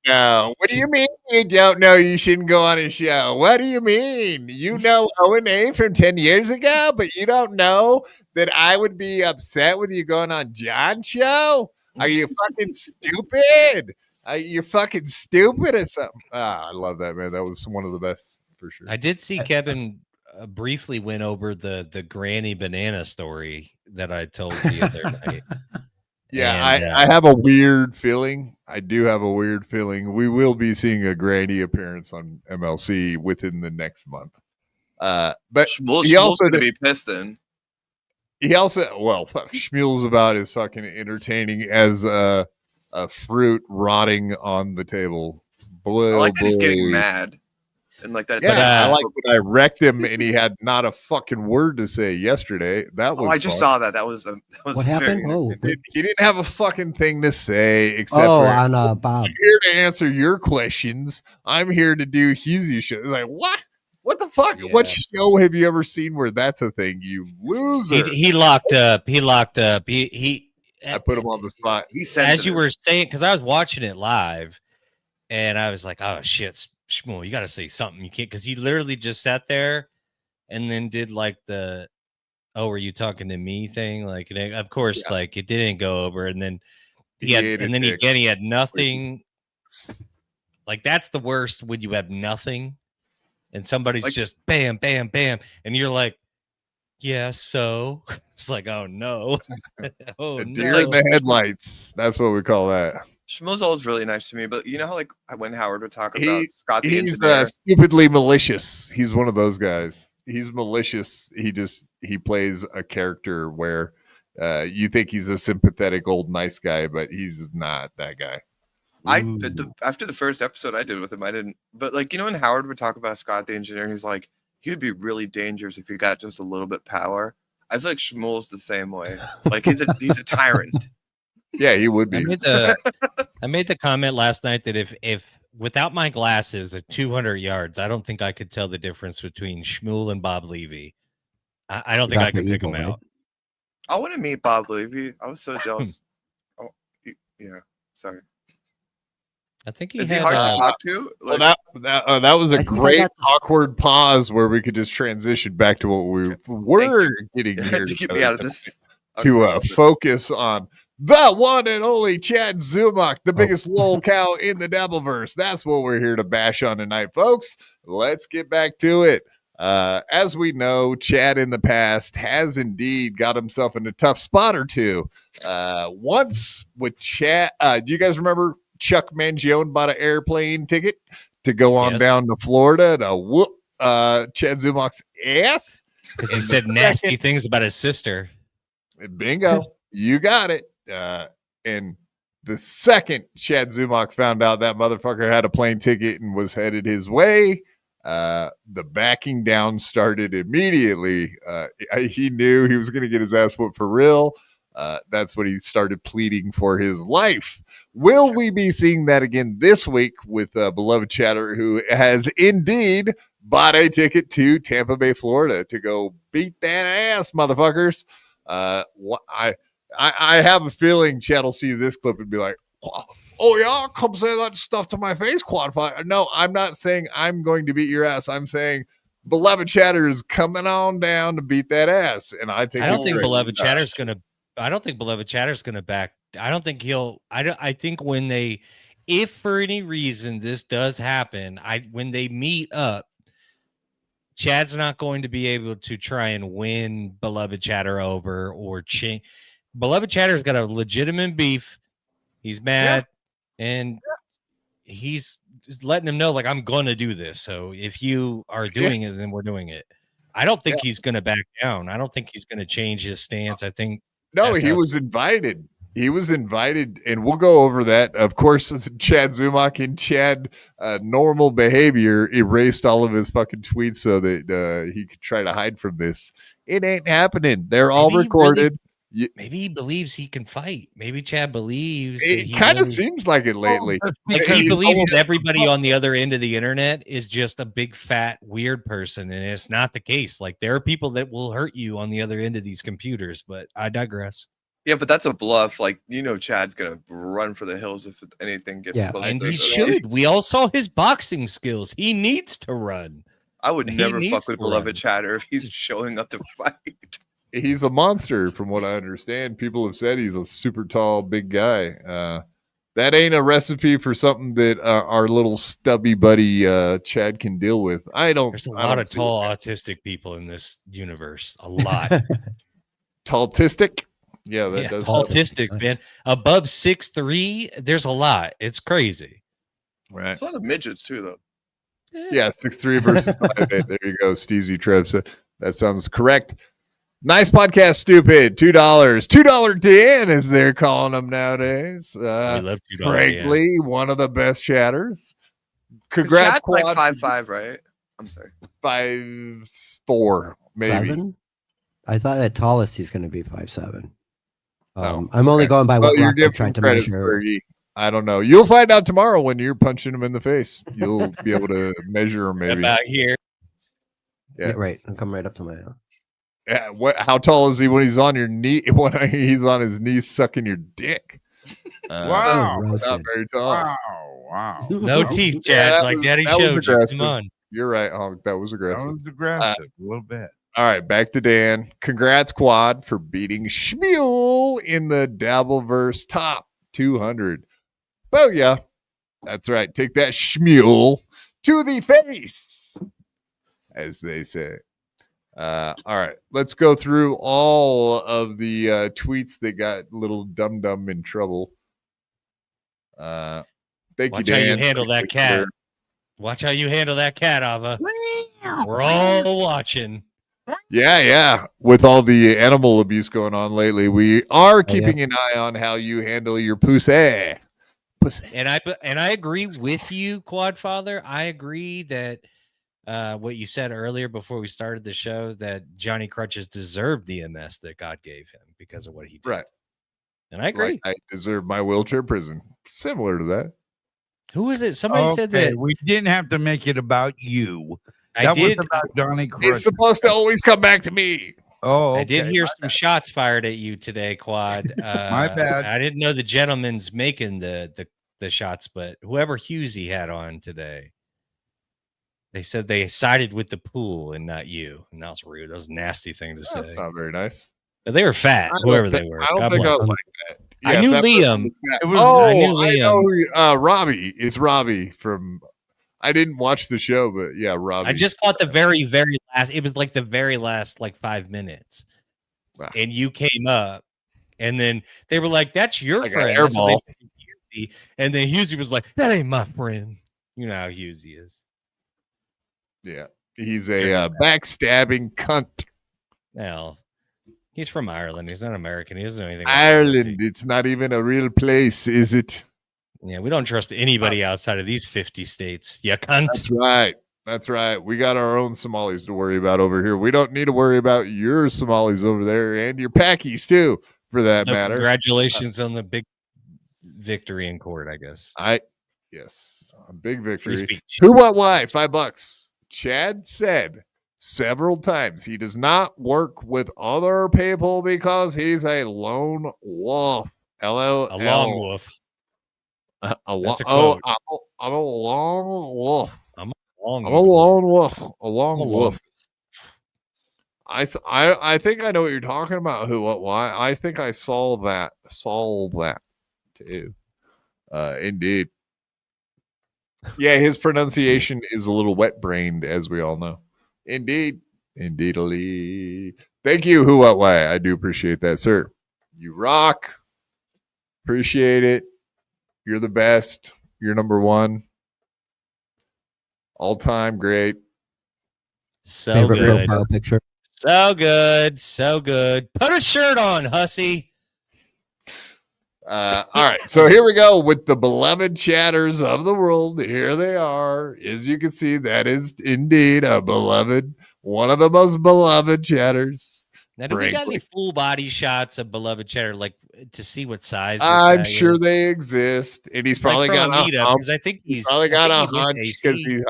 No, what do you mean you don't know you shouldn't go on a show? What do you mean? You know O&A from 10 years ago, but you don't know that I would be upset with you going on John's show? Are you fucking stupid? You're fucking stupid or something. I love that, man. That was one of the best for sure. I did see Kevin briefly went over the granny banana story that I told the other night. Yeah, and, I have a weird feeling. I do have a weird feeling. We will be seeing a granny appearance on MLC within the next month. But he also going to be pissed then. He also, Shmuel's about as fucking entertaining as a fruit rotting on the table. Boy, I like that he's getting mad. And like that. Yeah, I like when I wrecked him and he had not a fucking word to say yesterday. That was I just saw that. That was what happened? He didn't have a fucking thing to say except for on Bob. I'm here to answer your questions. I'm here to do Hezzy show. Like, what? What the fuck? Yeah. What show have you ever seen where that's a thing? You loser. He locked up. He I put him on the spot. As you were saying, because I was watching it live, and I was like, "Oh shit, Shmuel, you got to say something." You can't, because he literally just sat there, and then did like the, "Oh, were you talking to me?" thing. Like, of course, like it didn't go over, and then he had nothing. Like that's the worst when you have nothing. And somebody's like, just bam, bam, bam. And you're like, yeah, so it's like, oh no. Oh no. It's like the headlights. That's what we call that. Shmuel's always really nice to me, but you know how like when Howard would talk about Scott the he's engineer? Stupidly malicious. He's one of those guys. He's malicious. He plays a character where you think he's a sympathetic old nice guy, but he's not that guy. After the first episode I did with him, I didn't. But like when Howard would talk about Scott the engineer, he's like, he would be really dangerous if he got just a little bit power. I feel like Shmuel's the same way. Like he's a tyrant. Yeah, he would be. I made the comment last night that if without my glasses at 200 yards, I don't think I could tell the difference between Shmuel and Bob Levy. I don't think I could pick them out. I want to meet Bob Levy. I was so jealous. Yeah, sorry. I think is he hard to talk to? Like, well, that was a great awkward pause where we could just transition back to what we were getting here to get me out of this. To focus on the one and only Chad Zumock, the biggest lolcow in the Devilverse. That's what we're here to bash on tonight, folks. Let's get back to it. As we know, Chad in the past has indeed got himself in a tough spot or two. Once with Chad, do you guys remember Chuck Mangione bought an airplane ticket to go on down to Florida to whoop Chad Zumock's ass? Because he said nasty things about his sister. Bingo. You got it. And the second Chad Zumock found out that motherfucker had a plane ticket and was headed his way, the backing down started immediately. He knew he was going to get his ass whooped for real. That's when he started pleading for his life. Will we be seeing that again this week with beloved Chatter, who has indeed bought a ticket to Tampa Bay, Florida to go beat that ass, motherfuckers? I have a feeling Chad will see this clip and be like, oh yeah, come say that stuff to my face, Quadfire. No, I'm not saying I'm going to beat your ass. I'm saying beloved Chatter is coming on down to beat that ass. And I don't think beloved Chatter's going to back. I don't think he'll. I think when they, if for any reason this does happen, when they meet up, Chad's not going to be able to try and win beloved Chatter over or change. Beloved Chatter's got a legitimate beef. He's mad, and he's letting him know, like, I'm going to do this. So if you are doing it, then we're doing it. I don't think he's going to back down. I don't think he's going to change his stance. I think he was invited. He was invited, and we'll go over that. Of course, Chad Zumock and Chad normal behavior erased all of his fucking tweets so that he could try to hide from this. It ain't happening. They're all recorded. Maybe he believes he can fight. Maybe Chad believes. It kind of seems like it lately. Like he believes that everybody on the other end of the internet is just a big, fat, weird person, and it's not the case. Like, there are people that will hurt you on the other end of these computers, but I digress. Yeah, but that's a bluff. Like, Chad's gonna run for the hills if anything gets close. And he should. We all saw his boxing skills. He needs to run. I would never fuck with beloved Chatter if he's showing up to fight. He's a monster, from what I understand. People have said he's a super tall, big guy. That ain't a recipe for something that our little stubby buddy Chad can deal with. There's a lot of tall autistic people in this universe. A lot. Talltistic? Yeah, that does. Autistic, man. Above 6'3", there's a lot. It's crazy. Right. It's a lot of midgets too, though. Yeah, 6'3" versus 5'8". There you go, Steezy Trev. That sounds correct. Nice podcast, stupid. $2 Dan, as they're calling him nowadays. We love $2 frankly, Dan. One of the best chatters. Congrats, Chad's like 5'5", right? I'm sorry, 5'4", maybe. 7? I thought at tallest he's going to be 5'7". I'm only going by what you're trying to measure. I don't know. You'll find out tomorrow when you're punching him in the face. You'll be able to measure him, maybe. About here. Yeah, right. I'll come right up to my. Yeah. How tall is he when he's on your knee? When he's on his knees sucking your dick? Wow. Not very tall. Wow. No teeth, Chad. Like Daddy showed was you. aggressive. Come on. You're right, Honk. That was aggressive. That was aggressive, a little bit. All right, back to Dan. Congrats, Quad, for beating Shmuel in the Dabbleverse top 200. Oh, yeah. That's right. Take that, Shmuel, to the face, as they say. All right, let's go through all of the tweets that got little dum-dum in trouble. Thank you, Dan. Watch how you handle that cat. Watch how you handle that cat, Ava. We're all watching. Yeah. With all the animal abuse going on lately, we are keeping an eye on how you handle your pussy. And I agree with you, Quadfather. I agree that what you said earlier before we started the show, that Johnny Crutches deserved the MS that God gave him because of what he did. Right. And I agree. I deserve my wheelchair prison. Similar to that. Who was it? Somebody said that we didn't have to make it about you. I did. Was about Johnny Crutches. It's supposed to always come back to me. Oh, okay. I did hear some shots fired at you today, Quad. My bad. I didn't know the gentleman's making the shots, but whoever Husey had on today, they said they sided with the pool and not you. And that was rude. That was a nasty thing to say. That's not very nice. But they were fat, whoever they were. I don't think I was like that. Yeah, I knew Liam. I know Robbie. It's Robbie from. I didn't watch the show, but yeah, Robbie. I just caught the very, very last. It was like the very last, 5 minutes, and you came up, and then they were like, "That's your friend." Airball. And then Husey was like, "That ain't my friend." You know how Husey is. Yeah, he's a backstabbing cunt. Well, he's from Ireland. He's not American. He doesn't know anything. Ireland. It's not even a real place, is it? Yeah, we don't trust anybody outside of these 50 states. You cunt. That's right. That's right. We got our own Somalis to worry about over here. We don't need to worry about your Somalis over there and your Pakis too, for that matter. Congratulations on the big victory in court, I guess. Yes, a big victory. Free speech. Who, what, why? $5. Chad said several times he does not work with other people because he's a lone wolf. LOL. A lone wolf. That's a quote. I'm a lone wolf. I'm a lone wolf. A lone wolf. I think I know what you're talking about. Who, what, why? I think I saw that too. Indeed. Yeah, his pronunciation is a little wet-brained, as we all know. Indeed. Indeedly. Thank you, who, what, why. I do appreciate that, sir. You rock. Appreciate it. You're the best. You're number one. All-time great. So good. Profile picture. So good. So good. Put a shirt on, hussy. All right, so here we go with the beloved chatters of the world. Here they are. As you can see, that is indeed a beloved, one of the most beloved chatters. Now, do we got any full body shots of beloved chatter, like to see what size? This I'm guy sure is? they exist, and he's probably got a hump. I think He's probably got a hunch because he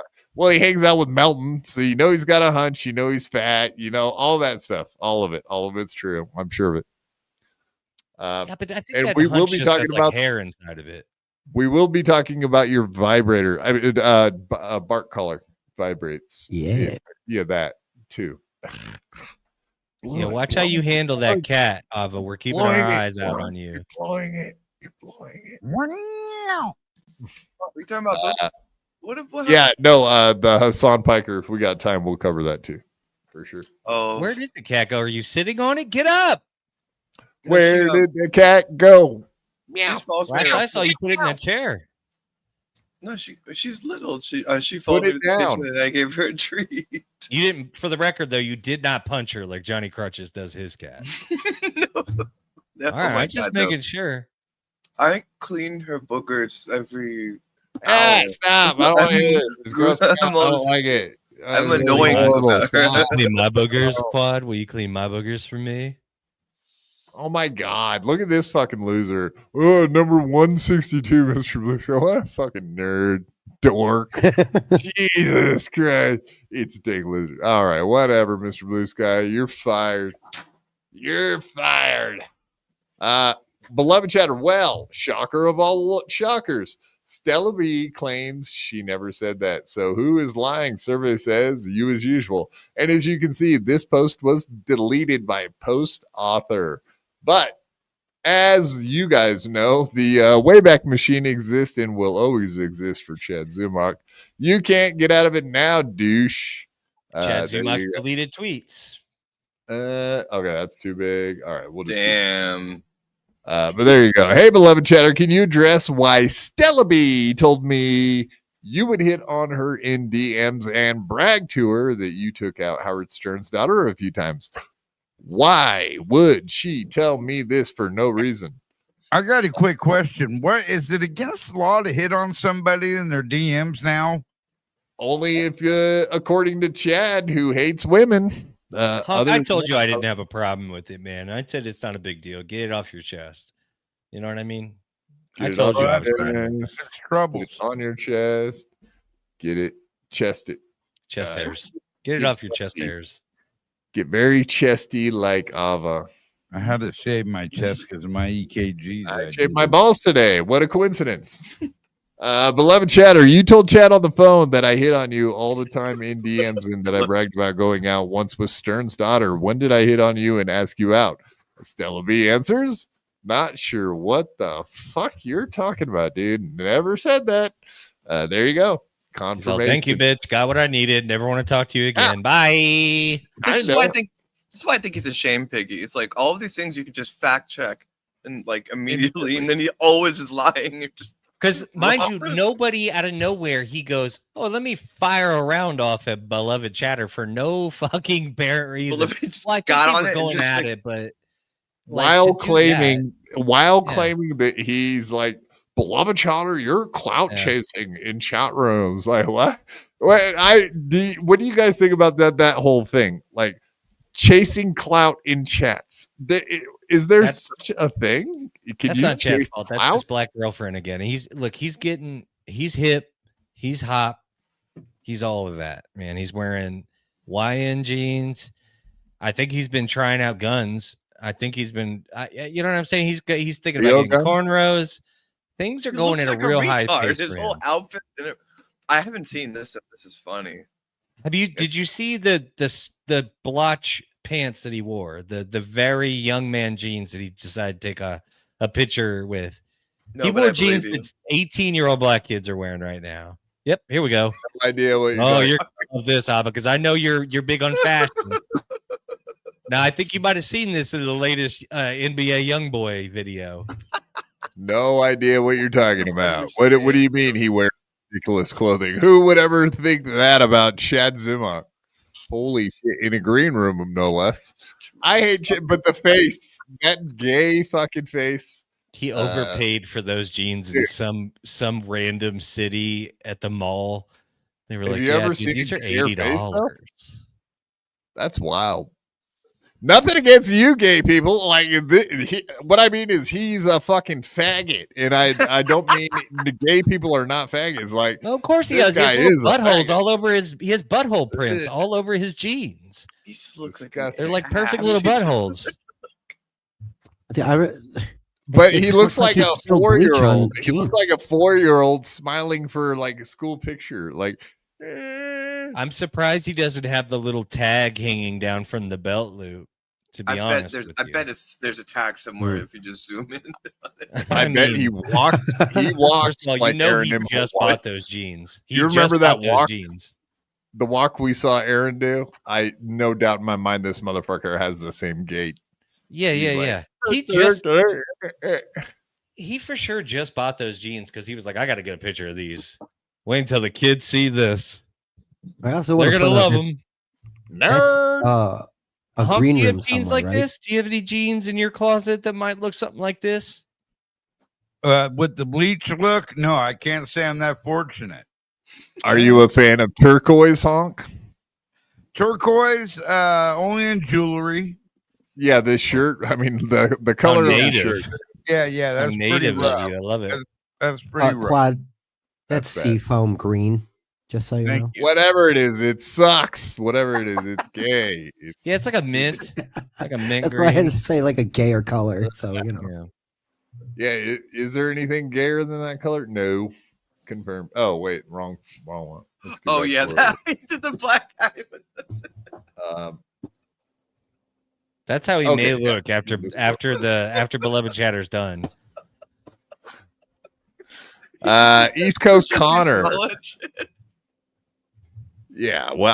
hangs out with Melton, so you know he's got a hunch. You know he's fat. You know all that stuff. All of it's true. I'm sure of it. Yeah, but I think and that we will be just talking has, about hair inside of it. We will be talking about your vibrator. I mean, bark collar vibrates. Yeah, that too. Yeah, watch how you handle that cat, Ava. We're keeping our eyes out on you. You're blowing it. Wow. We talking about what? Yeah, no. The Hassan Piker. If we got time, we'll cover that too, for sure. Oh, where did the cat go? Are you sitting on it? Get up. Where did the cat go? Meow. I saw you put it in a chair. No, she's little. She folded it down. And I gave her a treat. You didn't, for the record though, you did not punch her like Johnny Crutches does his cat. No, all right, I'm just making sure. I clean her boogers every hour. Stop! I don't want to hear this. It's gross. I don't like it. I'm annoying. Clean my boogers, Quad. Will you clean my boogers for me? Oh my God! Look at this fucking loser. Oh, number 162, Mr. Blue Sky. What a fucking nerd, dork. Jesus Christ! It's a dang loser. All right, whatever, Mr. Blue Sky. You're fired. You're fired. Beloved chatter. Well, shocker of all shockers. Stella B claims she never said that. So who is lying? Survey says you as usual. And as you can see, this post was deleted by post author. But as you guys know, the Wayback Machine exists and will always exist for Chad Zumock. You can't get out of it now, douche. Chad Zumock's deleted tweets. Okay, that's too big. All right, we'll just damn. But there you go. Hey, beloved chatter, can you address why Stella B told me you would hit on her in DMs and brag to her that you took out Howard Stern's daughter a few times? Why would she tell me this for no reason? I got a quick question. What is it against the law to hit on somebody in their DMs now? Only if, according to Chad, who hates women. I told you I didn't have a problem with it, man. I said it's not a big deal. Get it off your chest. You know what I mean? I told you I was trouble. It's on your chest. Get it. Chest it. Chest hairs. Get it off your chest hairs. Get very chesty like Ava. I had to shave my chest because of my EKGs. I shaved my balls today. What a coincidence. Beloved chatter, you told Chad on the phone that I hit on you all the time in DMs and that I bragged about going out once with Stern's daughter. When did I hit on you and ask you out? Stella B answers, not sure what the fuck you're talking about, dude. Never said that. There you go. Confirmation. So thank you, bitch. Got what I needed. Never want to talk to you again. Bye. This is why I think he's a shame piggy. It's like all of these things you could just fact check and like immediately, and then he always is lying. Because mind you, nobody out of nowhere, he goes, oh, let me fire a round off at beloved chatter for no fucking bare reason. Well, I got on it going at it, but while claiming that he's like, beloved chatter, you're clout chasing in chat rooms. Like what? What do you guys think about that whole thing? Like chasing clout in chats. Is Is there such a thing? That's not Chad's fault. That's his black girlfriend again. He's hip, he's hot, he's all of that, man. He's wearing YN jeans. I think he's been trying out guns. I think he's been, you know what I'm saying? He's thinking about getting cornrows. Things are going at a real high pace. His whole outfit. I haven't seen this. This is funny. Did you see the blotch pants that he wore? The very young man jeans that he decided to take a picture with. No, he wore jeans that 18-year-old black kids are wearing right now. Yep, here we go. No idea what you're of this, Abba, because I know you're big on fashion. Now I think you might have seen this in the latest NBA YoungBoy video. No idea what you're talking about. What do you mean he wears ridiculous clothing? Who would ever think that about Chad Zumock? Holy shit, in a green room, no less. I hate shit, but the face, that gay fucking face. He overpaid for those jeans in some random city at the mall. They were like, "Yeah, dude, these are $80." That's wild. Nothing against you, gay people. Like, what I mean is, he's a fucking faggot, and I don't mean the gay people are not faggots. Like, no, of course he has. He has buttholes all over he has butthole prints all over his jeans. He just looks like they're like perfect little buttholes. But he looks like a 4-year-old. He looks like a 4-year-old smiling for like a school picture. Like, I'm surprised he doesn't have the little tag hanging down from the belt loop. To be honest, I bet there's a tag somewhere if you just zoom in. I bet he walked. He walked. All, like Aaron he just bought those jeans. You remember that walk? The walk we saw Aaron do. I no doubt in my mind this motherfucker has the same gait. Yeah. He for sure just bought those jeans because he was like, I got to get a picture of these. Wait until the kids see this. I also they're gonna love them. Nerd. A green do you room have jeans like this? Do you have any jeans in your closet that might look something like this? With the bleach look, no, I can't say I'm that fortunate. Are you a fan of turquoise, Honk? Turquoise, only in jewelry. Yeah, this shirt. I mean, the color of the shirt. Yeah, that's pretty rough. I love it. That's pretty rough. Quad, that's seafoam green. Just so you know. Whatever it is, it sucks. Whatever it is, it's gay. It's like a mint. Like a mint That's green. why I had to say like a gayer color. So, you know. Yeah, is there anything gayer than that color? No. Confirmed. Oh, wait, wrong one. Oh, yeah, that he did the black guy. That's how he may look after Beloved Chatter's done. East Coast Connor. Yeah, well,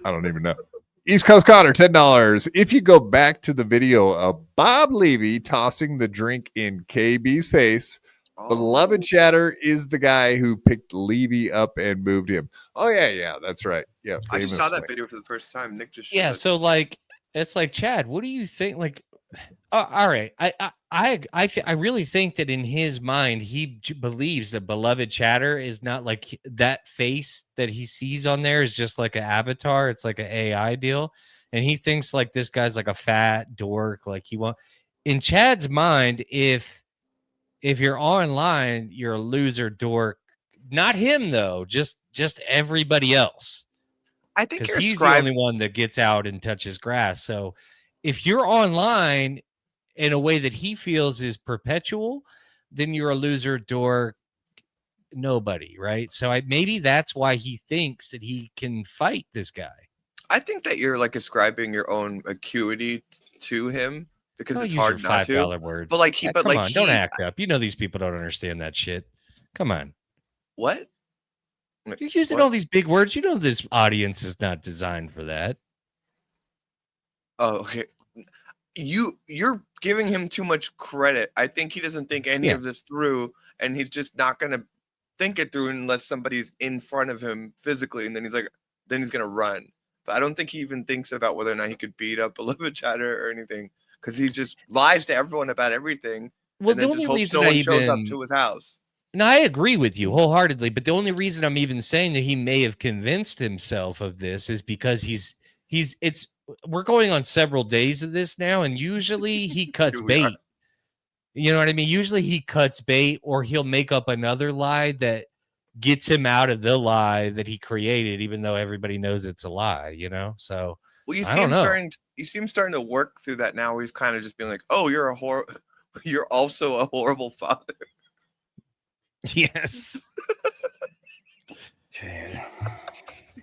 I don't even know. East Coast Connor, $10. If you go back to the video of Bob Levy tossing the drink in KB's face, Beloved Chatter is the guy who picked Levy up and moved him. Oh, yeah, that's right. Yeah, I just saw that video for the first time. Nick just so like it's like, Chad, what do you think? Like, all right, I really think that in his mind he believes that Beloved Chatter is not like that face that he sees on there is just like an avatar. It's like an AI deal, and he thinks like this guy's like a fat dork. Like he won't. In Chad's mind, if you're online, you're a loser dork. Not him though, just everybody else. I think he's the only one that gets out and touches grass. So if you're online in a way that he feels is perpetual, then you're a loser dork, nobody, right? So maybe that's why he thinks that he can fight this guy. I think that you're like ascribing your own acuity to him because it's hard not to. $5 words. But like don't act up. You know these people don't understand that shit. Come on. What? You're using all these big words. You know this audience is not designed for that. Oh, okay. You're giving him too much credit. I think he doesn't think any of this through, and he's just not gonna think it through unless somebody's in front of him physically, and then he's gonna run. But I don't think he even thinks about whether or not he could beat up Beloved Chatter or anything, because he just lies to everyone about everything, and then just hopes no one shows up to his house. No, I agree with you wholeheartedly, but the only reason I'm even saying that he may have convinced himself of this is because we're going on several days of this now, and usually he cuts bait. You know what I mean? Usually he cuts bait, or he'll make up another lie that gets him out of the lie that he created, even though everybody knows it's a lie, you know? So well, you see him starting to work through that now. He's kind of just being like, "Oh, you're also a horrible father." Yes.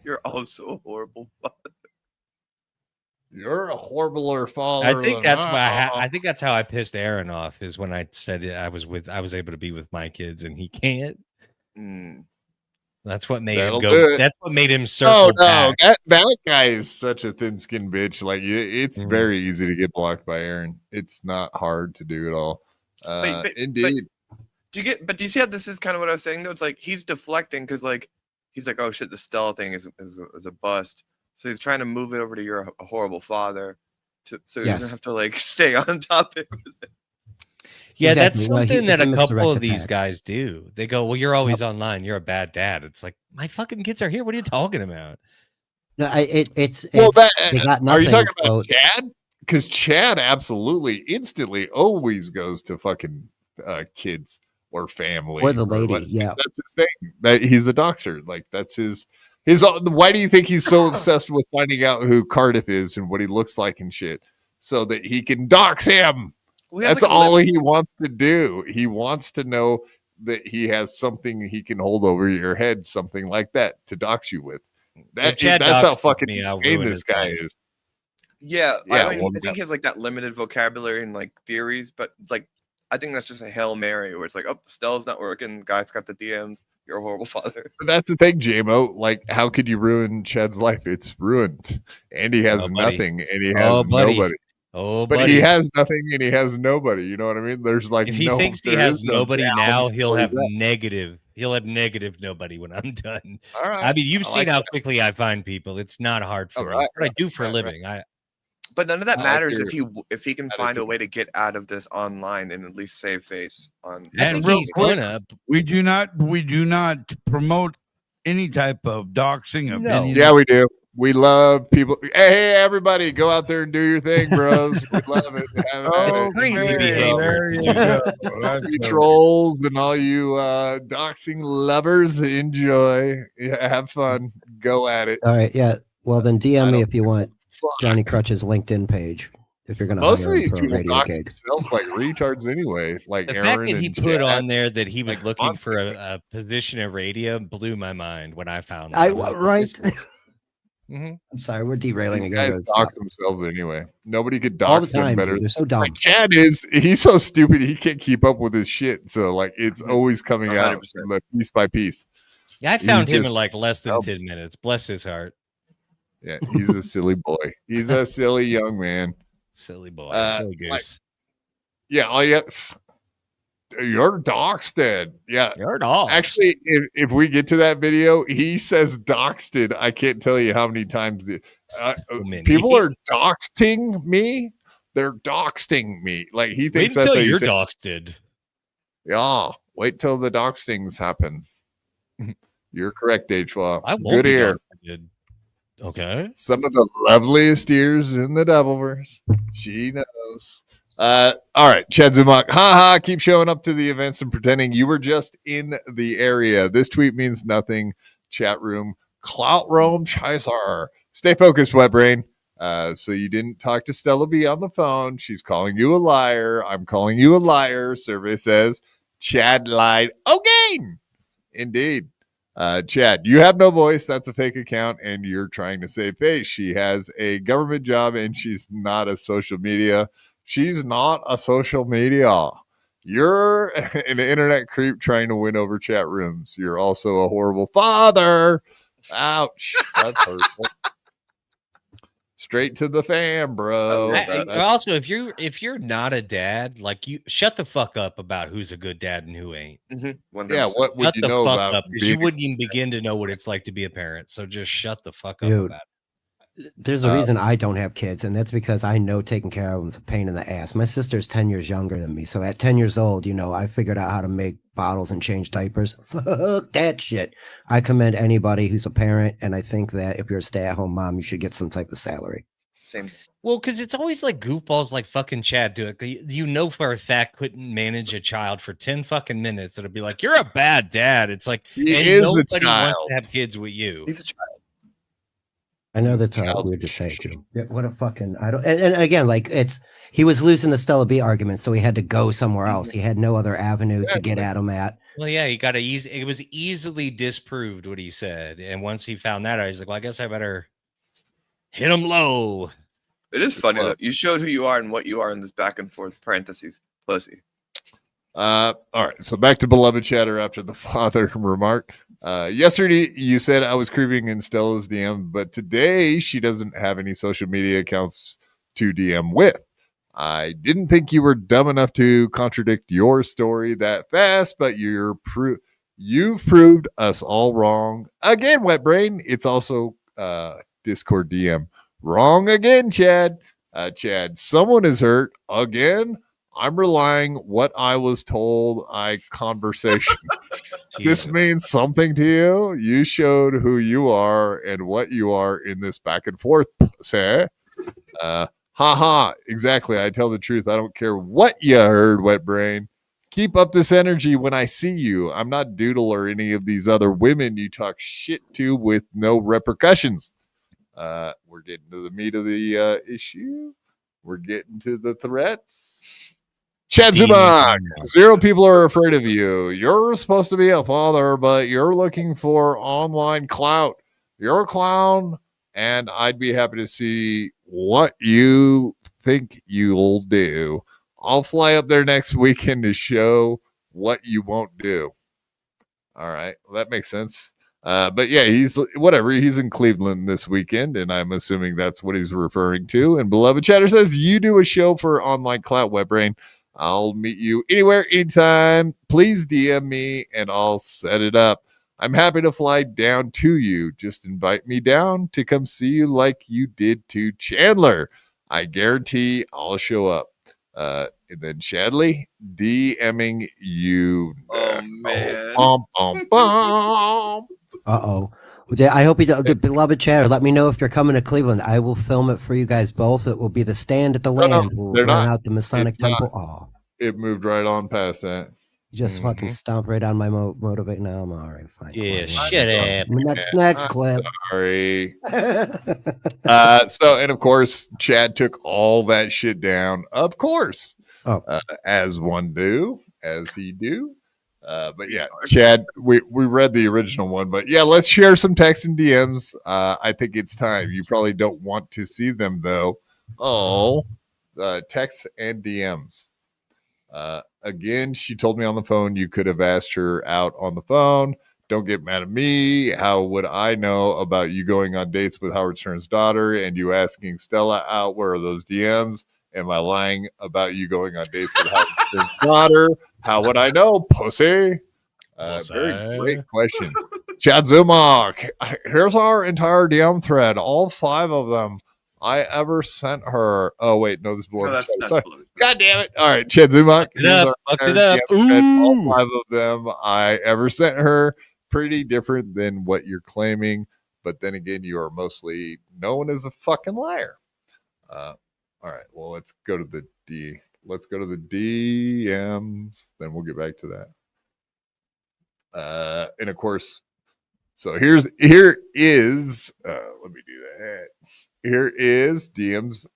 You're also a horrible father. You're a horribler father. I think that's why I think that's how I pissed Aaron off, is when I said I was able to be with my kids and he can't. That's what made him go. That's what made him circle back. That guy is such a thin-skinned bitch. Like, it's very easy to get blocked by Aaron. It's not hard to do at all. Indeed. Do you see how this is kind of what I was saying though? It's like he's deflecting because like he's like, oh shit, the Stella thing is a bust. So he's trying to move it over to you're a horrible father, so he doesn't have to like stay on topic with it. Yeah, that's something that a couple of these guys do. They go, well, you're always online. You're a bad dad. It's like, my fucking kids are here. What are you talking about? No, they got nothing. Are you talking about Chad? Because Chad absolutely instantly always goes to fucking kids or family or the lady. Yeah, that's his thing. That he's a doxer. Like that's his. Why do you think he's so obsessed with finding out who Cardiff is and what he looks like and shit, so that he can dox him? That's like all he wants to do. He wants to know that he has something he can hold over your head, something like that, to dox you with. That's how fucking insane this guy is. Yeah, I think he has like that limited vocabulary and like theories, but like I think that's just a Hail Mary where it's like, oh, Stella's not working. Guy's got the DMs. You're a horrible father. But that's the thing, JMO. Like, how could you ruin Chad's life? It's ruined. And he has nothing, and he has nobody. But he has nothing and he has nobody. You know what I mean? There's like, if he thinks he has nobody now, he'll have negative. He'll have negative nobody when I'm done. All right. I mean, you've seen how quickly I find people. It's not hard for me. What I do for a living. But none of that matters if he can find a way to get out of this online and at least save face on. And we do not promote any type of doxing of any. Yeah, we do. We love people. Hey, everybody, go out there and do your thing, bros. We love it. It's crazy behavior. There you go. Trolls and all you doxing lovers, enjoy. Yeah, have fun. Go at it. All right. Yeah. Well, then DM me if you want Johnny Crutch's LinkedIn page. If you're gonna most of these people dox themselves like retards anyway. Like the Aaron fact that he put on there that he was looking for a position in radio blew my mind when I found right. Mm-hmm. I'm sorry, we're derailing again. Guys dox themselves anyway. Nobody could dox all the time, them better. Dude, they're so dumb. Like Chad he's so stupid he can't keep up with his shit. So like it's always coming 100%. Out like, piece by piece. Yeah, I found him in like less than 10 minutes. Bless his heart. Yeah, he's a silly boy. He's a silly young man. Silly boy. Silly goose. Like, yeah, all you you're doxed. Yeah. You're doxed. Actually, if we get to that video, he says doxed. I can't tell you how many times people are doxing me. They're doxing me. Like he thinks that's how you're doxed. Yeah. Wait till the doxings happen. You're correct, H-Law. I won't Good ear. Okay. Some of the loveliest ears in the Devilverse. She knows. All right, Chad Zumock. Keep showing up to the events and pretending you were just in the area. This tweet means nothing. Chat room. Clout Rome Chaser. Stay focused, wet brain. So you didn't talk to Stella B on the phone. She's calling you a liar. I'm calling you a liar. Survey says Chad lied again. Indeed. Chad, you have no voice. That's a fake account, and you're trying to save face. She has a government job, and she's not a social media. She's not a social media. You're an internet creep trying to win over chat rooms. You're also a horrible father. Ouch. That's hurtful. Straight to the fan, bro. Also, if you're not a dad, like you shut the fuck up about who's a good dad and who ain't. Mm-hmm. Yeah, what would you know about up, you wouldn't even begin to know what it's like to be a parent. So just shut the fuck up about it. There's a reason I don't have kids, and that's because I know taking care of them is a pain in the ass. My sister's 10 years younger than me, so at 10 years old, I figured out how to make bottles and change diapers. Fuck that shit. I commend anybody who's a parent, and I think that if you're a stay-at-home mom, you should get some type of salary. Same. Well, because it's always like goofballs like fucking Chad do it. You know for a fact couldn't manage a child for 10 fucking minutes. It'll be like, you're a bad dad. It's like, He and is a nobody wants child. to have kids with you. He's a child. I know that's weird to say too. Yeah, what a fucking I don't. And again, like he was losing the Stella B argument, so he had to go somewhere else. He had no other avenue to get at him at. Well, yeah, it was easily disproved what he said. And once he found that out, he's like, well, I guess I better hit him low. It is funny though. You showed who you are and what you are in this back and forth parentheses pussy. All right, so back to beloved chatter after the father remark. Yesterday you said I was creeping in Stella's DM, but today she doesn't have any social media accounts to DM with. I didn't think you were dumb enough to contradict your story that fast, but you've proved us all wrong again, wet brain. It's also Discord DM. Wrong again, Chad. Chad, someone is hurt again. I'm relying what I was told. Conversation. This means something to you. You showed who you are and what you are in this back and forth. Say, haha. Exactly. I tell the truth. I don't care what you heard, wet brain. Keep up this energy when I see you. I'm not Doodle or any of these other women you talk shit to with no repercussions. We're getting to the meat of the issue. We're getting to the threats. Chad Zumock, 0 people are afraid of you. You're supposed to be a father, but you're looking for online clout. You're a clown, and I'd be happy to see what you think you'll do. I'll fly up there next weekend to show what you won't do. All right, well, that makes sense. But yeah, he's in Cleveland this weekend, and I'm assuming that's what he's referring to. And Beloved Chatter says, you do a show for online clout, wet brain. I'll meet you anywhere, anytime. Please DM me and I'll set it up. I'm happy to fly down to you. Just invite me down to come see you like you did to Chandler. I guarantee I'll show up. And then Shadley DMing you. Oh, man. Uh-oh. I hope he does. Beloved Chatter, let me know if you're coming to Cleveland. I will film it for you guys both. It will be the stand at the land. We'll run out the Masonic Temple. Oh, it moved right on past that. You just fucking stomp right on my motivate. No, I'm all right. Fine. Yeah, shut up. Next clip. Sorry. And of course, Chad took all that shit down. Of course. As one do, as he do. But yeah, Chad, we read the original one, but yeah, let's share some texts and DMs. I think it's time. You probably don't want to see them though. Texts and DMs. Again, she told me on the phone you could have asked her out on the phone. Don't get mad at me. How would I know about you going on dates with Howard Stern's daughter and you asking Stella out? Where are those DMs? Am I lying about you going on dates with Howard Stern's daughter? How would I know, pussy? Very great question. Chad Zumock. Here's our entire DM thread. All 5 of them I ever sent her. Oh, wait. No, this is below. God damn it. All right. Chad Zumock. Fucked it up. All 5 of them I ever sent her. Pretty different than what you're claiming. But then again, you are mostly known as a fucking liar. All right. Well, let's go to the DMs. Then we'll get back to that. And of course, so here is let me do that. Here is DMs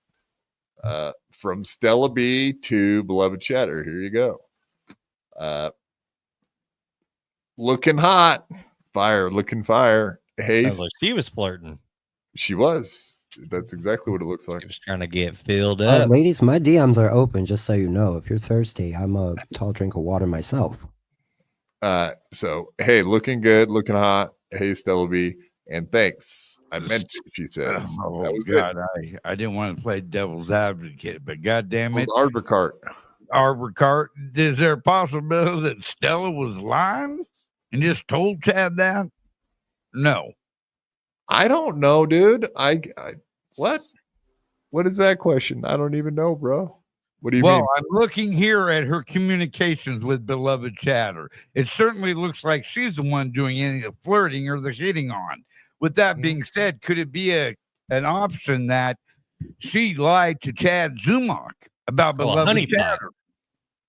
from Stella B to Beloved Chatter. Here you go. Looking hot, fire, looking fire. Hey, sounds like she was flirting. She was. That's exactly what it looks like. She was trying to get filled up. Ladies, my DMs are open, just so you know. If you're thirsty, I'm a tall drink of water myself. So, hey, looking good, looking hot. Hey, Stella B. And thanks. I meant it, she says. Oh, that was God, good. I didn't want to play devil's advocate, but goddamn it. Arbor Cart. Is there a possibility that Stella was lying and just told Chad that? No. I don't know, dude. What is that question? I don't even know, bro. What do you mean? Well, I'm looking here at her communications with Beloved Chatter. It certainly looks like she's the one doing any of the flirting or the hitting on. With that being said, could it be an option that she lied to Chad Zumock about beloved chatter.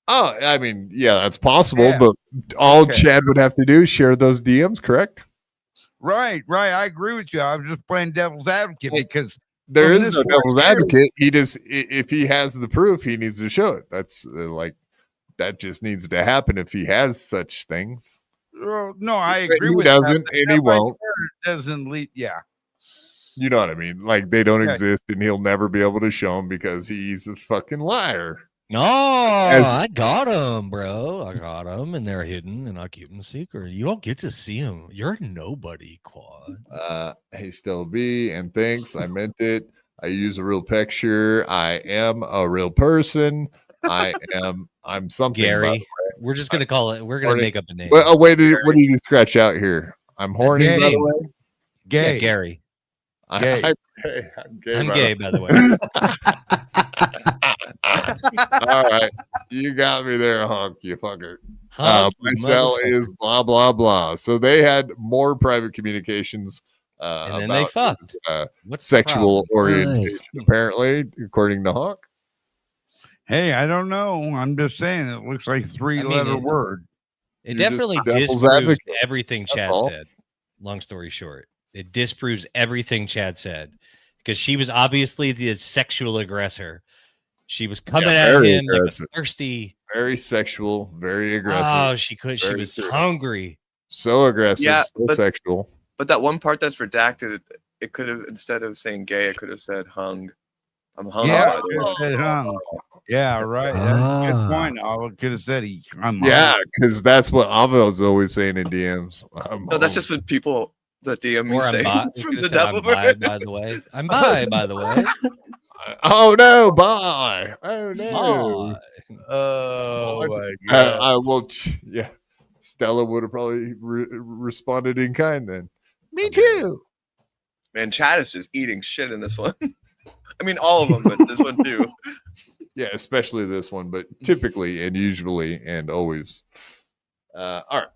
Oh, I mean, yeah, that's possible, but all Chad would have to do is share those DMs, correct? Right. I agree with you. I was just playing devil's advocate because there is no devil's advocate. He just, if he has the proof, he needs to show it. That's that just needs to happen if he has such things. No, I agree he with doesn't, that. and he won't. Doesn't lead. Yeah. You know what I mean? Like they don't exist, and he'll never be able to show them because he's a fucking liar. No, I got them, bro. I got them, and they're hidden, and I keep them secret. You don't get to see them. You're nobody, Quad. Hey, Still B, and thanks. I meant it. I use a real picture. I am a real person. I'm something. Gary. We're just gonna call it. We're gonna make up a name. Well, wait, what do you scratch out here? I'm horny, by the way. Gay. Yeah, Gary. I'm gay. I'm gay, by the way. All right, you got me there, Hunk, you fucker. My cell is blah blah blah. So they had more private communications and then about they fucked. What's sexual orientation, apparently, according to Hunk. Hey, I don't know. I'm just saying it looks like three-letter word. It definitely disproves everything Chad said. Long story short, it disproves everything Chad said because she was obviously the sexual aggressor. She was coming at him like thirsty, very sexual, very aggressive. Oh, she was hungry, so aggressive, so sexual. But that one part that's redacted, it could have, instead of saying gay, it could have said hung. I'm hung. Yeah, said hung. Yeah, right. That's a good point. I could have said because that's what Avo's always saying in DMs. No, that's just what people that DM me say from the devil. By the way, I'm bi. By the way. Oh no, bye. Oh no. Bye. Oh my God. I will. Yeah, Stella would have probably responded in kind then. Me too. Man, Chad is just eating shit in this one. I mean, all of them, but this one too. Yeah, especially this one, but typically and usually and always. All right.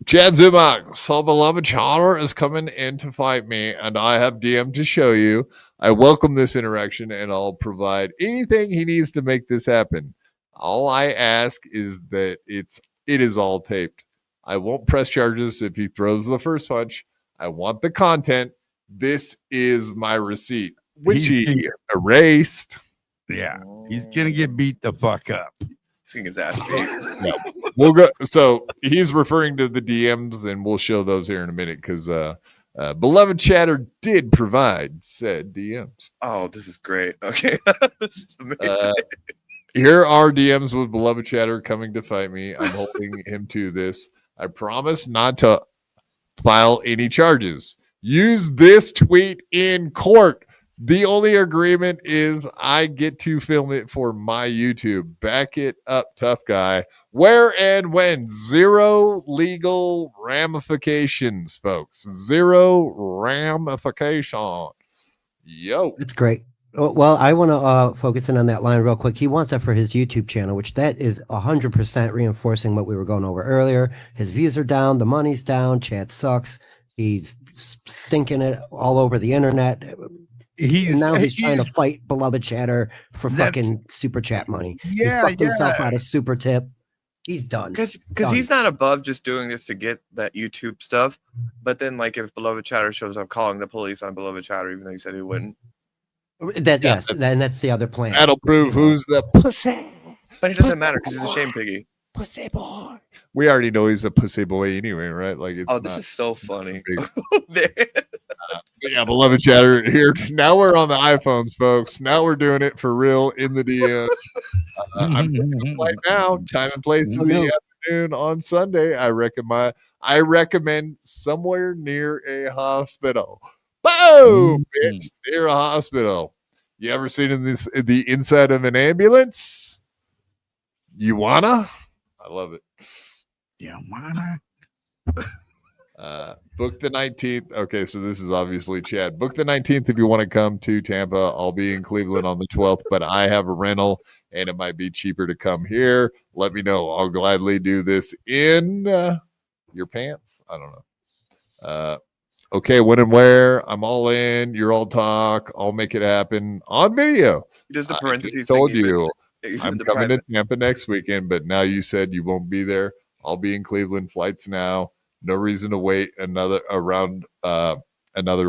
Chad Zumock, so beloved Charter is coming in to fight me, and I have DM to show you. I welcome this interaction, and I'll provide anything he needs to make this happen. All I ask is that it is all taped. I won't press charges if he throws the first punch. I want the content. This is my receipt, which he erased. Yeah, he's gonna get beat the fuck up. Seeing his ass beat. No. We'll go. So he's referring to the DMs, and we'll show those here in a minute because beloved Chatter did provide said DMs. Oh, this is great. Okay, this is amazing. Here are DMs with beloved Chatter coming to fight me. I'm holding him to this. I promise not to file any charges. Use this tweet in court. The only agreement is I get to film it for my YouTube. Back it up, tough guy. Where and when? Zero legal ramifications, folks. Zero ramification. Yo. It's great. Well, I want to focus in on that line real quick. He wants that for his YouTube channel, which that is 100% reinforcing what we were going over earlier. His views are down. The money's down. Chad sucks. He's stinking it all over the internet. He's trying to fight beloved Chatter for fucking super chat money. Yeah, he fucked himself out of super tip. He's done. Because he's not above just doing this to get that YouTube stuff. But then, like, if beloved Chatter shows up calling the police on beloved Chatter, even though he said he wouldn't. Yes, then that's the other plan. That'll prove who's the pussy. But it doesn't matter because he's a shame piggy. Pussy boy. We already know he's a pussy boy anyway, right? Like, it's this is so funny. Yeah, beloved Chatter here. Now we're on the iPhones, folks. Now we're doing it for real in the DM. I'm right now. Time and place in the afternoon on Sunday. I recommend somewhere near a hospital. Boom, bitch, near a hospital. You ever seen the inside of an ambulance? You wanna? I love it. You wanna? Book the 19th. Okay, so this is obviously Chad. Book the 19th if you want to come to Tampa. I'll be in Cleveland on the 12th, but I have a rental and it might be cheaper to come here. Let me know. I'll gladly do this in your pants. I don't know. Okay, when and where? I'm all in. You're all talk. I'll make it happen on video. Does the parentheses I told thing you even I'm the coming to private? Tampa next weekend, but now you said you won't be there. I'll be in Cleveland. Flights now. No reason to wait another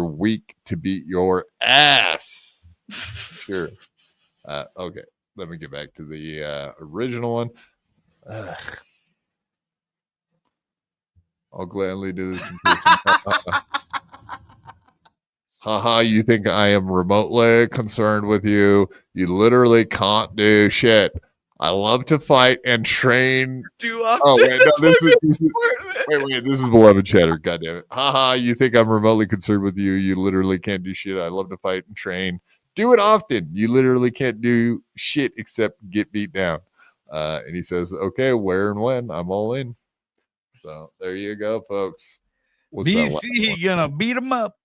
week to beat your ass. Sure. Okay. Let me get back to the original one. I'll gladly do this in person. Haha, you think I am remotely concerned with you? You literally can't do shit. I love to fight and train. Wait, this is beloved chatter. God damn it. Haha, you think I'm remotely concerned with you? You literally can't do shit. I love to fight and train. Do it often. You literally can't do shit except get beat down. And he says, okay, where and when? I'm all in. So there you go, folks. BC gonna beat him up.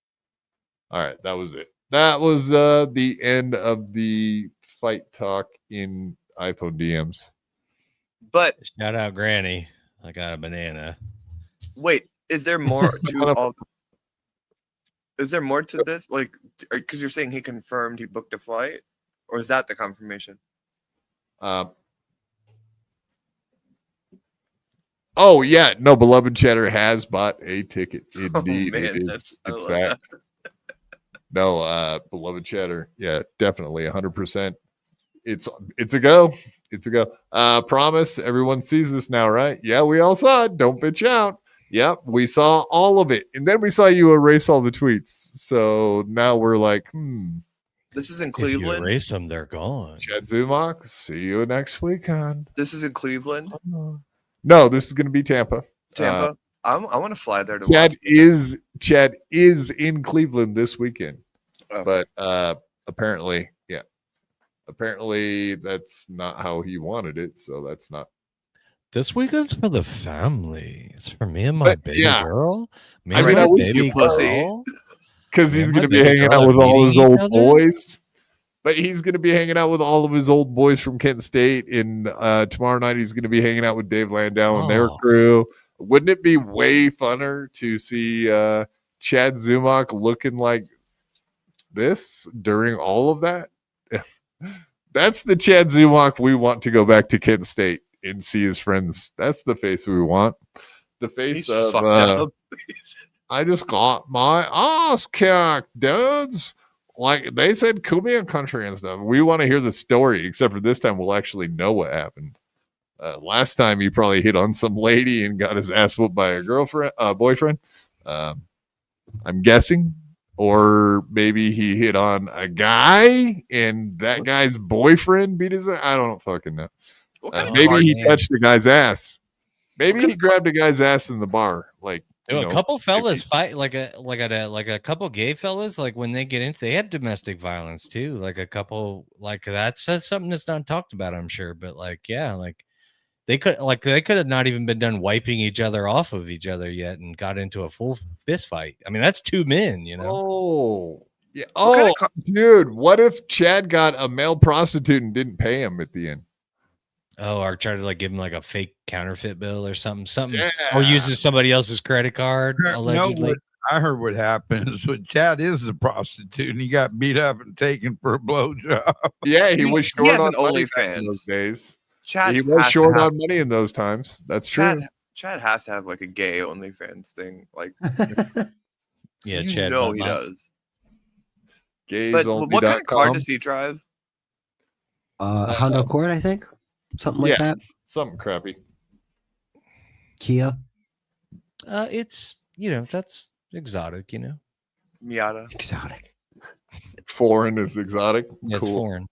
All right, that was it. That was the end of the fight talk in iPhone DMs. But shout out Granny. I got a banana. Wait, is there more to all? Is there more to this? Like, because you're saying he confirmed he booked a flight, or is that the confirmation? Oh yeah, no, beloved chatter has bought a ticket. Indeed, man, it is. It's fact. No, beloved chatter, yeah, definitely 100%. It's a go. It's a go. Promise everyone sees this now, right? Yeah, we all saw it. Don't bitch out. Yep, we saw all of it, and then we saw you erase all the tweets. So now we're like, This is in If you Cleveland. erase them, they're gone. Chad Zumock, see you next weekend. This is in Cleveland. No, this is going to be Tampa. Tampa. I want to fly there to Chad watch. Chad is in Cleveland this weekend, but apparently that's not how he wanted it. So that's not. This weekend's for the family. It's for me and my baby girl. Me and I my wish baby you pussy. girl. Because Me he's and going to my be baby hanging girl out with are all his meeting old each other. boys. But he's going to be hanging out with all of his old boys from Kent State. And tomorrow night, he's going to be hanging out with Dave Landau and their crew. Wouldn't it be way funner to see Chad Zumock looking like this during all of that? That's the Chad Zumock we want to go back to Kent State and see his friends. That's the face we want. The face He's of fucked up. I just got my ass kicked, dudes. Like they said, Cumia country and stuff. We want to hear the story, except for this time we'll actually know what happened. Last time he probably hit on some lady and got his ass whooped by a boyfriend. I'm guessing. Or maybe he hit on a guy and that guy's boyfriend beat his ass. I don't fucking know. Maybe he touched the guy's ass. Maybe he grabbed a guy's ass in the bar. Like A couple fellas fight like a couple gay fellas, like when they get into, they have domestic violence too. Like a couple, like that's something that's not talked about, I'm sure. But like, yeah, like they could have not even been done wiping each other off of each other yet and got into a full fist fight. I mean, that's two men, you know. Oh, yeah. Oh, dude, what if Chad got a male prostitute and didn't pay him at the end? Oh, or try to like give him like a fake counterfeit bill or something, or uses somebody else's credit card allegedly. I heard what happened is when Chad is the prostitute and he got beat up and taken for a blowjob. Yeah, he was short has on an money OnlyFans. in those days. Chad he was has to short have- on money in those times. That's true. Chad has to have like a gay OnlyFans thing. Like, yeah, you Chad. know he does. Gays But what kind of car does he drive? Honda Accord, I think. Something like that. Something crappy. Kia. It's that's exotic, Miata. Exotic. Foreign is exotic. Yeah, it's foreign.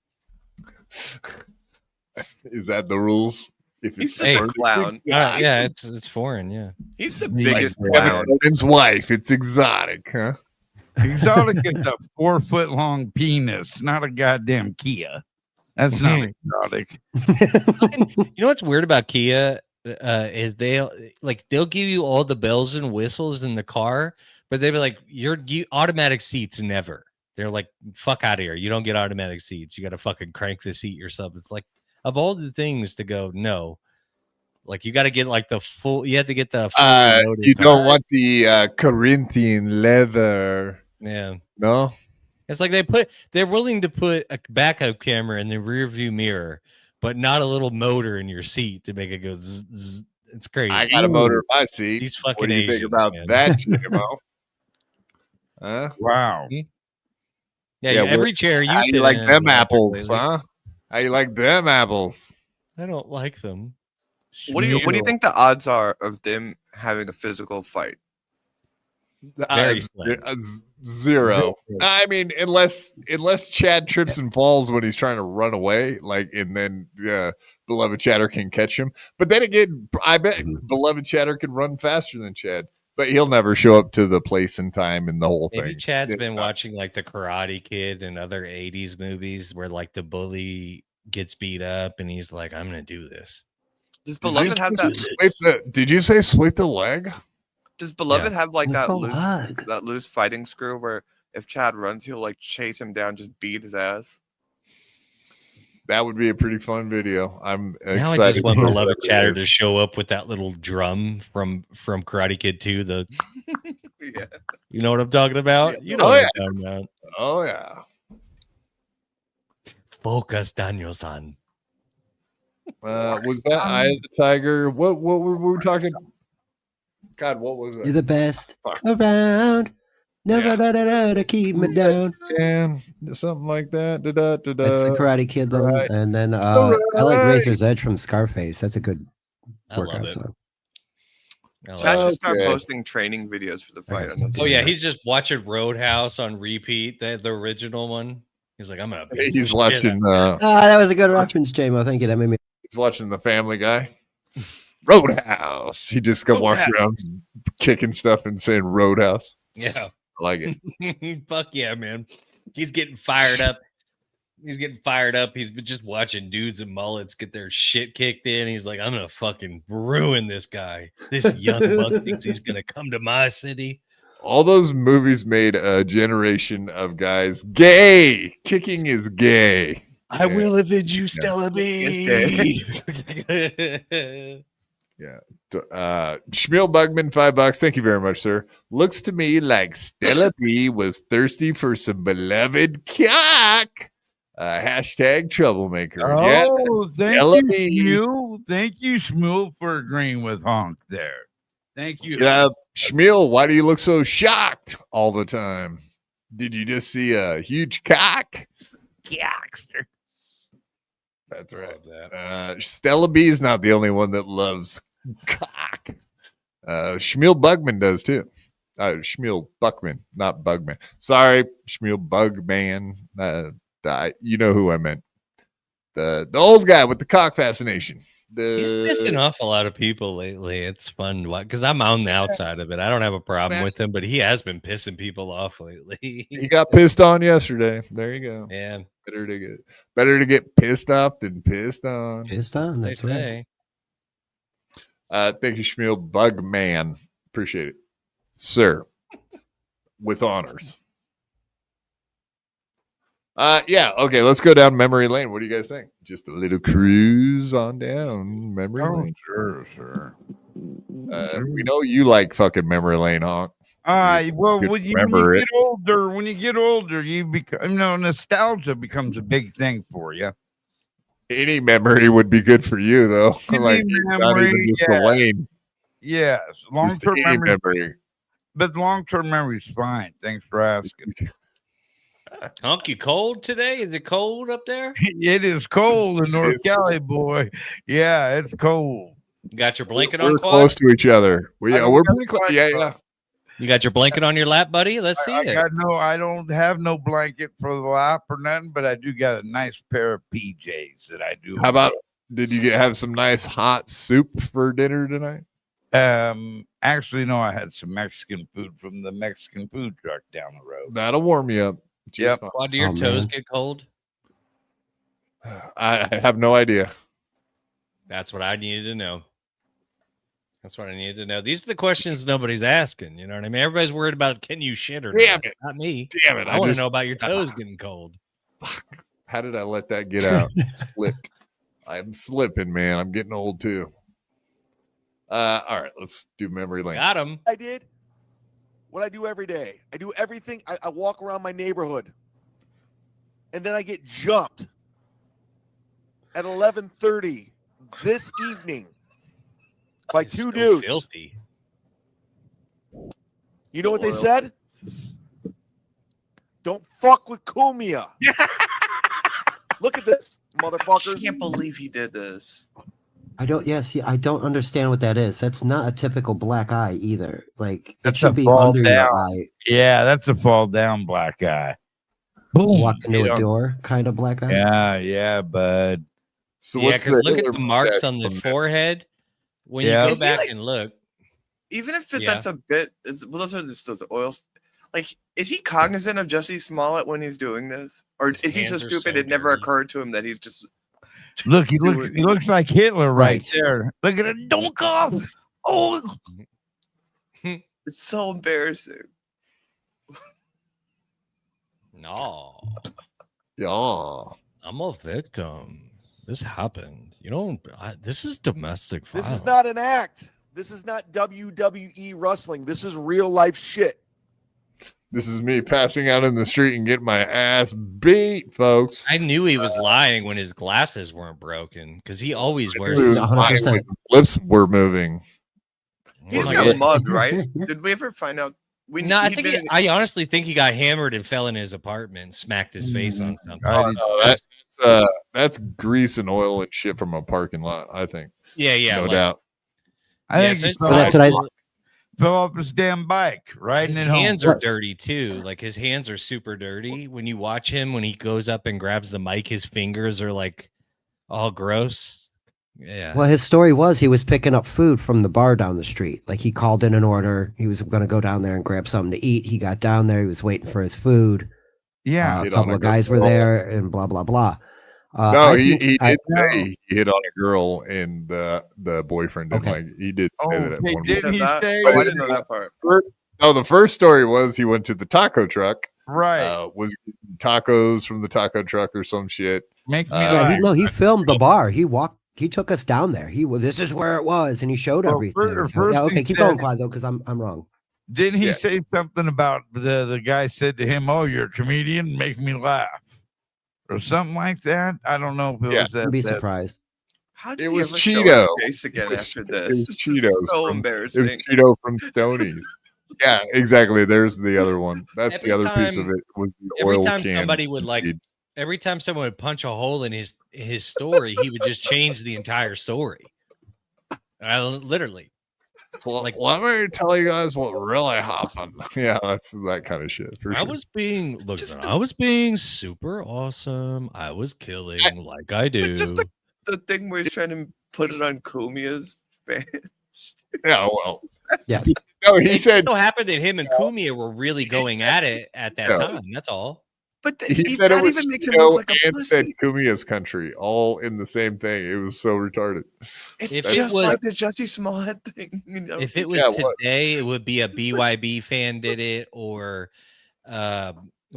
Is that the rules? If He's such a clown. Yeah, it's foreign. Yeah, he's the biggest like clown. His wife. It's exotic, huh? Exotic is a 4-foot long penis, not a goddamn Kia. That's not exotic. You know what's weird about Kia is they'll give you all the bells and whistles in the car, but they'll be like, you automatic seats never. They're like, fuck out of here. You don't get automatic seats. You got to fucking crank the seat yourself. It's like, of all the things to go, no, Like you got to get like the full. You have to get the. You don't want the Corinthian leather. Yeah. No. It's like they're willing to put a backup camera in the rear view mirror, but not a little motor in your seat to make it go zzz, zzz. It's crazy. I got a motor in my seat. These fucking what do you Asians, think about man. that, GMO? Wow. Yeah, every chair you how sit you like in them is apples, lately. huh? How you like them apples? I don't like them. What do you think the odds are of them having a physical fight? Very slim. Zero. I mean, unless Chad trips and falls when he's trying to run away, and then beloved Chatter can catch him. But then again, I bet beloved Chatter can run faster than Chad, but he'll never show up to the place and time and the whole thing. Maybe Chad's been watching like the Karate Kid and other 80s movies where like the bully gets beat up and he's like, I'm gonna do this. Does Beloved have that? Did you say sweep the leg? Does Beloved have like that loose fighting screw where if Chad runs, he'll like chase him down, just beat his ass? That would be a pretty fun video. I'm now excited. I just want beloved Chatter to show up with that little drum from Karate Kid 2. Yeah. You know what I'm talking about? Yeah. You know what I'm talking about. Oh yeah. Focus, Daniel-san. Was that Eye of the Tiger? What were we talking? God, what was it? You're the best around. Never to keep me down. And something like that. That's the Karate Kid, though. Right. And then I like Razor's Edge from Scarface. That's a good workout song. Chad should start posting training videos for the fight. Oh yeah, he's just watching Roadhouse on repeat. The original one. He's like, I'm gonna. He's watching. That was a good reference, JMO. Thank you. That made me. He's watching The Family Guy. Roadhouse. He just walks around kicking stuff and saying Roadhouse. Yeah, I like it. Fuck yeah, man. He's getting fired up. He's been just watching dudes and mullets get their shit kicked in. He's like, I'm gonna fucking ruin this guy. This young buck thinks he's gonna come to my city. All those movies made a generation of guys gay. Kicking is gay. I will avenge you, Stella B. Yeah. Shmuel Bugman, $5. Thank you very much, sir. Looks to me like Stella B was thirsty for some beloved cock. Hashtag troublemaker. Oh, Stella thank B. you. Thank you, Shmuel, for agreeing with Honk there. Thank you. Yeah, Shmuel, why do you look so shocked all the time? Did you just see a huge cock? Cockster. That's right. Stella B is not the only one that loves cock. Shmuel Bugman does too. Shmuel Buckman, not Bugman. Sorry, Shmuel Bugman. You know who I meant. The old guy with the cock fascination. He's pissing off a lot of people lately. It's fun because I'm on the outside of it. I don't have a problem with him, but he has been pissing people off lately. He got pissed on yesterday. There you go. Yeah. Better to get pissed off than pissed on. Pissed on. That's right. Thank you, Shmuel Bugman. Appreciate it, sir. With honors. Yeah, okay, let's go down memory lane. What do you guys think? Just a little cruise on down memory lane. Sure. We know you like fucking memory lane, Honk. Well, when you get older, you become, nostalgia becomes a big thing for you. Any memory would be good for you, though. Like, not even just a lane. Yes, long-term memory. But long-term memory is fine. Thanks for asking. Honk, you cold today? Is it cold up there? It is cold in North Cali, boy. Yeah, it's cold. You got your blanket on? We're close to each other. We're pretty close. Yeah. You got your blanket on your lap, buddy? Let's see it. I don't have no blanket for the lap or nothing, but I do got a nice pair of PJs that I do. How about, did you have some nice hot soup for dinner tonight? Actually, no, I had some Mexican food from the Mexican food truck down the road. That'll warm you up. Yep. Why do your toes get cold? I have no idea. That's what I needed to know. That's what I needed to know. These are the questions nobody's asking. You know what I mean? Everybody's worried about can you shit or Damn not. it. Not me. Damn it. I want to know about your toes getting cold. How did I let that get out? Slipped. I'm slipping, man. I'm getting old too. All right, let's do memory lane. Got him. I did what I do every day. I do everything. I walk around my neighborhood, and then I get jumped at 11:30 this evening by two dudes. Filthy. You know what they said? Don't fuck with Cumia. Look at this, motherfucker. I can't believe he did this. I don't understand what that is. That's not a typical black eye either. Like, That's it should a be fall under down. your eye. Yeah, that's a fall down black eye. Boom. Walk into a door, kind of black eye. Yeah, bud. So Yeah, what's because the look at Hitler the marks on the mustache? forehead. When Yeah. you go Is he back like- and look, Even if Yeah. that's a bit, those are just those oils. Like, is he cognizant of Jussie Smollett when he's doing this, or His is he so hands are stupid so it never dirty. occurred to him that he's just Look, he looks like Hitler right Right. there. Look at it. Don't cough. Oh, it's so embarrassing. no, Yeah. I'm a victim. This happened. You don't. This is domestic violence. This is not an act. This is not WWE wrestling. This is real life shit. This is me passing out in the street and getting my ass beat, folks. I knew he was lying when his glasses weren't broken because he always wears. He was his 100%. lying when his lips were moving. He just Oh my got God. mugged, right? Did we ever find out? No, I honestly think he got hammered and fell in his apartment, smacked his face on something. Oh, no, that's grease and oil and shit from a parking lot, I think. Yeah, no like- doubt. I Yeah, think so he it's fell that's off- what I- fell off his damn bike, riding His it home. hands are dirty too. Like his hands are super dirty. When you watch him, when he goes up and grabs the mic, his fingers are like all gross. Yeah. Well, his story was he was picking up food from the bar down the street. Like, he called in an order. He was going to go down there and grab something to eat. He got down there. He was waiting for his food. Yeah. A Hit couple on a of guys were girl. there and blah, blah, blah. No, I he think did say he hit on a girl and the boyfriend didn't Okay. like. He did say that at Okay, one didn't point. he that? say? Oh, I didn't know that part. No, the first story was he went to the taco truck. Right. Was getting tacos from the taco truck or some shit. Makes me Yeah, laugh. he filmed the bar. He took us down there. This is where it was, and he showed Well, everything. first So, yeah, he okay, keep said- going, Clyde, though, because I'm wrong. Didn't he Yeah. say something about the guy said to him, "Oh, you're a comedian, make me laugh," or something like that? I don't know if it Yeah. was that. I'd be that- surprised. How did It he was ever show his Cheeto. face again It was- after it this? was This Cheeto is so from- embarrassing. It was Cheeto from Stonies. Yeah, exactly. There's the other one. That's Every the other piece of time- it. Was the Every oil time can. somebody would like, every time someone would punch a hole in his story, he would just change the entire story. Literally. So, like, let me tell you guys what really happened. Yeah, that's that kind of shit. For I sure. was being I was being super awesome. I was killing like I do. Just the thing where he's trying to put it on Cumia's face. Yeah, well, Yeah. no, he It said so happened that him and Cumia were really going at it at that Yeah. time. That's all. But he said it that was even makes him Cheeto look like a and said pussy. Cumia's country all in the same thing. It was so retarded. It's If it just was- like the Jussie Smollett thing. You know? If it was Yeah, what? today, it would be a BYB fan did it or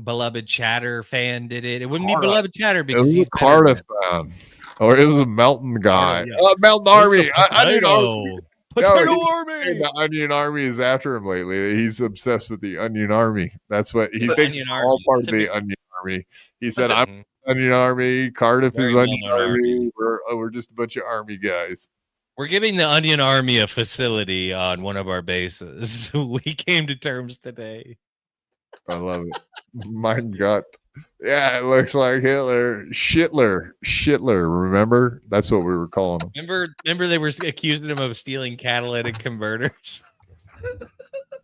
Beloved Chatter fan did it. It wouldn't be Cardiff. Beloved Chatter It because was a he's better Cardiff than- fan, or it was a Mountain guy. Yeah. Mountain Army. Onion Potato. Army. Potato No, Army. The Onion Army is after him lately. He's obsessed with the Onion Army. That's what he The thinks. Onion We're all Army. part of To the me- Onion Army. He said, the- "I'm Onion Army. Cardiff Very is Onion well-known Army. We're just a bunch of Army guys." We're giving the Onion Army a facility on one of our bases. We came to terms today. I love it. Mein Gott. Yeah, it looks like Hitler. Shitler. Remember? That's what we were calling him. Remember they were accusing him of stealing catalytic converters.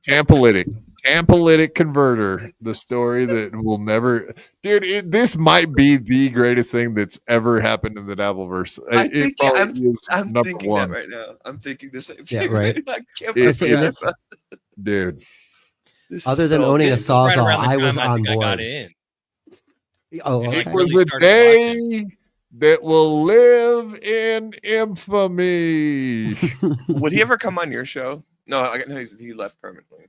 Tampalytic converter. The story that will never, dude. This might be the greatest thing that's ever happened in the Dabbleverse. I It think probably is I'm number thinking one, that right now. I'm thinking the same Yeah, thing. right. I can't It- believe it's- that. dude. This Other is than so owning a This was right Sawzall, around the I was time on think I got board. in. Oh, It okay. It really was a started watching. day that will live in infamy. Would he ever come on your show? No, he left permanently.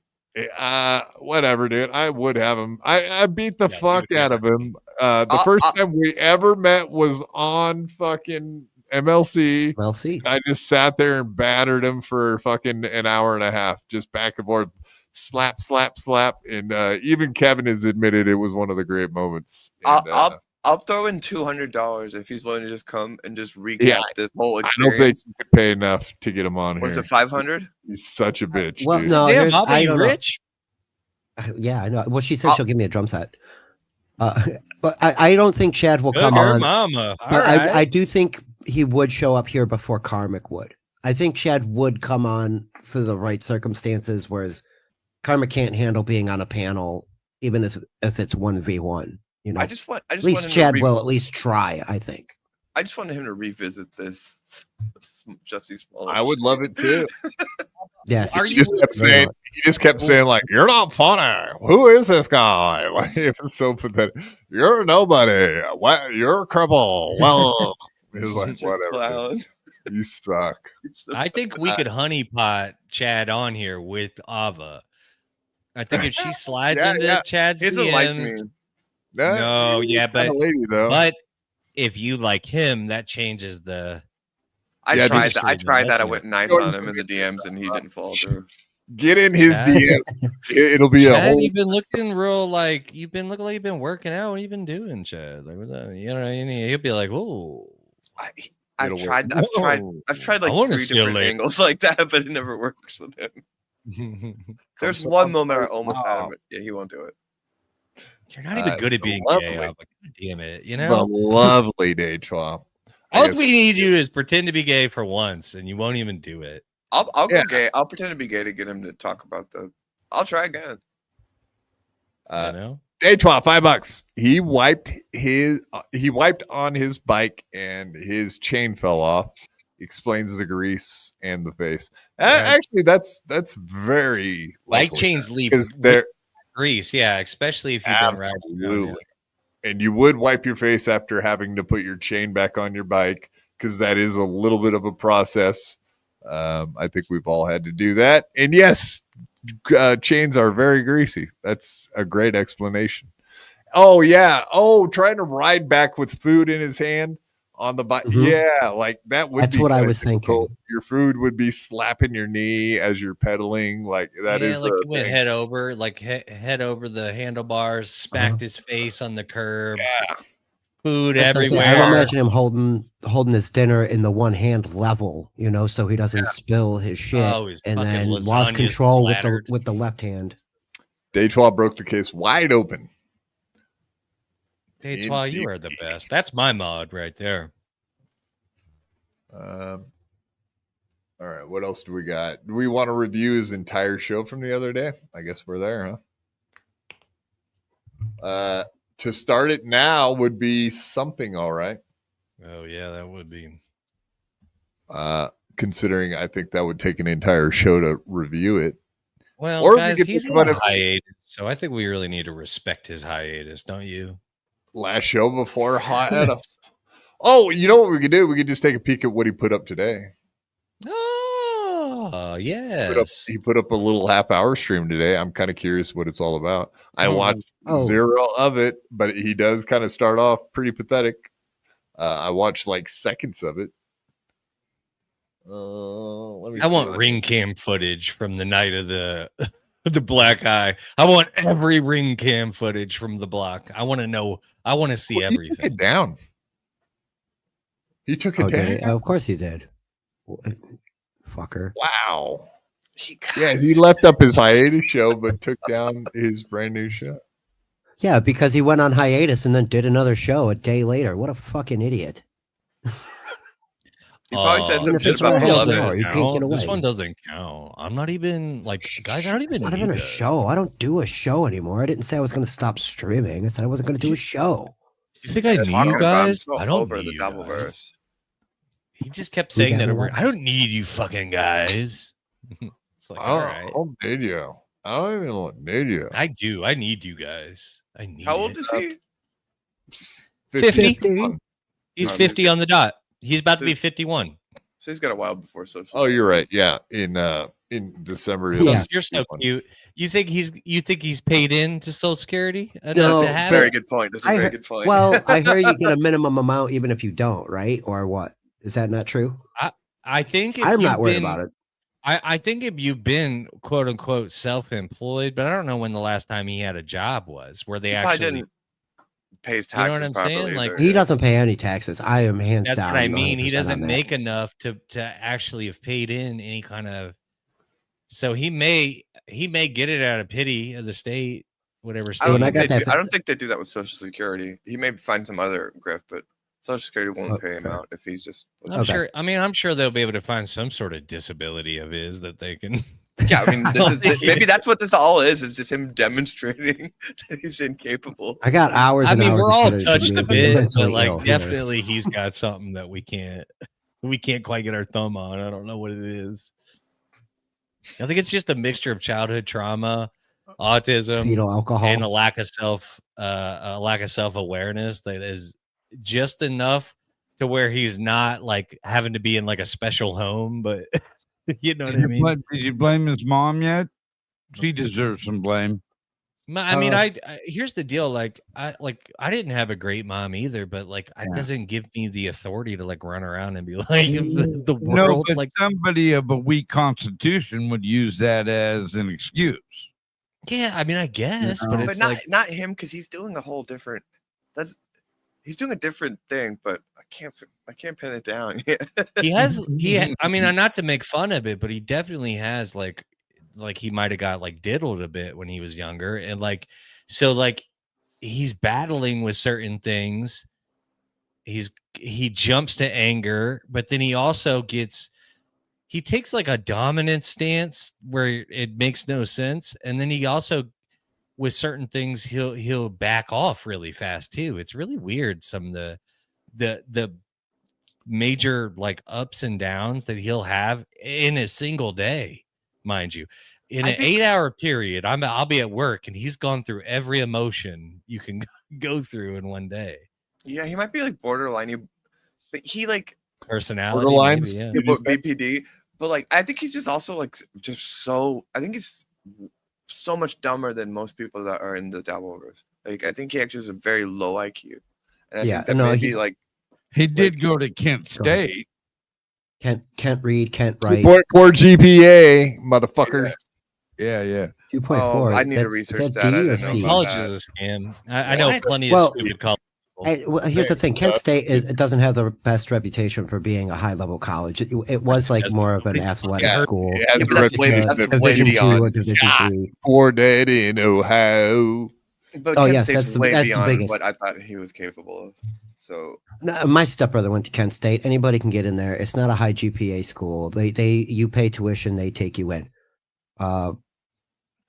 Whatever, dude. I would have him. I beat the Yeah, fuck you would out of him. The first time we ever met was on fucking MLC. MLC. I just sat there and battered him for fucking an hour and a half, just back and forth, slap, slap, slap. And even Kevin has admitted it was one of the great moments. And, I'll throw in $200 if he's willing to just come and just recap this whole experience. I don't think you could pay enough to get him on here. Was it 500? He's such a bitch. Well, dude. no, Damn, I'll I be don't rich. know. Yeah, I know. Well, she said she'll give me a drum set. But I don't think Chad will come on. Mama. But I do think he would show up here before Karmic would. I think Chad would come on for the right circumstances, whereas Karmic can't handle being on a panel, even if it's 1v1. You know, I just want at least Chad will at least try. I think. I just wanted him to revisit this Jussie Smollett. I would love it too. Yes. He just kept saying like, "You're not funny. Who is this guy?" Like, it was so pathetic. You're nobody. What? You're a cripple. Well, it was like, whatever. You suck. I think we could honeypot Chad on here with Ava. I think if she slides into Chad's DMs, but if you like him, that changes the. I tried that. I went nice on him in the DMs, and he didn't follow through. Get in his DM. It'll be Chad, a whole. You've been looking real like you've been looking like you've been working out. What have you been doing, Chad? Like, what's that? You know, he'll be like, "Whoa." I've tried like 3 different angles like that, but it never works with him. There's one moment I almost had him, but yeah, he won't do it. You're not even good at being gay. I'm like, God damn it, you know. The lovely day, Chwa. All we need you is pretend to be gay for once, and you won't even do it. I'll go gay. I'll pretend to be gay to get him to talk about I'll try again. You know? Day Chwa, $5. He wiped on his bike and his chain fell off. Explains the grease and the face. Actually, that's very bike chains leave grease, yeah, especially if you've been riding. And you would wipe your face after having to put your chain back on your bike, because that is a little bit of a process. I think we've all had to do that. And yes, chains are very greasy. That's a great explanation. Oh, yeah. Oh, trying to ride back with food in his hand on the bike. Mm-hmm. Yeah, like that's what I was thinking. Your food would be slapping your knee as you're pedaling. Like that is like he went head over the handlebars, smacked his face on the curb. Yeah. Food everywhere. I imagine him holding his dinner in the one hand level, you know, so he doesn't spill his shit, and then lost control with the left hand. Day 12 broke the case wide open. Day 12, you are the best. That's my mod right there. All right, what else do we got? Do we want to review his entire show from the other day? I guess we're there, huh? To start it now would be something, all right. Oh yeah, that would be. Considering I think that would take an entire show to review it. Well, or guys, he's on a hiatus, so I think we really need to respect his hiatus, don't you? Last show before hiatus. Oh, you know what we could do? We could just take a peek at what he put up today. Oh, yes. He put up a little half-hour stream today. I'm kind of curious what it's all about. I watched zero of it, but he does kind of start off pretty pathetic. I watched like seconds of it. I want ring cam footage from the night of the black eye. I want every ring cam footage from the block. I want to know. I want to see everything. He took it down. He took it down. Of course he did. Fucker. Wow. He left up his hiatus show, but took down his brand new show. Yeah, because he went on hiatus and then did another show a day later. What a fucking idiot. He probably said some shit about you can't get away. This one doesn't count. I'm not even guys. I don't even. It's not even a show. I don't do a show anymore. I didn't say I was going to stop streaming. I said I wasn't going to do a show. You think I need you guys? I don't over need the you Doubleverse. He just kept saying that. I don't need you fucking guys. It's like, all right. I don't need you. I don't even need you. I do. I need you guys. I need. How old is he? 50. He's 50 on the dot. He's about to be 51. So he's got a while before social. Oh, you're right. Yeah, in December. You're so cute. You think he's paid in to Social Security? No, very good point. That's a very good point. Well, I hear you get a minimum amount even if you don't, right? Or what? Is that not true? I think if I'm you've not worried been- about it. I think if you've been quote unquote self-employed, but I don't know when the last time he had a job was where they He probably actually didn't pay his You know taxes what I'm properly. saying? Like He doesn't pay any taxes. I am hands that's down. what I mean. He 100% on doesn't that. make enough to actually have paid in any kind of. So he may get it out of pity of the state, whatever state. I don't think they do that with Social Security. He may find some other grift, but Social Security won't pay him out if he's just. I'm sure. I mean, I'm sure they'll be able to find some sort of disability of his that they can. Yeah, I mean, maybe that's what this all is just him demonstrating that he's incapable. I got hours. I and mean, hours we're of all footage of touched me a being bit, but mentally like ill here. definitely he's got something that we can't quite get our thumb on. I don't know what it is. I think it's just a mixture of childhood trauma, autism, Fetal alcohol, and a lack of self-awareness that is just enough to where he's not like having to be in like a special home, but you know what I mean? Did you blame his mom yet? She deserves some blame. I mean, I here's the deal. I didn't have a great mom either, but like, it doesn't give me the authority to like run around and be like the world. No, but like somebody of a weak constitution would use that as an excuse. Yeah, I mean, I guess, but it's not him because he's doing a whole different. He's doing a different thing, but I can't pin it down. I mean, not to make fun of it, but he definitely has like he might have got like diddled a bit when he was younger, and like so like he's battling with certain things. He jumps to anger, but then he also takes like a dominant stance where it makes no sense, and then he also with certain things he'll back off really fast too. It's really weird. Some of the major like ups and downs that he'll have in a single day, mind you, in an 8-hour period. I'll be at work and he's gone through every emotion you can go through in one day. Yeah, he might be like borderline, but he like personality borderlines, maybe, yeah. BPD. But like, I think he's just also like I think he's so much dumber than most people that are in the Dabbleverse. Like, I think he actually has a very low IQ. And I think that maybe like he did go to Kent State. Can't read, can't write. 2.4 GPA, motherfuckers. Yeah. 2.4. I need to research that. I didn't know College about is a scam. I know plenty of stupid college. Well, here's the thing. Kent State it doesn't have the best reputation for being a high-level college. It was like more of an athletic school. That's way Division 2 or beyond. Division 3. For dead in Ohio. But Oh, Kent yes, State's that's the- way that's the beyond biggest. what I thought he was capable of. So No, my stepbrother went to Kent State. Anybody can get in there. It's not a high GPA school. You pay tuition, they take you in.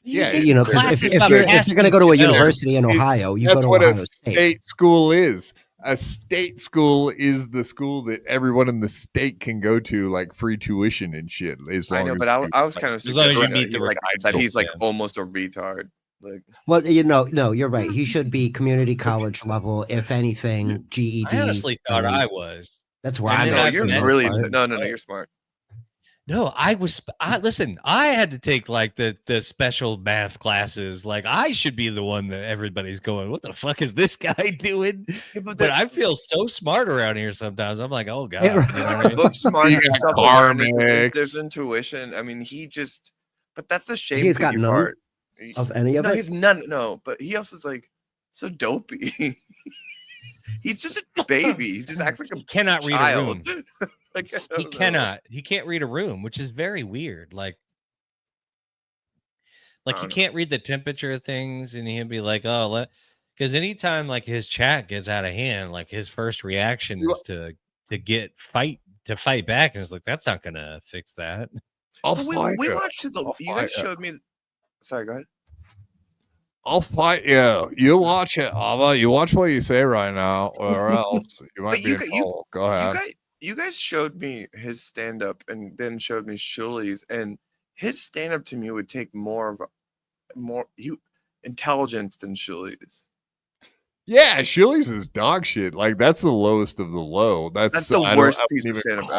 You know, because if you're going to go to a university in Ohio, you go to Ohio State. State school is. A state school is the school that everyone in the state can go to, like free tuition and shit. I know, but I was kind of suggesting that he's like almost a retard. Like, well, no, you're right. He should be community college level, if anything, GED. I honestly thought I was. That's where And I'm then at. I've you're met- really no, you're smart. No, listen, I had to take like the special math classes. Like I should be the one that everybody's going, what the fuck is this guy doing? But I feel so smart around here sometimes. I'm like, oh God. Book smart, there's self-awareness, there's intuition. I mean, but that's the shame. He's got none part. of any of it. He's none. No, but he also is like so dopey. He's just a baby. He just acts like a cannot child. read a room. Like, he cannot. He can't read a room, which is very weird. Like he can't read the temperature of things, and he'll be like, "Oh, because anytime like his chat gets out of hand, like his first reaction is to fight back, and it's like that's not gonna fix that." We watched you guys showed me. Sorry, go ahead. I'll fight you. You watch it, Ava. You watch what you say right now, or else you might be in trouble. Go ahead. You guys showed me his stand-up and then showed me Shuli's, and his stand-up to me would take more intelligence than Shuli's. Yeah, Shilly's is dog shit. Like that's the lowest of the low. That's the worst piece of stand-up.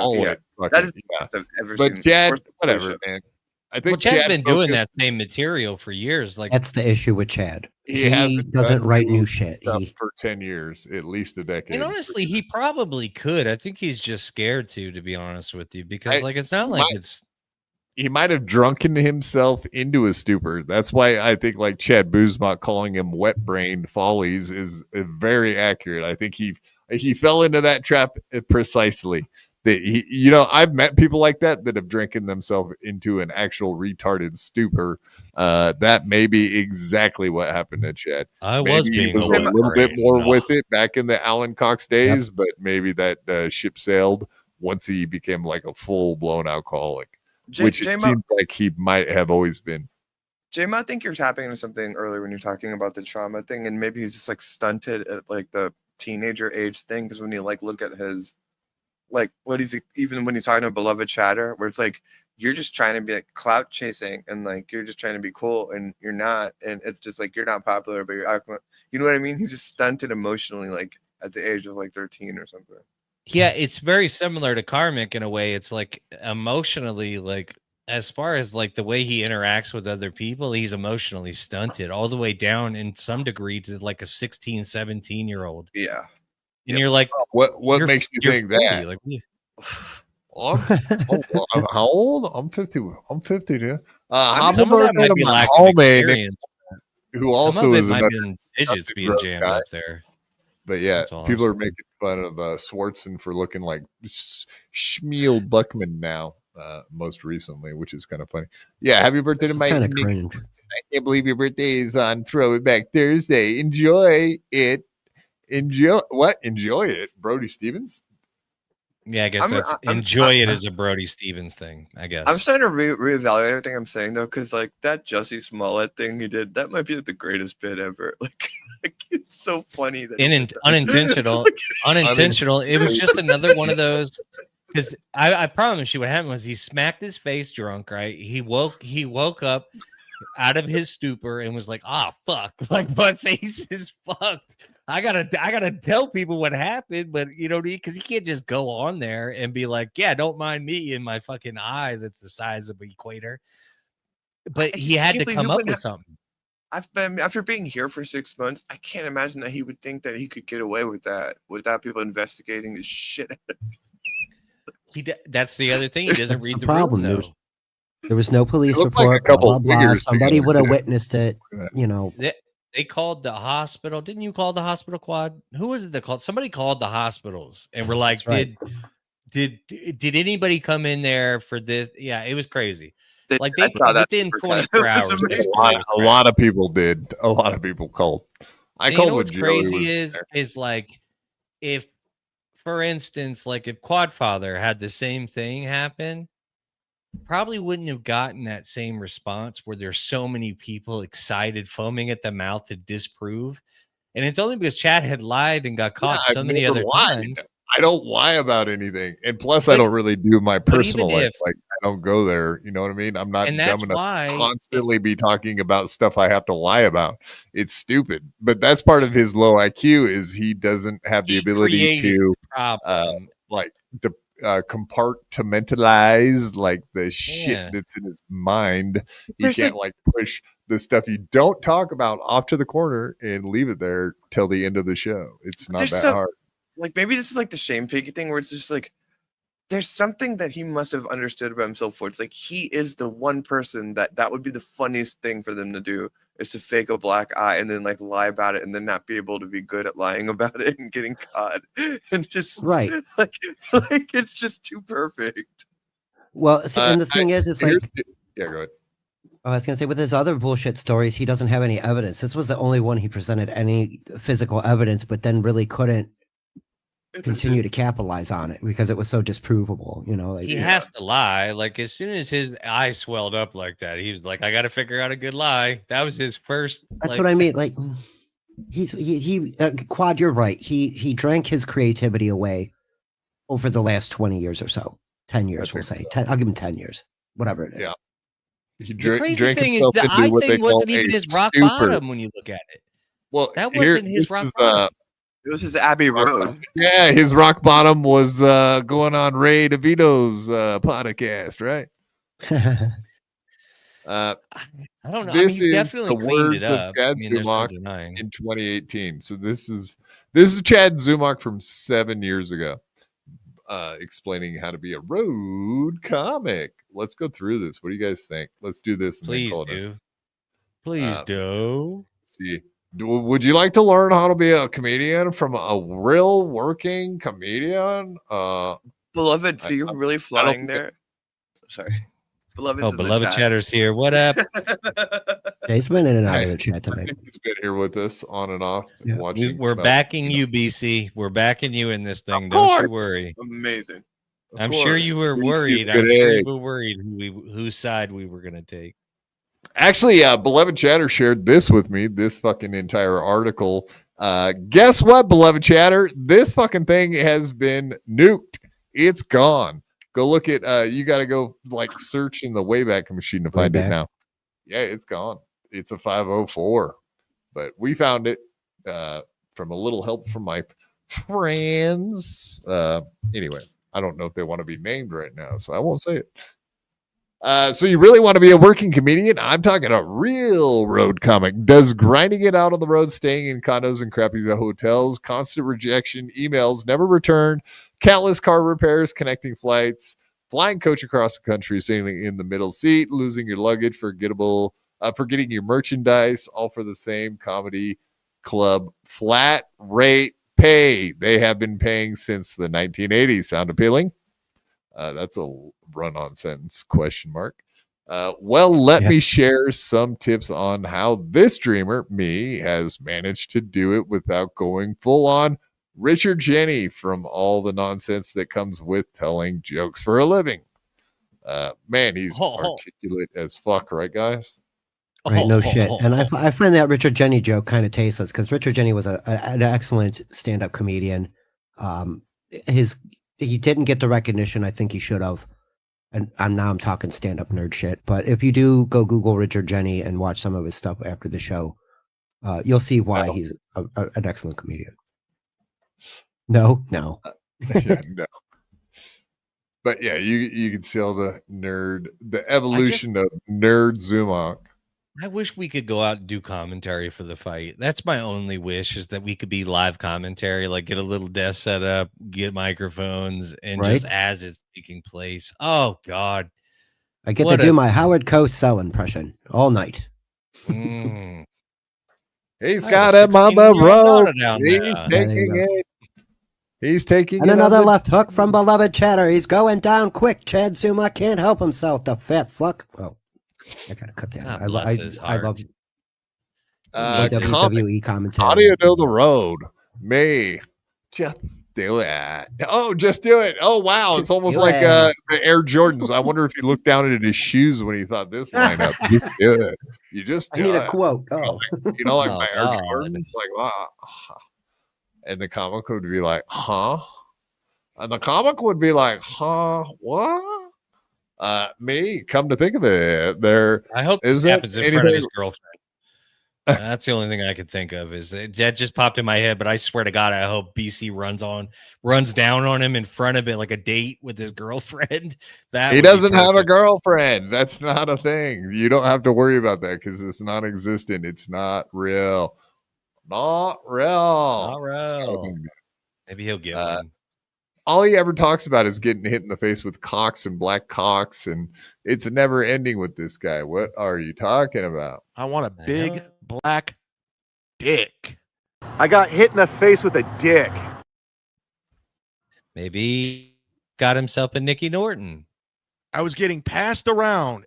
That is I've ever but seen. Chad, whatever, man. I think Chad's been doing that same material for years. Like that's the issue with Chad. He doesn't write new shit for 10 years, at least a decade. And honestly, he probably could. I think he's just scared to be honest with you, because it's not like he might have drunken himself into a stupor. That's why I think like Chad Zumock calling him wet-brained follies is very accurate. I think he fell into that trap precisely. That I've met people like that have drinking themselves into an actual retarded stupor. That may be exactly what happened to Chad. He was a little bit more with it back in the Alan Cox days, but maybe that ship sailed once he became like a full-blown alcoholic, which it seems like he might have always been. Jim, I think you're tapping into something earlier when you're talking about the trauma thing, and maybe he's just like stunted at like the teenager age thing, because when you like look at his like what he's even when he's talking to Beloved Chatter, where it's like you're just trying to be like clout chasing and like you're just trying to be cool and you're not, and it's just like you're not popular but you're acting, you know what I mean? He's just stunted emotionally like at the age of like 13 or something. Yeah, it's very similar to Karmic in a way. It's like emotionally, like as far as like the way he interacts with other people, he's emotionally stunted all the way down in some degree to like a 16, 17-year-old. Yeah. And you're like, what makes you think 40, that? like, I'm how old? I'm 50. I'm 50. Yeah. Some of that might be lack of experience, who also is might be digits being jammed up there. But yeah, people are making fun of Swartzen for looking like Shmuel Buckman now, most recently, which is kind of funny. Yeah, happy birthday to Mike. I can't believe your birthday is on Throwback Thursday. Enjoy it. Enjoy it, Brody Stevens. Yeah, I guess enjoy it as a Brody Stevens thing, I guess. I'm starting to reevaluate everything I'm saying though, because like that Jussie Smollett thing he did, that might be like the greatest bit ever. Like it's so funny that unintentional. Unintentional. It was just another one of those. Because I promise you, what happened was he smacked his face drunk. Right, he woke up out of his stupor and was like, fuck, like my face is fucked. I gotta tell people what happened, but because he can't just go on there and be like, yeah, don't mind me in my fucking eye that's the size of an equator. But he had to come up with something. After being here for 6 months, I can't imagine that he would think that he could get away with that without people investigating his shit. That's the other thing. He doesn't read the problem. room, though. There was no police report. Like blah, blah. Somebody would have witnessed it. They called the hospital. Didn't you call the hospital, Quad? Who was it that called? Somebody called the hospitals and were like, did anybody come in there for this? Yeah, it was crazy. Like they within 24 hours. A lot of people did. A lot of people called. I called. What's crazy is like if, for instance, like if Quadfather had the same thing happen, probably wouldn't have gotten that same response where there's so many people excited, foaming at the mouth to disprove. And it's only because Chad had lied and got caught so many other times. I don't lie about anything. And plus, I don't really do my personal life. Like, I don't go there. You know what I mean? I'm not dumb enough to constantly be talking about stuff I have to lie about. It's stupid. But that's part of his low IQ is he doesn't have the ability to compartmentalize like the shit that's in his mind. He can't like push the stuff you don't talk about off to the corner and leave it there till the end of the show. It's not that hard. Like maybe this is like the Shane Piggy thing where it's just like there's something that he must have understood about himself where it's like he is the one person that would be the funniest thing for them to do is to fake a black eye and then like lie about it and then not be able to be good at lying about it and getting caught and just like it's just too perfect. Well, and the thing is, it's like go ahead. I was gonna say with his other bullshit stories, he doesn't have any evidence. This was the only one he presented any physical evidence, but then really couldn't continue to capitalize on it because it was so disprovable. Like he has to lie. Like as soon as his eye swelled up like that, he was like, I got to figure out a good lie. That was his first. That's what I mean. Like he Quad, you're right. He drank his creativity away over the last 20 years or so. 10 years, we'll say. 10. I'll give him 10 years. Whatever it is. Yeah. The crazy thing is the eye thing wasn't even his rock bottom when you look at it. Well, that wasn't his rock bottom. It was his Abbey Road. Yeah, his rock bottom was going on Ray DeVito's podcast, right? I don't know. This he's is definitely the cleaned it words of up. Chad there's no Zumock denying. in 2018. So this is Chad Zumock from 7 years ago, explaining how to be a road comic. Let's go through this. What do you guys think? Let's do this. And Please then call do. it Please do. see. Would you like to learn how to be a comedian from a real working comedian? Beloved, so you're really flying there? Sorry. Beloved's in the Beloved chat. Chatter's here. What up? Yeah, he's been in and out of the chat tonight. He's been here with us on and off. Yeah. Watching. We're backing you, BC. We're backing you in this thing. Don't you worry. Amazing. I'm sure you were worried. I'm sure you were worried whose side we were going to take. Actually, Beloved Chatter shared this with me, this fucking entire article. Guess what, Beloved Chatter? This fucking thing has been nuked. It's gone. Go look at, you got to go like search in the Wayback Machine to find it now. Yeah, it's gone. It's a 504. But we found it from a little help from my friends. Anyway, I don't know if they want to be named right now, so I won't say it. So you really want to be a working comedian? I'm talking a real road comic. Does grinding it out on the road, staying in condos and crappy hotels, constant rejection, emails never returned, countless car repairs, connecting flights, flying coach across the country, sailing in the middle seat, losing your luggage, forgetting your merchandise, all for the same comedy club flat rate pay. They have been paying since the 1980s. Sound appealing? That's a run-on sentence, question mark. Let me share some tips on how this dreamer, me, has managed to do it without going full-on Richard Jenny from all the nonsense that comes with telling jokes for a living. Man, he's articulate as fuck, right, guys? Right, no shit. And I find that Richard Jenny joke kind of tasteless because Richard Jenny was an excellent stand-up comedian. He didn't get the recognition I think he should have. And I'm talking stand-up nerd shit. But if you do go Google Richard Jenny and watch some of his stuff after the show, you'll see why he's an excellent comedian. No. No. But yeah, you can see all the evolution of nerd Zumock. I wish we could go out and do commentary for the fight. That's my only wish, is that we could be live commentary, like get a little desk set up, get microphones, and just as it's taking place. Oh God. I get to do my Howard Cosell impression all night. He's got him on the road. He's taking and another left hook from Beloved Chatter. He's going down quick. Chad Zumock can't help himself. The fat fuck. Oh. I gotta cut that. I love WWE commentary. Audio to the road. Me. Just do it. Oh, just do it. Oh, wow. It's almost like the Air Jordans. I wonder if he looked down at his shoes when he thought this line up. Just do it. You just do I need it. a quote. Oh. You know, like my Air Jordans? Like, wow. And the comic would be like, huh? And the comic would be like, huh? What? Me, come to think of it, I hope this happens in front of his girlfriend. That's the only thing I could think of. Is that just popped in my head? But I swear to God, I hope BC runs down on him in front of it like a date with his girlfriend. He doesn't have a girlfriend. That's not a thing. You don't have to worry about that because it's non-existent. It's not real. Not real. Maybe he'll get one. All he ever talks about is getting hit in the face with cocks and black cocks, and it's never ending with this guy. What are you talking about? I want a big black dick. I got hit in the face with a dick. Maybe he got himself a Nicky Norton. I was getting passed around.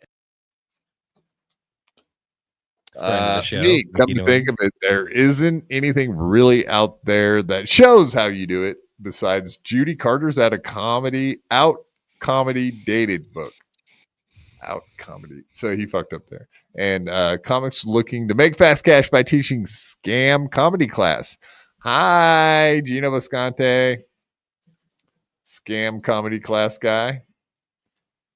Come to think of it, there isn't anything really out there that shows how you do it besides Judy Carter's Out Comedy Dated book. Out Comedy. So he fucked up there. And comics looking to make fast cash by teaching scam comedy class. Hi, Geno Bisconte. Scam comedy class guy.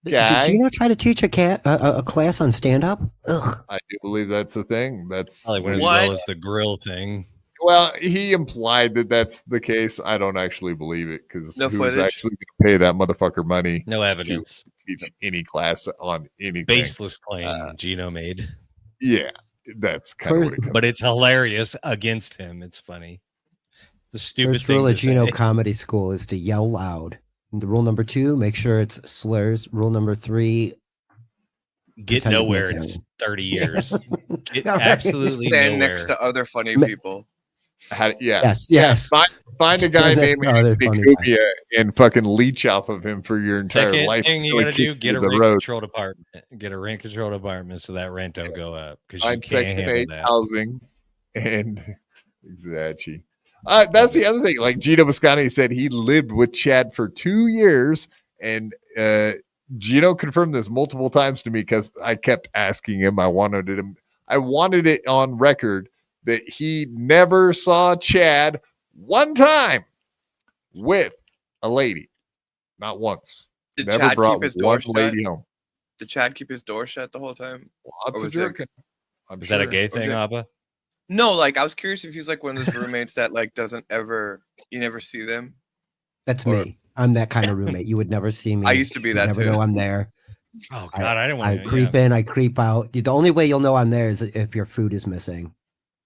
Did Geno try to teach a class on stand-up? Ugh. I do believe that's a thing. That's probably went as well as the grill thing. Well, he implied that that's the case. I don't actually believe it because No who's footage. actually going to pay that motherfucker money? No evidence. To even any class on anything. Baseless claim Geno made. Yeah, that's kind of what it comes. But it's hilarious against him. It's funny. The stupid First thing rule to of Geno say. Comedy School is to yell loud. And the rule number 2, make sure it's slurs. Rule number 3, Get pretend to be nowhere in Italian. 30 years. Get All right. absolutely Stand nowhere. next to other funny people. Yes. Find a guy That's named the other Anthony funny Cumia and fucking leech off of him for your entire Second life. thing you until gotta he do, kicks get you a to the rent road. controlled apartment. Get a rent controlled apartment so that rent will go up because you Find can't Section handle 8 that. housing and exactly. That's the other thing. Like Geno Bisconte said, he lived with Chad for 2 years, and Geno confirmed this multiple times to me because I kept asking him. I wanted it on record that he never saw Chad one time with a lady, not once. Did Never Chad brought keep his one door shut? lady home. Did Chad keep his door shut the whole time? Lots Or of was it- jerking. I'm Is that a sure. gay Was thing, it- Abba? No, like I was curious if he's like one of those roommates that like doesn't ever, you never see them. That's Or- me. I'm that kind of roommate. You would never see me. I used to be You that never too. know I'm there. Oh God, I didn't I want to. creep in, I creep out. The only way you'll know I'm there is if your food is missing.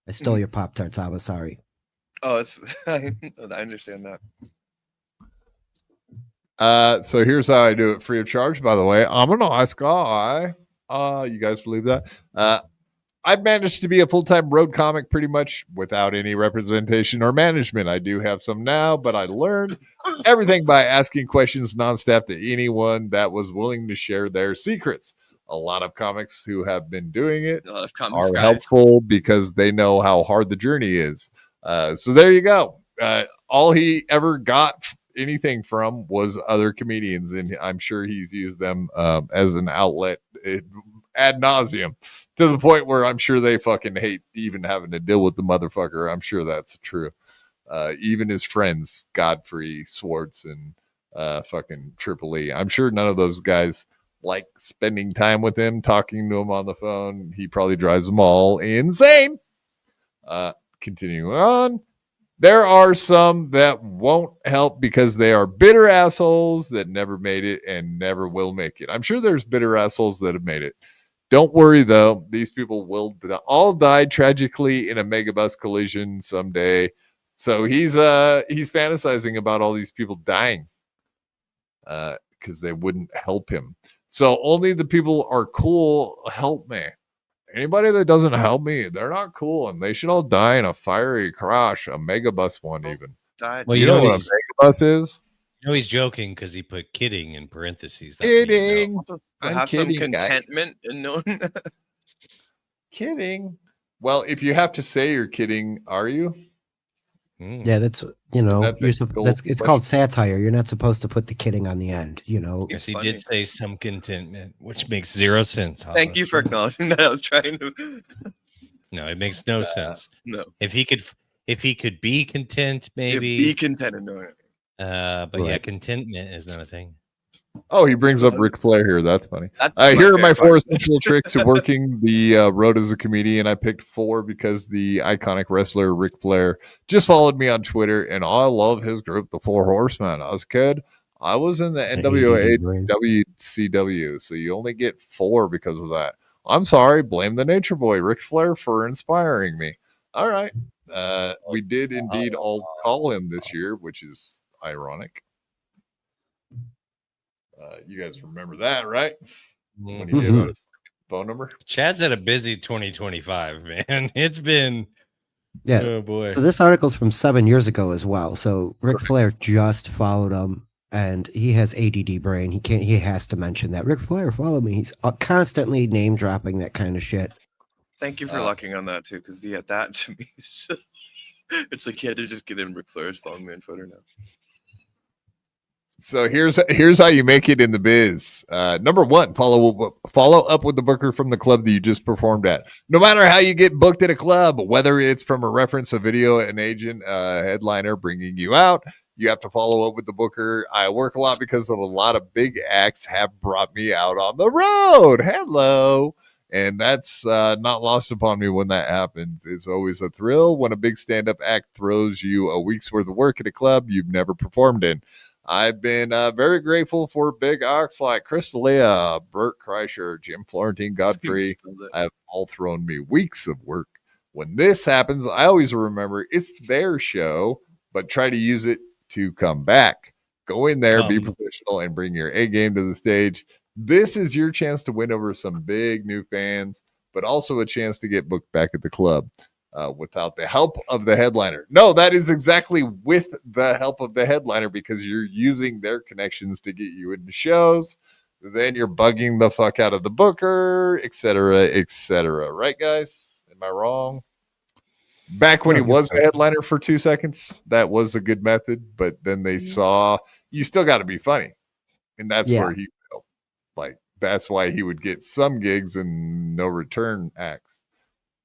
I Mm-hmm. stole your Pop-Tarts. I was sorry. Oh, it's I understand that. So here's how I do it free of charge, by the way. I'm a nice guy. You guys believe that? I've managed to be a full-time road comic pretty much without any representation or management. I do have some now, but I learned everything by asking questions nonstop to anyone that was willing to share their secrets. A lot of comics who have been doing it A lot of comics are guys. helpful because they know how hard the journey is. So there you go. All he ever got anything from was other comedians, and I'm sure he's used them as an outlet ad nauseum to the point where I'm sure they fucking hate even having to deal with the motherfucker. I'm sure that's true. Even his friends, Godfrey, Swartz, and fucking Triple E. I'm sure none of those guys like spending time with him, talking to him on the phone. He probably drives them all insane. Continuing on. There are some that won't help because they are bitter assholes that never made it and never will make it. I'm sure there's bitter assholes that have made it. Don't worry, though. These people will all die tragically in a megabus collision someday. So he's fantasizing about all these people dying because they wouldn't help him. So only the people are cool help me. Anybody that doesn't help me, they're not cool, and they should all die in a fiery crash, a megabus one even. Died. Well, you know what a megabus is? You know he's joking because he put kidding in parentheses. That means Kidding. no. Have some contentment and no. Kidding. Well, if you have to say you're kidding, are you? Yeah, that's it's question. called satire. You're not supposed to put the kidding on the end. Yes, he did say some contentment, which makes zero sense. Thank you for acknowledging that. I was trying to. No, it makes no sense. No. If he could be content, maybe Be content and know it. but yeah, Right. contentment is not a thing. Oh, he brings up Ric Flair here. That's funny. That's my Here are my favorite 4 part. essential tricks to working the road as a comedian. I picked 4 because the iconic wrestler Ric Flair just followed me on Twitter, and I love his group, the 4 Horsemen. I was a kid. I was in the NWA WCW, so you only get 4 because of that. I'm sorry. Blame the Nature Boy, Ric Flair, for inspiring me. All right. We did indeed all call him this year, which is ironic. You guys remember that, right? When he gave out his phone number. Chad's had a busy 2025, man. It's been Yeah. Oh boy. So this article's from 7 years ago as well. So Ric Flair just followed him, and he has ADD brain. He has to mention that. Ric Flair, follow me. He's constantly name dropping that kind of shit. Thank you for lucking on that too, because yeah, that to me is just, it's like he had to just get in Ric Flair's following me on Twitter now. So here's how you make it in the biz. Number 1, follow up with the booker from the club that you just performed at. No matter how you get booked at a club, whether it's from a reference, a video, an agent, a headliner bringing you out, you have to follow up with the booker. I work a lot because of a lot of big acts have brought me out on the road. Hello. And that's not lost upon me when that happens. It's always a thrill when a big stand-up act throws you a week's worth of work at a club you've never performed in. I've been very grateful for big acts like Crystalia, Bert Kreischer, Jim Florentine, Godfrey. Have all thrown me weeks of work. When this happens, I always remember it's their show, but try to use it to come back. Go in there, be professional, and bring your A game to the stage. This is your chance to win over some big new fans, but also a chance to get booked back at the club without the help of the headliner. No, that is exactly with the help of the headliner, because you're using their connections to get you into shows. Then you're bugging the fuck out of the booker, etc., etc. Right, guys? Am I wrong? Back when he was the headliner for 2 seconds, that was a good method, but then they saw you still got to be funny. And that's where he felt like that's why he would get some gigs and no return acts.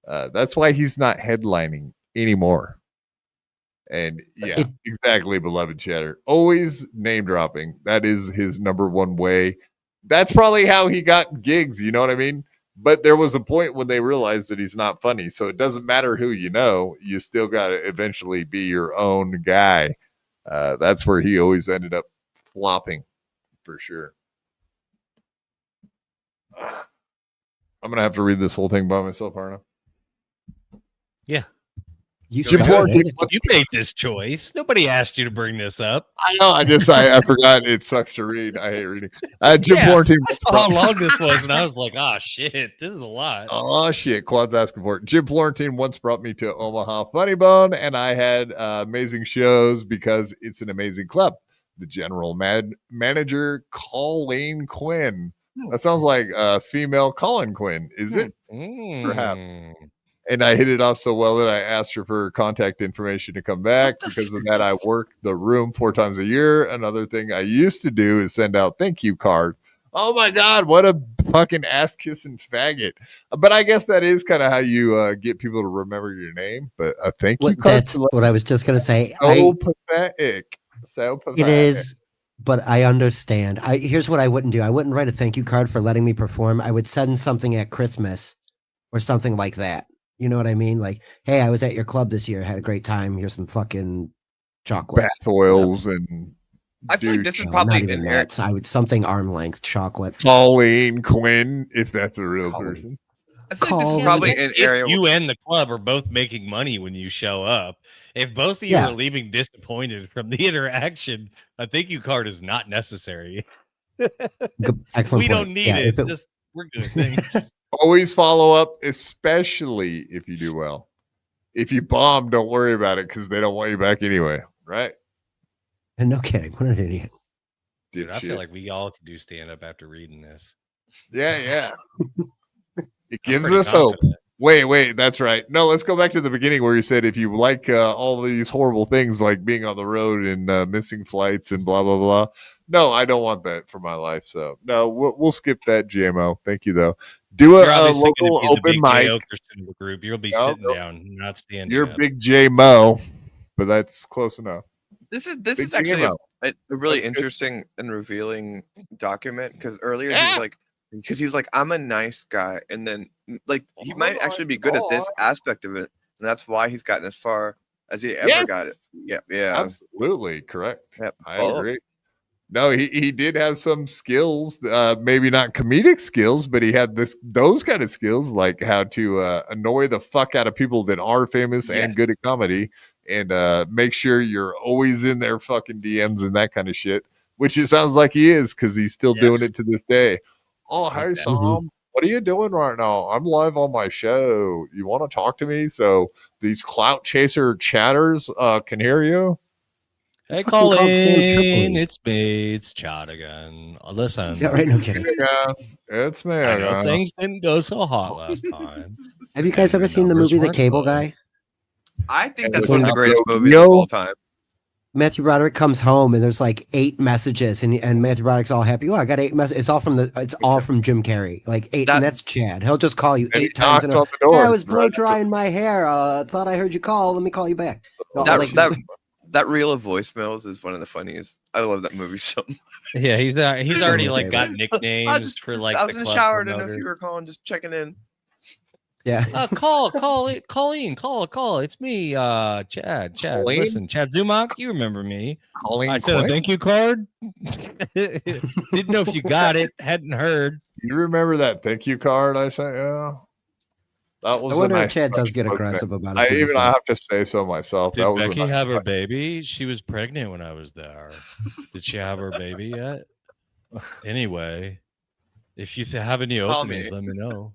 That's why he's not headlining anymore. And yeah, exactly, beloved chatter. Always name dropping. That is his number one way. That's probably how he got gigs, you know what I mean? But there was a point when they realized that he's not funny. So it doesn't matter who you know. You still got to eventually be your own guy. That's where he always ended up flopping for sure. I'm going to have to read this whole thing by myself, aren't I? Yeah. You made this choice. Nobody asked you to bring this up. I know. I forgot. It sucks to read. I hate reading. Jim Florentine. I saw how long this was, and I was like, "Oh shit, this is a lot." Oh shit, Quad's asking for it. Jim Florentine once brought me to Omaha Funny Bone, and I had amazing shows because it's an amazing club. The general manager, Colleen Quinn. That sounds like a female Colin Quinn. Is it? Perhaps. And I hit it off so well that I asked her for her contact information to come back. Because of that, I work the room 4 times a year. Another thing I used to do is send out thank you card. Oh my God, what a fucking ass kissing faggot. But I guess that is kind of how you get people to remember your name. But a thank you card. That's what I was just going to say. So pathetic. So pathetic. It is, but I understand. Here's what I wouldn't do. I wouldn't write a thank you card for letting me perform. I would send something at Christmas or something like that. You know what I mean? Like, hey, I was at your club this year. Had a great time. Here's some fucking chocolate. Bath oils and... I feel like this is probably an area. I would something arm length chocolate. Colleen Quinn, if that's a real person. I feel like this is probably an area you and the club are both making money when you show up. If both of you are leaving disappointed from the interaction, a thank you card is not necessary. Excellent. We don't need it. Just we're good. Thanks. Always follow up, especially if you do well. If you bomb, don't worry about it because they don't want you back anyway, right? And no kidding. What an idiot. Dude, I feel like we all could do stand up after reading this. Yeah. It gives us hope. Wait, that's right. No, let's go back to the beginning where you said if you like all these horrible things like being on the road and missing flights and blah, blah, blah. No, I don't want that for my life. So, no, we'll skip that, GMO. Thank you, though. Do a local open mic. Group. You'll be sitting down, not standing You're up. big J-Mo, but that's close enough. This is actually a really interesting and revealing document because earlier he's like, I'm a nice guy. And then like he might actually be good at this aspect of it. And that's why he's gotten as far as he ever got it. Yeah. Absolutely correct. Yep. I agree. No, he did have some skills, maybe not comedic skills, but he had those kind of skills, like how to annoy the fuck out of people that are famous and good at comedy, and make sure you're always in their fucking DMs and that kind of shit, which it sounds like he is because he's still doing it to this day. Oh, hey, Sam, what are you doing right now? I'm live on my show. You want to talk to me? So these clout chaser chatters can hear you. Hey, Colleen, it's me. It's Chad again. Listen. Yeah, right, no kidding. It's me. I know things didn't go so hot last time. Have you guys ever seen the movie The Cable Guy? I think that's one of the greatest movies of all time. Matthew Broderick comes home and there's like 8 messages and Matthew Broderick's all happy. Oh, I got 8 messages. It's all from Jim Carrey. Like 8, and that's Chad. He'll just call you 8 times. On the door. I was blow drying my hair. Thought I heard you call. Let me call you back. That reel of voicemails is one of the funniest. I love that movie so much. Yeah, he's already like got nicknames for like. I was the in the club shower. I didn't know if promoter. you were calling, just checking in. Yeah. Call it's me, Chad. Colleen? Listen, Chad Zumock, you remember me. Colleen I said a Quinn? thank you card. Didn't know if you got it, hadn't heard. You remember that thank you card I sent you? That was I wonder a if nice Chad does touch, get wasn't aggressive it? about I it. have to say so myself. Did That was Becky a nice have her touch. baby? She was pregnant when I was there. Did she have her baby yet? Anyway, if you have any Call openings, me. let me know.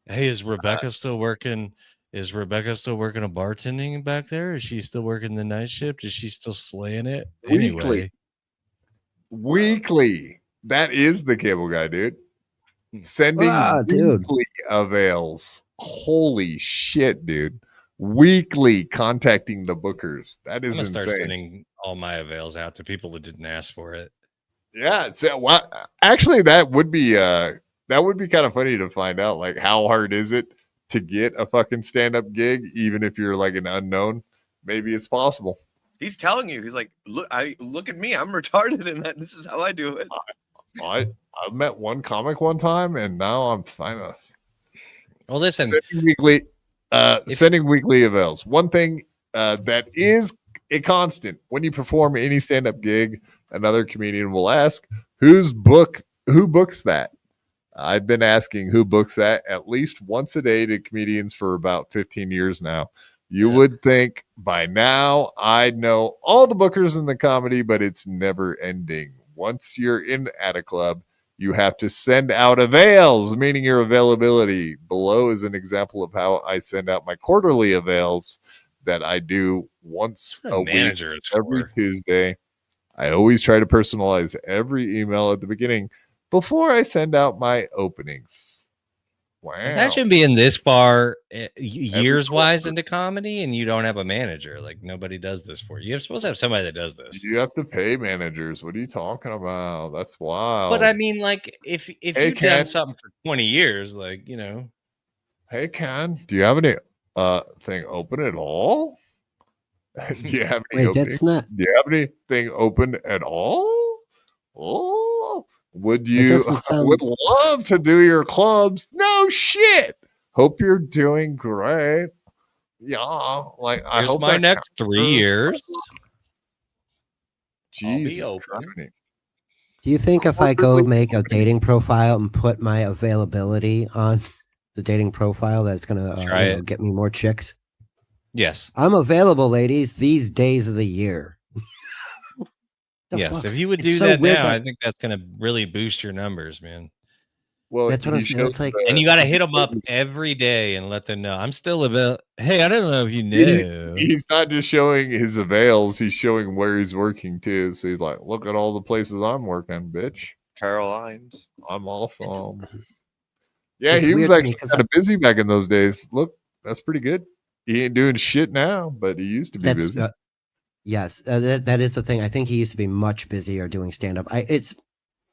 Hey, is Rebecca still working? Is Rebecca still working a bartending back there? Is she still working the night shift? Is she still slaying it? Anyway, Weekly. That is the cable guy, dude. Sending dude. weekly avails. Holy shit, dude. Weekly contacting the bookers. That I'm is gonna start insane. sending all my avails out to people that didn't ask for it. Yeah, actually that would be kind of funny to find out, like, how hard is it to get a fucking stand-up gig, even if you're like an unknown. Maybe it's possible. He's telling you. He's like, look at me. I'm retarded, and this is how I do it. I met one comic one time, and now I'm signing. Well, listen, sending weekly avails. One thing that is a constant when you perform any stand-up gig, another comedian will ask, who books that? I've been asking who books that at least once a day to comedians for about 15 years now. You would think by now I'd know all the bookers in the comedy, but it's never ending. Once you're in at a club, you have to send out avails, meaning your availability. Below is an example of how I send out my quarterly avails that I do once a week, every Tuesday. I always try to personalize every email at the beginning before I send out my openings. Wow. Imagine being this far years wise into comedy and you don't have a manager. Like, nobody does this for you. You're supposed to have somebody that does this. You have to pay managers. What are you talking about? That's wild. But I mean, like, if Hey, you've Ken. done something for 20 years, like, you know. Hey, Ken, do you have any thing open at all? Do you have any Wait, that's openings? not- Do you have anything open at all? Oh, would you? doesn't I sound- would love to do your clubs. No shit. Hope you're doing great. Yeah, like I Here's hope my that next counts 3 for- years. Jesus open. Christ. Do you think if I go make a dating profile and put my availability on the dating profile, that's gonna Try it. get me more chicks? Yes. I'm available, ladies, these days of the year. The Yes. fuck? If you would It's do so that weird now, that- I think that's going to really boost your numbers, man. Well, That's what I'm he saying. shows It's like, And you got to hit them up every day and let them know I'm still available. Hey, I don't know if you knew. He's not just showing his avails, he's showing where he's working too. So he's like, look at all the places I'm working, bitch. Caroline's. I'm awesome. Yeah, It's he was weird to me actually 'cause kind of busy back in those days. Look, that's pretty good. He ain't doing shit now, but he used to be that's busy. yes, that is the thing. I think he used to be much busier doing stand up. It's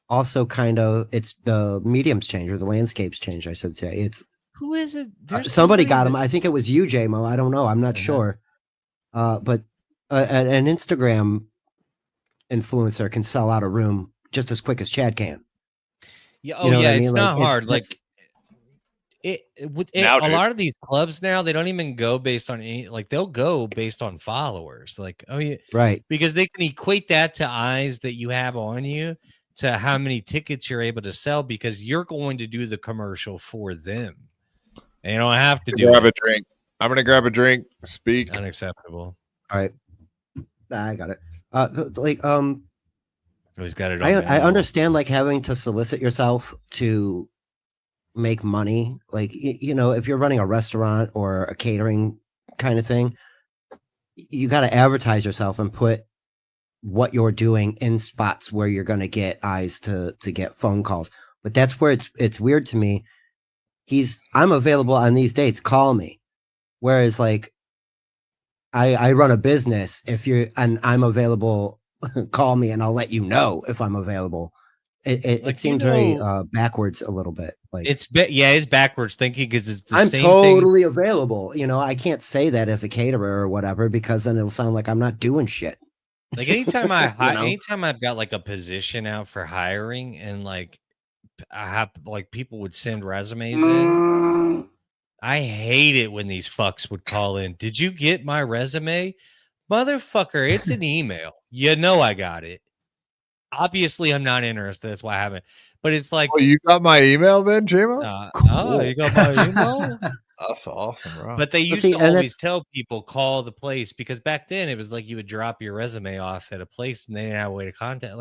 also kind of it's the mediums change or the landscapes change. I should say it's Who is it? There's somebody got him. that- I think it was you, JMO. I don't know. I'm not sure. But an Instagram influencer can sell out a room just as quick as Chad can. Yeah, You know what I it's mean? not Like, hard. that's- Like Now, a dude. lot of these clubs now, they don't even go based on any, like they'll go based on followers. Like, oh yeah, Right. because they can equate that to eyes that you have on you to how many tickets you're able to sell because you're going to do the commercial for them. And you don't have to do Grab a it. drink. I'm gonna grab a drink. Speak. Unacceptable. All right. I got it. He's got it. I understand like having to solicit yourself to make money. Like, you know, if you're running a restaurant or a catering kind of thing, you got to advertise yourself and put what you're doing in spots where you're going to get eyes to get phone calls. But that's where it's weird to me. I'm available on these dates. Call me. Whereas like I run a business. And I'm available, call me and I'll let you know if I'm available. It seems very backwards a little bit. Like it's backwards thinking because it's the I'm same totally thing. available. I can't say that as a caterer or whatever because then it'll sound like I'm not doing shit. Like anytime anytime I've got like a position out for hiring and like I have like people would send resumes in. I hate it when these fucks would call in. Did you get my resume? Motherfucker, it's an email. I got it. Obviously, I'm not interested. That's why I haven't. But it's like, oh, you got my email then, JMO? Cool. Oh, you got my email? That's awesome, bro. But they used to always tell people call the place because back then it was like you would drop your resume off at a place and they didn't have a way to contact.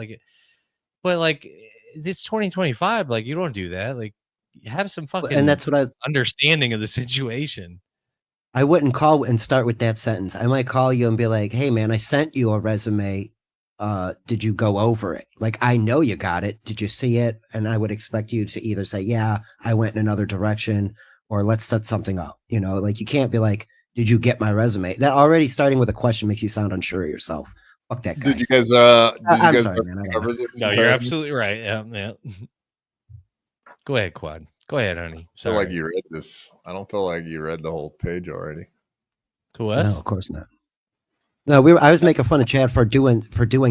But it's 2025. Like you don't do that. Like have some fucking and that's what I was understanding of the situation. I wouldn't call and start with that sentence. I might call you and be like, "Hey, man, I sent you a resume. Did you go over it? Like, I know you got it. Did you see it?" And I would expect you to either say, "Yeah, I went in another direction," or "Let's set something up." Like you can't be like, "Did you get my resume?" That already starting with a question makes you sound unsure of yourself. Fuck that guy. Did you guys? I'm sorry, man. No, you're absolutely right. Yeah. Go ahead, Quad. Go ahead, honey. I feel like you read this. I don't feel like you read the whole page already. Who else? No, of course not. No, I was making fun of Chad for doing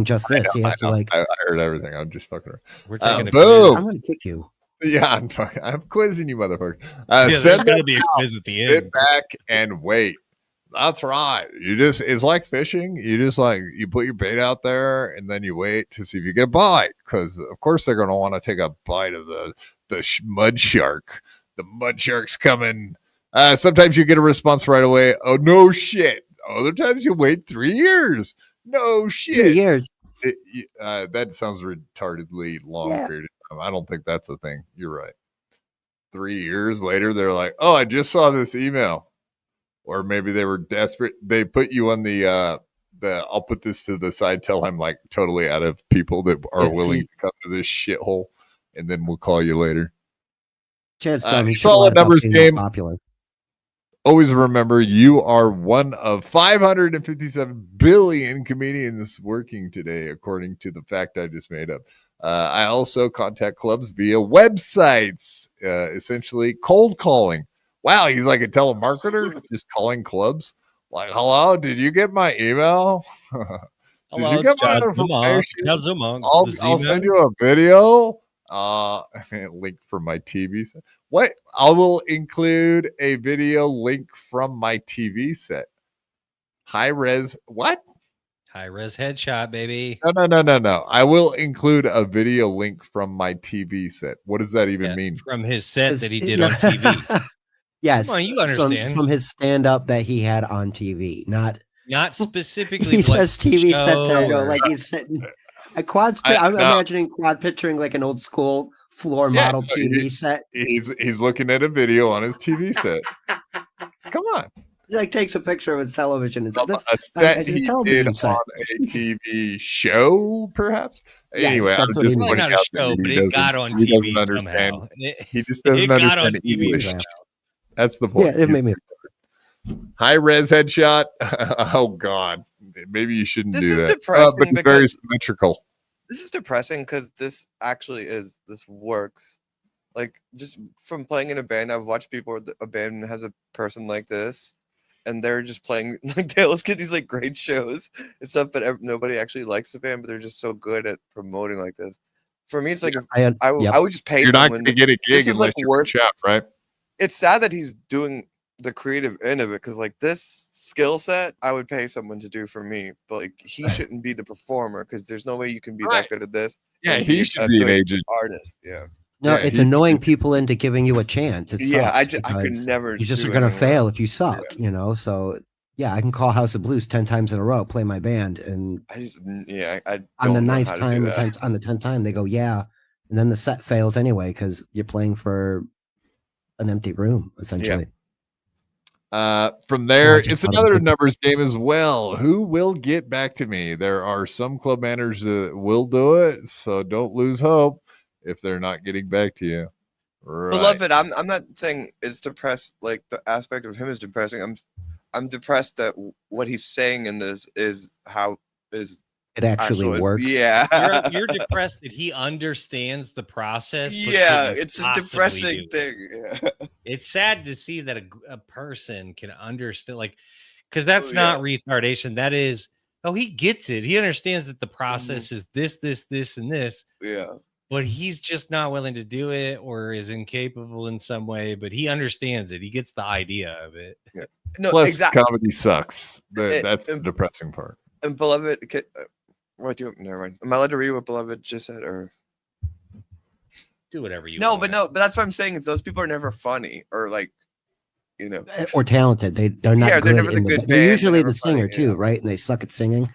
just this. He has to like. I heard everything. I'm just fucking around. We're taking a boom. I'm gonna kick you. Yeah, I'm quizzing you, motherfucker. There's gonna be a quiz at the end. Sit back and wait. That's right. It's like fishing. You put your bait out there and then you wait to see if you get a bite. Because of course they're gonna want to take a bite of the mud shark. The mud shark's coming. Sometimes you get a response right away. Oh no shit. Other times you wait 3 years. No shit. 3 years. That sounds retardedly long period of time. I don't think that's a thing. You're right. 3 years later, they're like, "Oh, I just saw this email," or maybe they were desperate. They put you on the. I'll put this to the side till I'm like totally out of people that are willing to come to this shithole, and then we'll call you later. Chad's dumb. It's all a numbers game. Popular. Always remember, you are one of 557 billion comedians working today, according to the fact I just made up. I also contact clubs via websites, essentially cold calling. Wow, he's like a telemarketer, just calling clubs. Like, hello, did you get my email? Did you get my information? I'll send you a video. Link from my TV set. What? I will include a video link from my TV set. High res. What? High res headshot, baby. No. I will include a video link from my TV set. What does that even mean? From his set that he did on TV. Yes. Come on, you understand. From his stand up that he had on TV. Not specifically. He says TV set there. Like he's sitting. I'm imagining Quad picturing like an old school floor model TV set. He's looking at a video on his TV set. Come on. He like takes a picture of his television. It's a set he did on a TV show, perhaps. Yes, anyway, that's what he means. Not a show, but it got on TV. He doesn't understand. He just doesn't understand English. That's the point. Yeah, it made me. High res headshot. Oh God, maybe you shouldn't do that. Depressing but it's very symmetrical. This is depressing because this works. Like just from playing in a band, I've watched people. A band has a person like this, and they're just playing like they always get these like great shows and stuff, but nobody actually likes the band. But they're just so good at promoting like this. For me, it's like I would just pay. You're not going to get a gig unless like you're chat, right? It's sad that he's doing the creative end of it because like this skill set I would pay someone to do for me, but like he shouldn't be the performer because there's no way you can be that good at this. Yeah, he should be an agent artist. Yeah. No, it's annoying people into giving you a chance. I could never. You just are gonna fail if you suck, So I can call House of Blues 10 times in a row, play my band, and on the 9th time, on the 10th time, they go and then the set fails anyway because you're playing for an empty room essentially. From there, it's another numbers game as well. Who will get back to me? There are some club managers that will do it, so don't lose hope if they're not getting back to you. Right. Beloved, I'm not saying it's depressed. Like the aspect of him is depressing. I'm depressed that what he's saying in this is it actually works. Yeah. You're depressed that he understands the process. Yeah, it's a depressing thing. Yeah. It's sad to see that a person can understand, like, because that's not retardation. That is, he gets it. He understands that the process is this, and this. Yeah. But he's just not willing to do it or is incapable in some way, but he understands it. He gets the idea of it. Yeah. No, Plus, comedy sucks. That's the depressing part. And Beloved, never mind. Am I allowed to read what Beloved just said, or do whatever you want? But that's what I'm saying is those people are never funny or like, or talented. They're not. Yeah, good they're never the good. They're usually the singer too, right? And they suck at singing.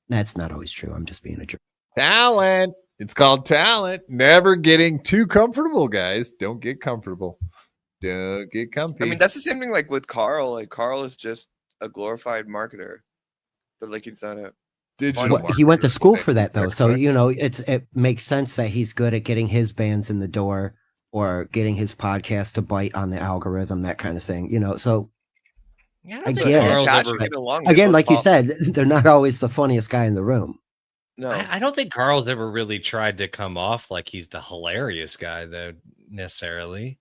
That's not always true. I'm just being a jerk. Talent. It's called talent. Never getting too comfortable, guys. Don't get comfortable. Don't get comfy. I mean, that's the same thing like with Carl. Like Carl is just a glorified marketer, but like he's not a digital. He went to school for that though, so it makes sense that he's good at getting his bands in the door or getting his podcast to bite on the algorithm, that kind of thing. So I get it. Again, like you said, they're not always the funniest guy in the room. No, I don't think Carl's ever really tried to come off like he's the hilarious guy, though, necessarily.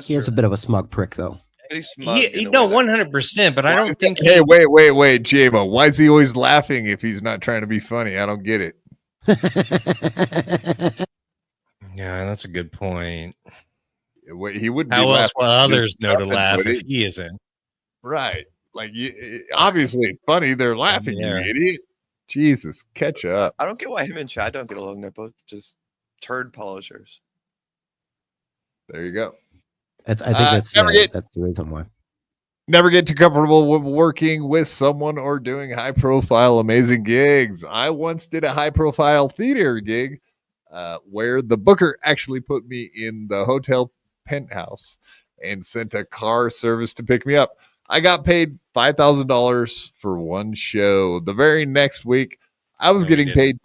He has a bit of a smug prick, though. He's smug. 100%, but I don't think. Hey, wait, J-Mo. Why is he always laughing if he's not trying to be funny? I don't get it. Yeah, that's a good point. He wouldn't. How else will others know to laugh if he isn't? Right. Like, obviously, it's funny. They're laughing, you idiot. Jesus, catch up. I don't get why him and Chad don't get along. They're both just turd polishers. There you go. I think that's the reason why. Never get too comfortable with working with someone or doing high-profile, amazing gigs. I once did a high-profile theater gig where the booker actually put me in the hotel penthouse and sent a car service to pick me up. I got paid $5,000 for one show. The very next week, I was getting paid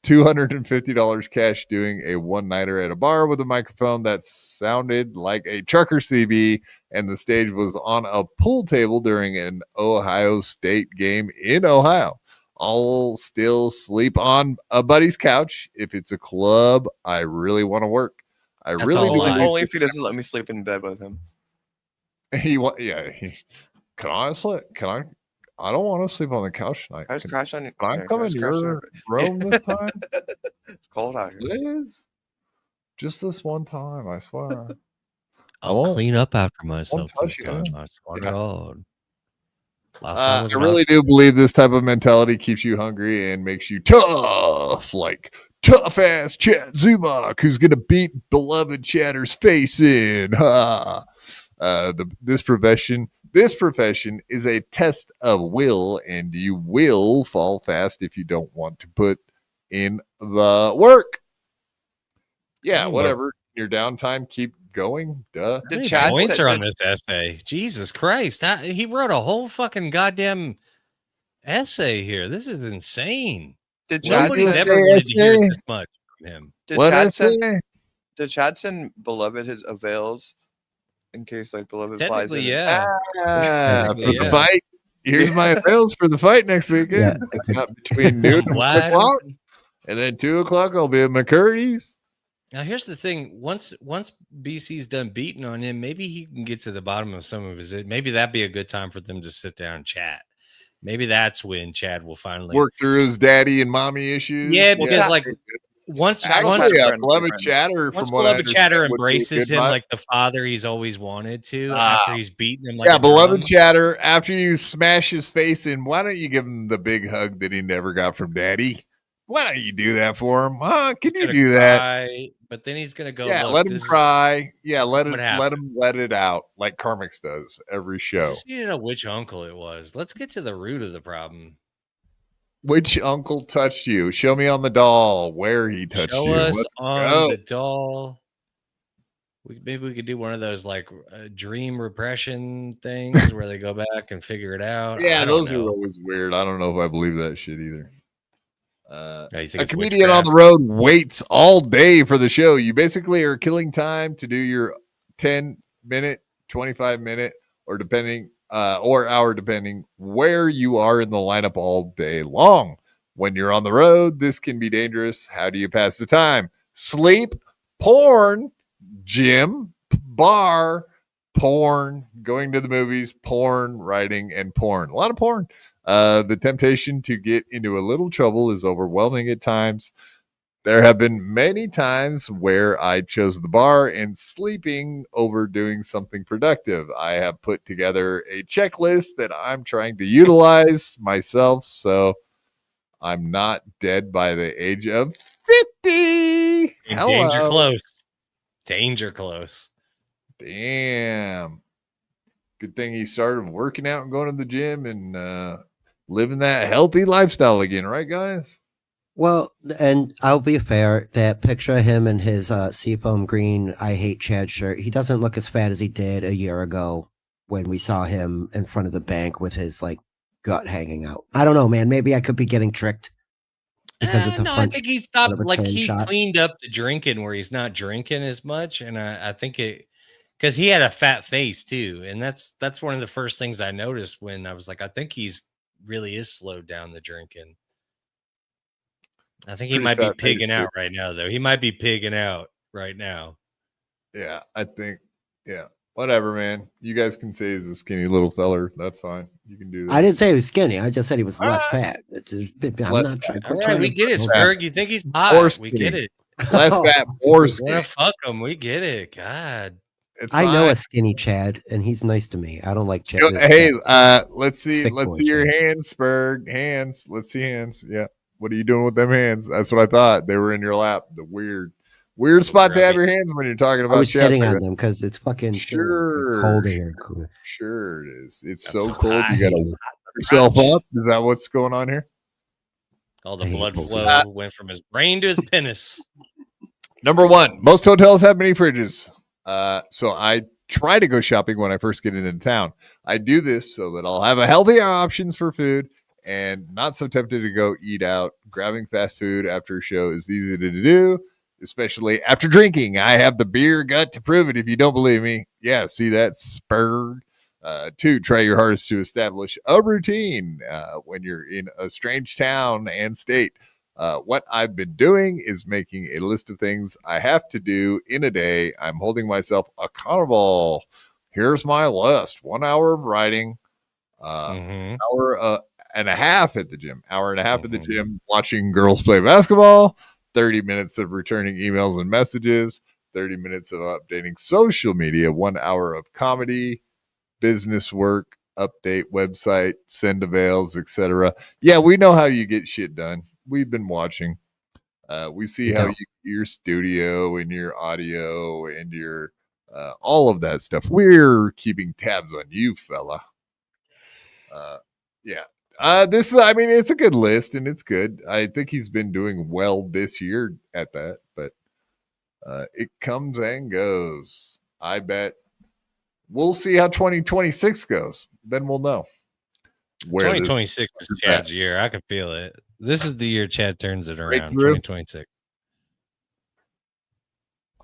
$250 cash doing a one-nighter at a bar with a microphone that sounded like a trucker CB, and the stage was on a pool table during an Ohio State game in Ohio. I'll still sleep on a buddy's couch if it's a club I really want to work. Only if he doesn't let me sleep in bed with him. Can I? I don't want to sleep on the couch tonight. I was crashing on you. Can I come in your room this time? It's cold out here. Please? Just this one time, I swear. I'll clean up after myself this time. I swear to God. I really do believe this type of mentality keeps you hungry and makes you tough, like tough ass Chad Zumock, who's gonna beat beloved Chatter's face in. This profession is a test of will, and you will fall fast if you don't want to put in the work. Yeah, whatever. Your downtime, keep going. Duh. The points are on this essay. Jesus Christ. He wrote a whole fucking goddamn essay here. This is insane. Nobody's ever wanted to hear this much from him. Did Chad send Beloved his avails in case like Beloved flies in? Yeah. For the fight. Here's my avails for the fight next weekend. I got between noon and 2 o'clock. And then 2 o'clock I'll be at McCurdy's. Now here's the thing. Once BC's done beating on him, maybe he can get to the bottom of some of his. Maybe that'd be a good time for them to sit down and chat. Maybe that's when Chad will finally work through his daddy and mommy issues. Yeah, because once beloved Chatter embraces him like the father he's always wanted to after he's beaten him. Like beloved Chatter, after you smash his face in, why don't you give him the big hug that he never got from daddy? Why don't you do that for him? Can you do that? But then he's gonna go. Yeah, let him cry. Yeah, let him let it out like Carmix does every show. I just need to know which uncle it was. Let's get to the root of the problem. Which uncle touched you? Show me on the doll where he touched you. Show us on the doll. Maybe we could do one of those like dream repression things where they go back and figure it out. Yeah, those are always weird. I don't know if I believe that shit either. A comedian on the road waits all day for the show. You basically are killing time to do your 10-minute, 25-minute, or depending, or hour, depending where you are in the lineup all day long. When you're on the road, this can be dangerous. How do you pass the time? Sleep, porn, gym, bar, porn, going to the movies, porn, writing, and porn. A lot of porn. The temptation to get into a little trouble is overwhelming at times. There have been many times where I chose the bar and sleeping over doing something productive. I have put together a checklist that I'm trying to utilize myself, so I'm not dead by the age of 50. Danger close. Danger close. Damn. Good thing he started working out and going to the gym and living that healthy lifestyle again, right, guys? Well, and I'll be fair, that picture of him in his seafoam green I Hate Chad shirt, he doesn't look as fat as he did a year ago when we saw him in front of the bank with his like gut hanging out. I don't know, man. Maybe I could be getting tricked because it's a I front think he stopped, like he shot. cleaned up the drinking where he's not drinking as much. And I think it, because he had a fat face too. And that's one of the first things I noticed when I was like, I think he's really is slowed down the drinking. I think he might be pigging out right now, though. He might be pigging out right now. Yeah, I think, yeah. Whatever, man. You guys can say he's a skinny little feller. That's fine. You can do that. I didn't say he was skinny. I just said he was less fat. All right, we get it, Spurg. You think he's hot. We get it. Less fat, more skinny. Fuck him. We get it. God. I know a skinny Chad, and he's nice to me. I don't like Chad. Hey, let's see your hands, Spurg. Hands. Let's see hands. Yeah. What are you doing with them hands? That's what I thought. They were in your lap. The weird spot to have your hands when you're talking about. I was sitting on them because it's fucking cold here. Sure it is. It's so cold. You gotta lift yourself up. Is that what's going on here? All the blood flow went from his brain to his penis. Number one, most hotels have mini fridges. So I try to go shopping when I first get into town. I do this so that I'll have a healthier options for food and not so tempted to go eat out. Grabbing fast food after a show is easy to do, especially after drinking. I have the beer gut to prove it if you don't believe me. Yeah, see that, Spurg? 2, try your hardest to establish a routine when you're in a strange town and state. What I've been doing is making a list of things I have to do in a day. I'm holding myself accountable. Here's my list. 1 hour of writing, hour and a half at the gym, hour and a half at the gym, watching girls play basketball, 30 minutes of returning emails and messages, 30 minutes of updating social media, 1 hour of comedy, business work, update website, send avails, etc. Yeah, we know how you get shit done. We've been watching. We see how your studio and your audio and your all of that stuff. We're keeping tabs on you, fella. Yeah. This is, I mean, it's a good list and it's good. I think he's been doing well this year at that, but it comes and goes. I bet we'll see how 2026 goes. Then we'll know. 2026 is Chad's year. I can feel it. This is the year Chad turns it around. 2026.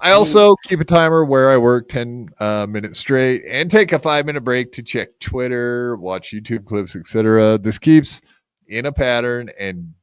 I also keep a timer where I work 10 minutes straight and take a 5-minute break to check Twitter, watch YouTube clips, etc. This keeps in a pattern and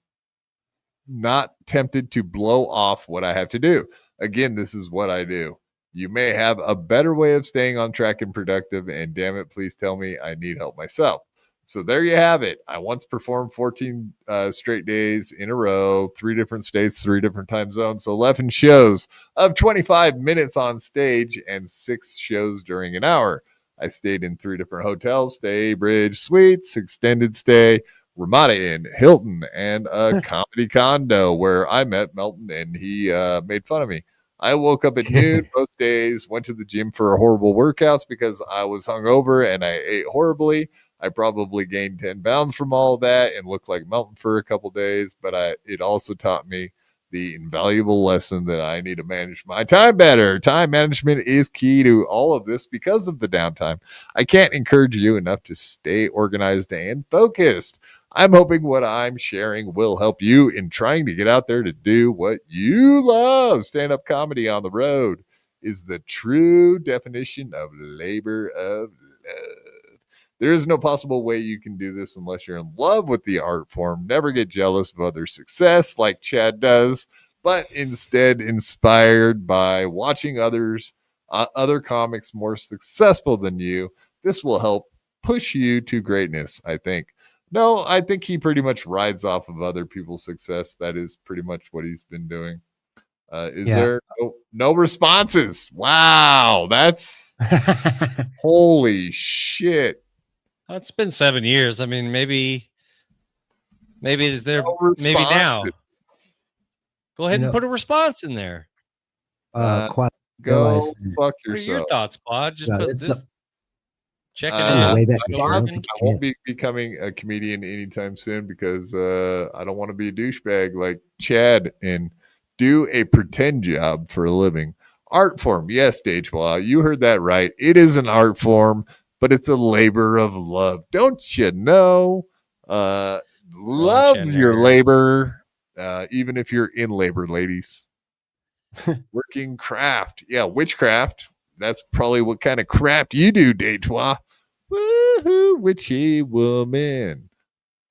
not tempted to blow off what I have to do. Again, this is what I do. You may have a better way of staying on track and productive, and damn it, please tell me I need help myself. So there you have it. I once performed 14 straight days in a row, 3 different states, 3 different time zones, 11 shows of 25 minutes on stage, and 6 shows during an hour. I stayed in 3 different hotels, Stay, Bridge, Suites, Extended Stay, Ramada Inn, Hilton, and a comedy condo where I met Melton, and he made fun of me. I woke up at noon both days, went to the gym for horrible workouts because I was hungover and I ate horribly. I probably gained 10 pounds from all of that and looked like Melton for a couple days, but it also taught me the invaluable lesson that I need to manage my time better. Time management is key to all of this because of the downtime. I can't encourage you enough to stay organized and focused. I'm hoping what I'm sharing will help you in trying to get out there to do what you love. Stand-up comedy on the road is the true definition of labor of love. There is no possible way you can do this unless you're in love with the art form. Never get jealous of others' success like Chad does, but instead inspired by watching other comics more successful than you. This will help push you to greatness, I think. No, I think he pretty much rides off of other people's success. That is pretty much what he's been doing. There no responses? Wow, that's holy shit. Well, it's been 7 years. I mean, maybe is there maybe now? Go ahead and put a response in there. Go fuck yourself. What are your thoughts, Quad? Just put this. Check it out. I won't be becoming a comedian anytime soon because I don't want to be a douchebag like Chad and do a pretend job for a living. Art form. Yes, Dagewah, you heard that right. It is an art form, but it's a labor of love. Don't you know? Love your labor, even if you're in labor, ladies. Working craft. Yeah, witchcraft. That's probably what kind of craft you do, Dagewah. Woohoo, witchy woman.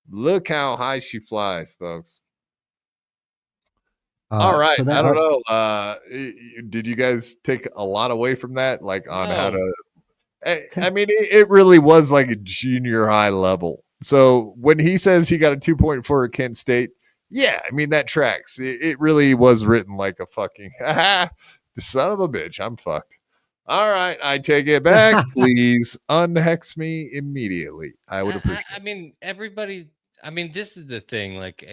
Look how high she flies, folks. All right. I don't know. Did you guys take a lot away from that? Like on how to. I mean, it really was like a junior high level. So when he says he got a 2.4 at Kent State, yeah, I mean, that tracks. It really was written like a fucking the son of a bitch. I'm fucked. All right. I take it back. Please unhex me immediately. I would appreciate it. I mean, everybody. I mean, this is the thing. Like,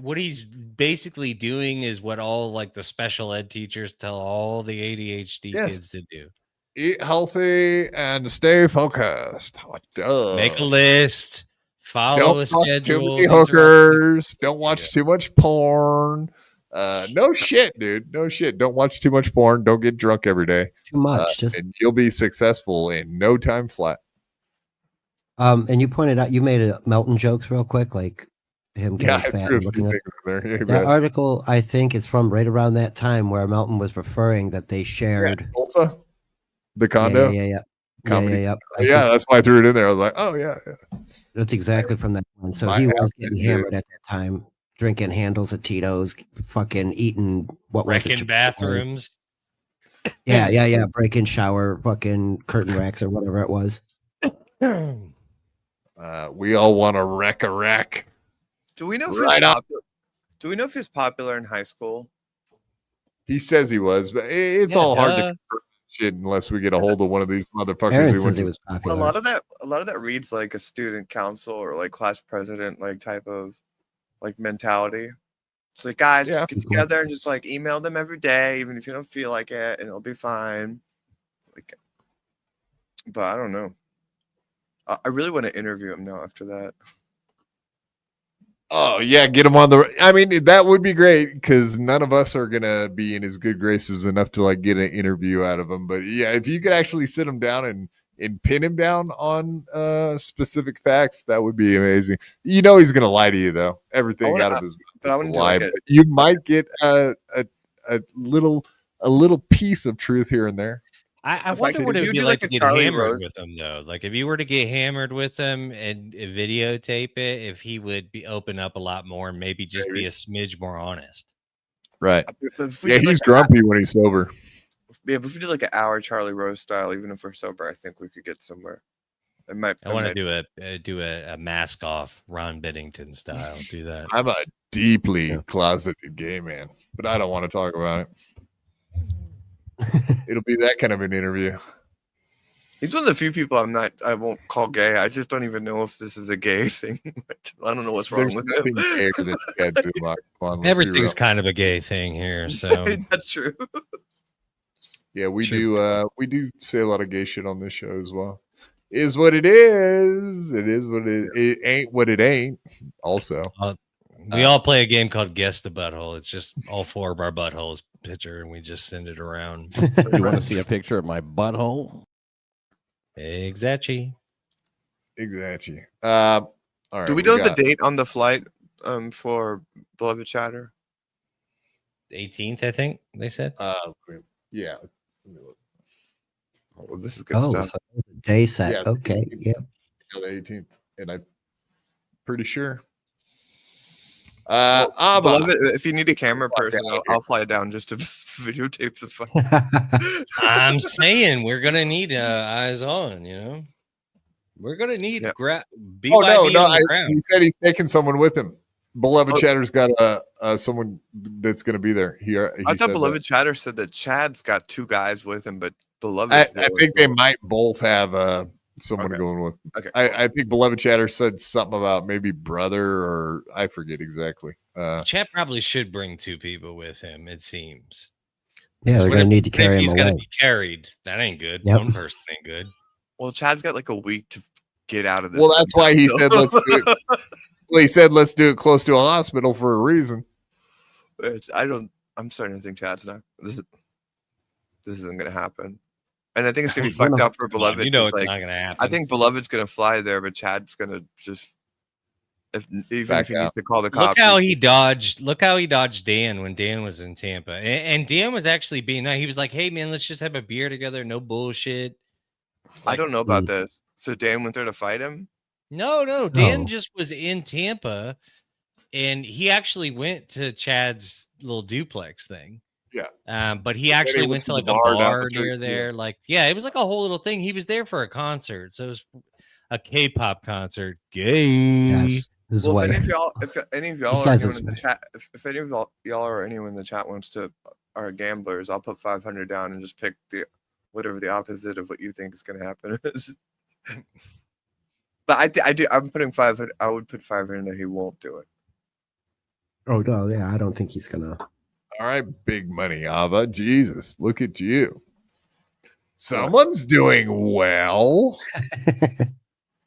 what he's basically doing is what all like the special ed teachers tell all the ADHD kids to do: eat healthy and stay focused. Duh. Make a list. Follow a schedule. Too many hookers. Don't watch too much porn. No shit, dude. No shit. Don't watch too much porn. Don't get drunk every day. Too much. And you'll be successful in no time flat. And you pointed out, you made Melton jokes real quick, like him getting fat and looking up. That article, I think, is from right around that time where Melton was referring that they shared Tulsa, the condo. Yeah. That's why I threw it in there. I was like, oh yeah. That's exactly from that one. So he was getting hammered at that time, drinking handles of Tito's, fucking eating wrecking bathrooms. Yeah. Breaking shower, fucking curtain racks or whatever it was. We all want to wreck a wreck. Do we know if he's popular in high school? He says he was, but it's all hard to confirm shit unless we get a hold of one of these motherfuckers. Aaron says he was popular. A lot of that reads like a student council or like class president like type of like mentality. It's like, guys, just get together and just like email them every day, even if you don't feel like it, and it'll be fine. Like, but I don't know. I really want to interview him now after that. Oh yeah, get him on the. I mean, that would be great because none of us are gonna be in his good graces enough to like get an interview out of him. But yeah, if you could actually sit him down and pin him down on specific facts, that would be amazing. You know, he's gonna lie to you though. Everything out of his mouth is a lie. But you might get a little piece of truth here and there. I wonder what it would be like to get hammered with him, though. Like, if you were to get hammered with him and videotape it, if he would be open up a lot more and maybe just be a smidge more honest. Right. Yeah, he's grumpy when he's sober. Yeah, but if we do like an hour Charlie Rose style, even if we're sober, I think we could get somewhere. I want to do a mask off Ron Biddington style. Do that. I'm a deeply closeted gay man, but I don't want to talk about it. It'll be that kind of an interview. He's one of the few people I won't call gay. I just don't even know if this is a gay thing. I don't know what's wrong with him. Everything's kind of a gay thing here, so that's true. Yeah, we do say a lot of gay shit on this show as well. Is what it is. It is what it ain't what it ain't. Also. We all play a game called Guess the Butthole. It's just all four of our buttholes picture, and we just send it around. You want to see a picture of my butthole? Exactly. All right. Do we know the date on the flight for Beloved Chatter? 18th, I think they said. Yeah. Well, this is good stuff. So day set. Okay. Yeah. On the 18th, and I'm pretty sure. Beloved, if you need a camera person, I'll fly down just to videotape the fuck. I'm saying we're gonna need eyes on. You know, we're gonna need BYB on the ground. He said he's taking someone with him. Beloved Chatter's got someone that's going to be there. I thought Beloved Chatter said that Chad's got 2 guys with him, but Beloved. I think they might both have someone going with. Okay. I think Beloved Chatter said something about maybe brother, or I forget exactly. Chad probably should bring 2 people with him. It seems. Yeah, they're going to need to carry him he's away. Got to be carried. That ain't good. Yep. One person ain't good. Well, Chad's got like a week to get out of this. Well, that's why he said let's do it. Well, he said let's do it close to a hospital for a reason. I'm starting to think Chad's not. This isn't going to happen. And I think it's going to be fucked up for Beloved. You know it's not going to happen. I think Beloved's going to fly there, but Chad's going to just if he needs to call the cops. Look how he dodged Dan when Dan was in Tampa. And Dan was actually being nice. He was like, hey, man, let's just have a beer together. No bullshit. I don't know about this. So Dan went there to fight him? No. Dan just was in Tampa, and he actually went to Chad's little duplex thing. Yeah. But he actually went to like a bar near there. Like, yeah, it was like a whole little thing. He was there for a concert. So it was a K-pop concert. Gay. Yes. Well, if any of y'all are anyone in the chat, if any of y'all or anyone in the chat wants to are gamblers, I'll put 500 down and just pick whatever the opposite of what you think is going to happen is. But I'm putting 500. I would put 500 that he won't do it. Oh no, yeah, I don't think he's gonna. All right, big money, Ava. Jesus, look at you. Someone's doing well.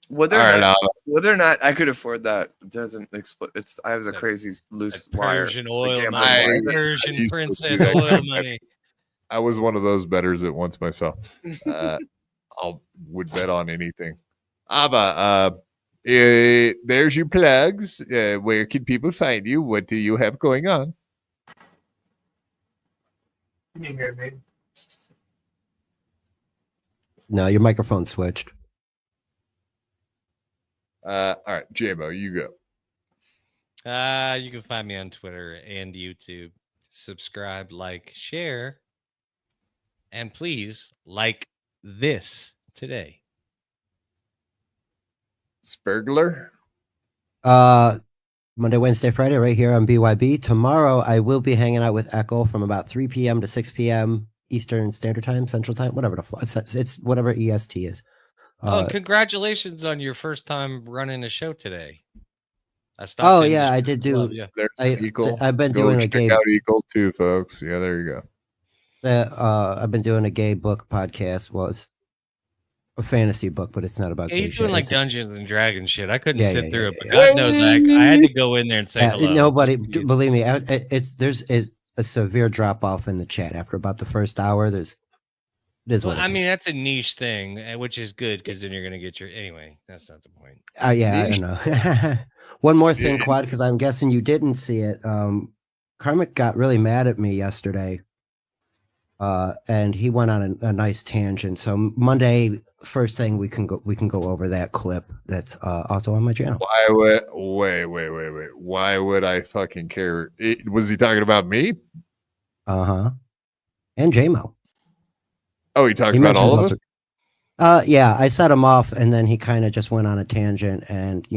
Whether or not I could afford that doesn't explain. I have the crazy loose wire. Persian oil money. Persian princess oil money. I was one of those bettors at once myself. Would bet on anything. Abba, there's your plugs. Where can people find you? What do you have going on? Can you hear me? No, your microphone switched. All right, J-Mo, you go. You can find me on Twitter and YouTube. Subscribe, like, share, and please like this today. Spurgler. Monday, Wednesday, Friday, right here on BYB. Tomorrow, I will be hanging out with Echo from about 3 p.m. to 6 p.m. Eastern Standard Time, Central Time, whatever it's whatever EST is. Congratulations on your first time running a show today. I did do. There's Eagle. I've been doing a gay. Out Eagle too, folks. Yeah, there you go. I've been doing a gay book podcast. Well, it's a fantasy book, but it's not about. Yeah, he's doing like Dungeons and Dragons shit. I couldn't sit through it, but God knows I had to go in there and say hello. Nobody, believe me, there's a severe drop off in the chat after about the first hour. I mean, that's a niche thing, which is good because then you're gonna get your anyway. That's not the point. Yeah, I don't know. One more thing, Quad, because I'm guessing you didn't see it. Karmic got really mad at me yesterday, and he went on a nice tangent. So Monday, first thing we can go over that clip that's also on my channel. Why would Why would I fucking care? Was he talking about me? And J-Mo. Oh, he talked about all of us? Yeah, I set him off, and then he kind of just went on a tangent, and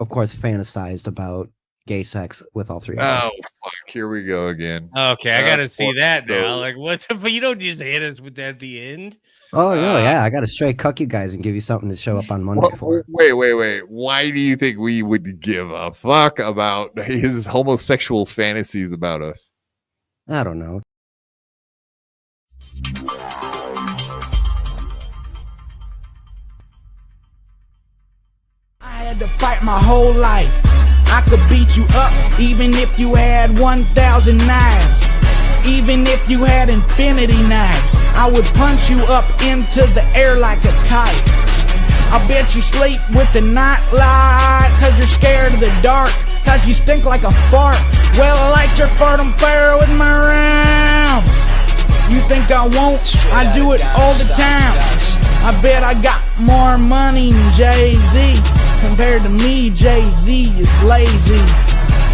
of course, fantasized about gay sex with all three of us. Oh, fuck! Here we go again. Okay, I gotta see that now. Like, what? But you don't just hit us with that at the end. Oh no, yeah, I gotta straight cuck you guys and give you something to show up on Monday for. Wait! Why do you think we would give a fuck about his homosexual fantasies about us? I don't know. I had to fight my whole life. I could beat you up even if you had 1,000 knives. Even if you had infinity knives, I would punch you up into the air like a kite. I bet you sleep with the night light, cause you're scared of the dark, cause you stink like a fart. Well, I light your fart on fire with my rounds. You think I won't? I do it all the time. I bet I got more money than Jay-Z. Compared to me, Jay-Z is lazy.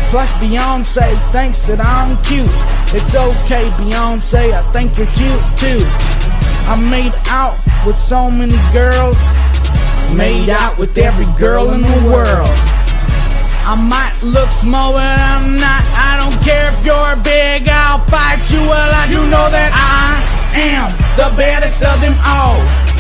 Plus Beyonce thinks that I'm cute. It's okay, Beyonce, I think you're cute too. I made out with so many girls. Made out with every girl in the world. I might look small, but I'm not. I don't care if you're big, I'll fight you. Well, I do know that I am the baddest of them all.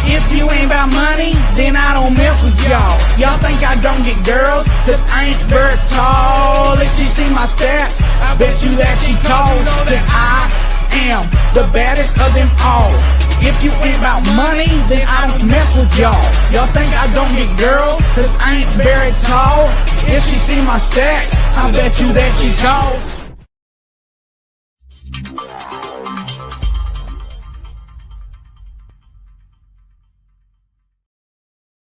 If you ain't about money, then I don't mess with y'all. Y'all think I don't get girls, cause I ain't very tall. If she see my stats, I bet you that she calls that I am the baddest of them all. If you ain't about money, then I don't mess with y'all. Y'all think I don't get girls, cause I ain't very tall. If she see my stats, I bet you that she calls.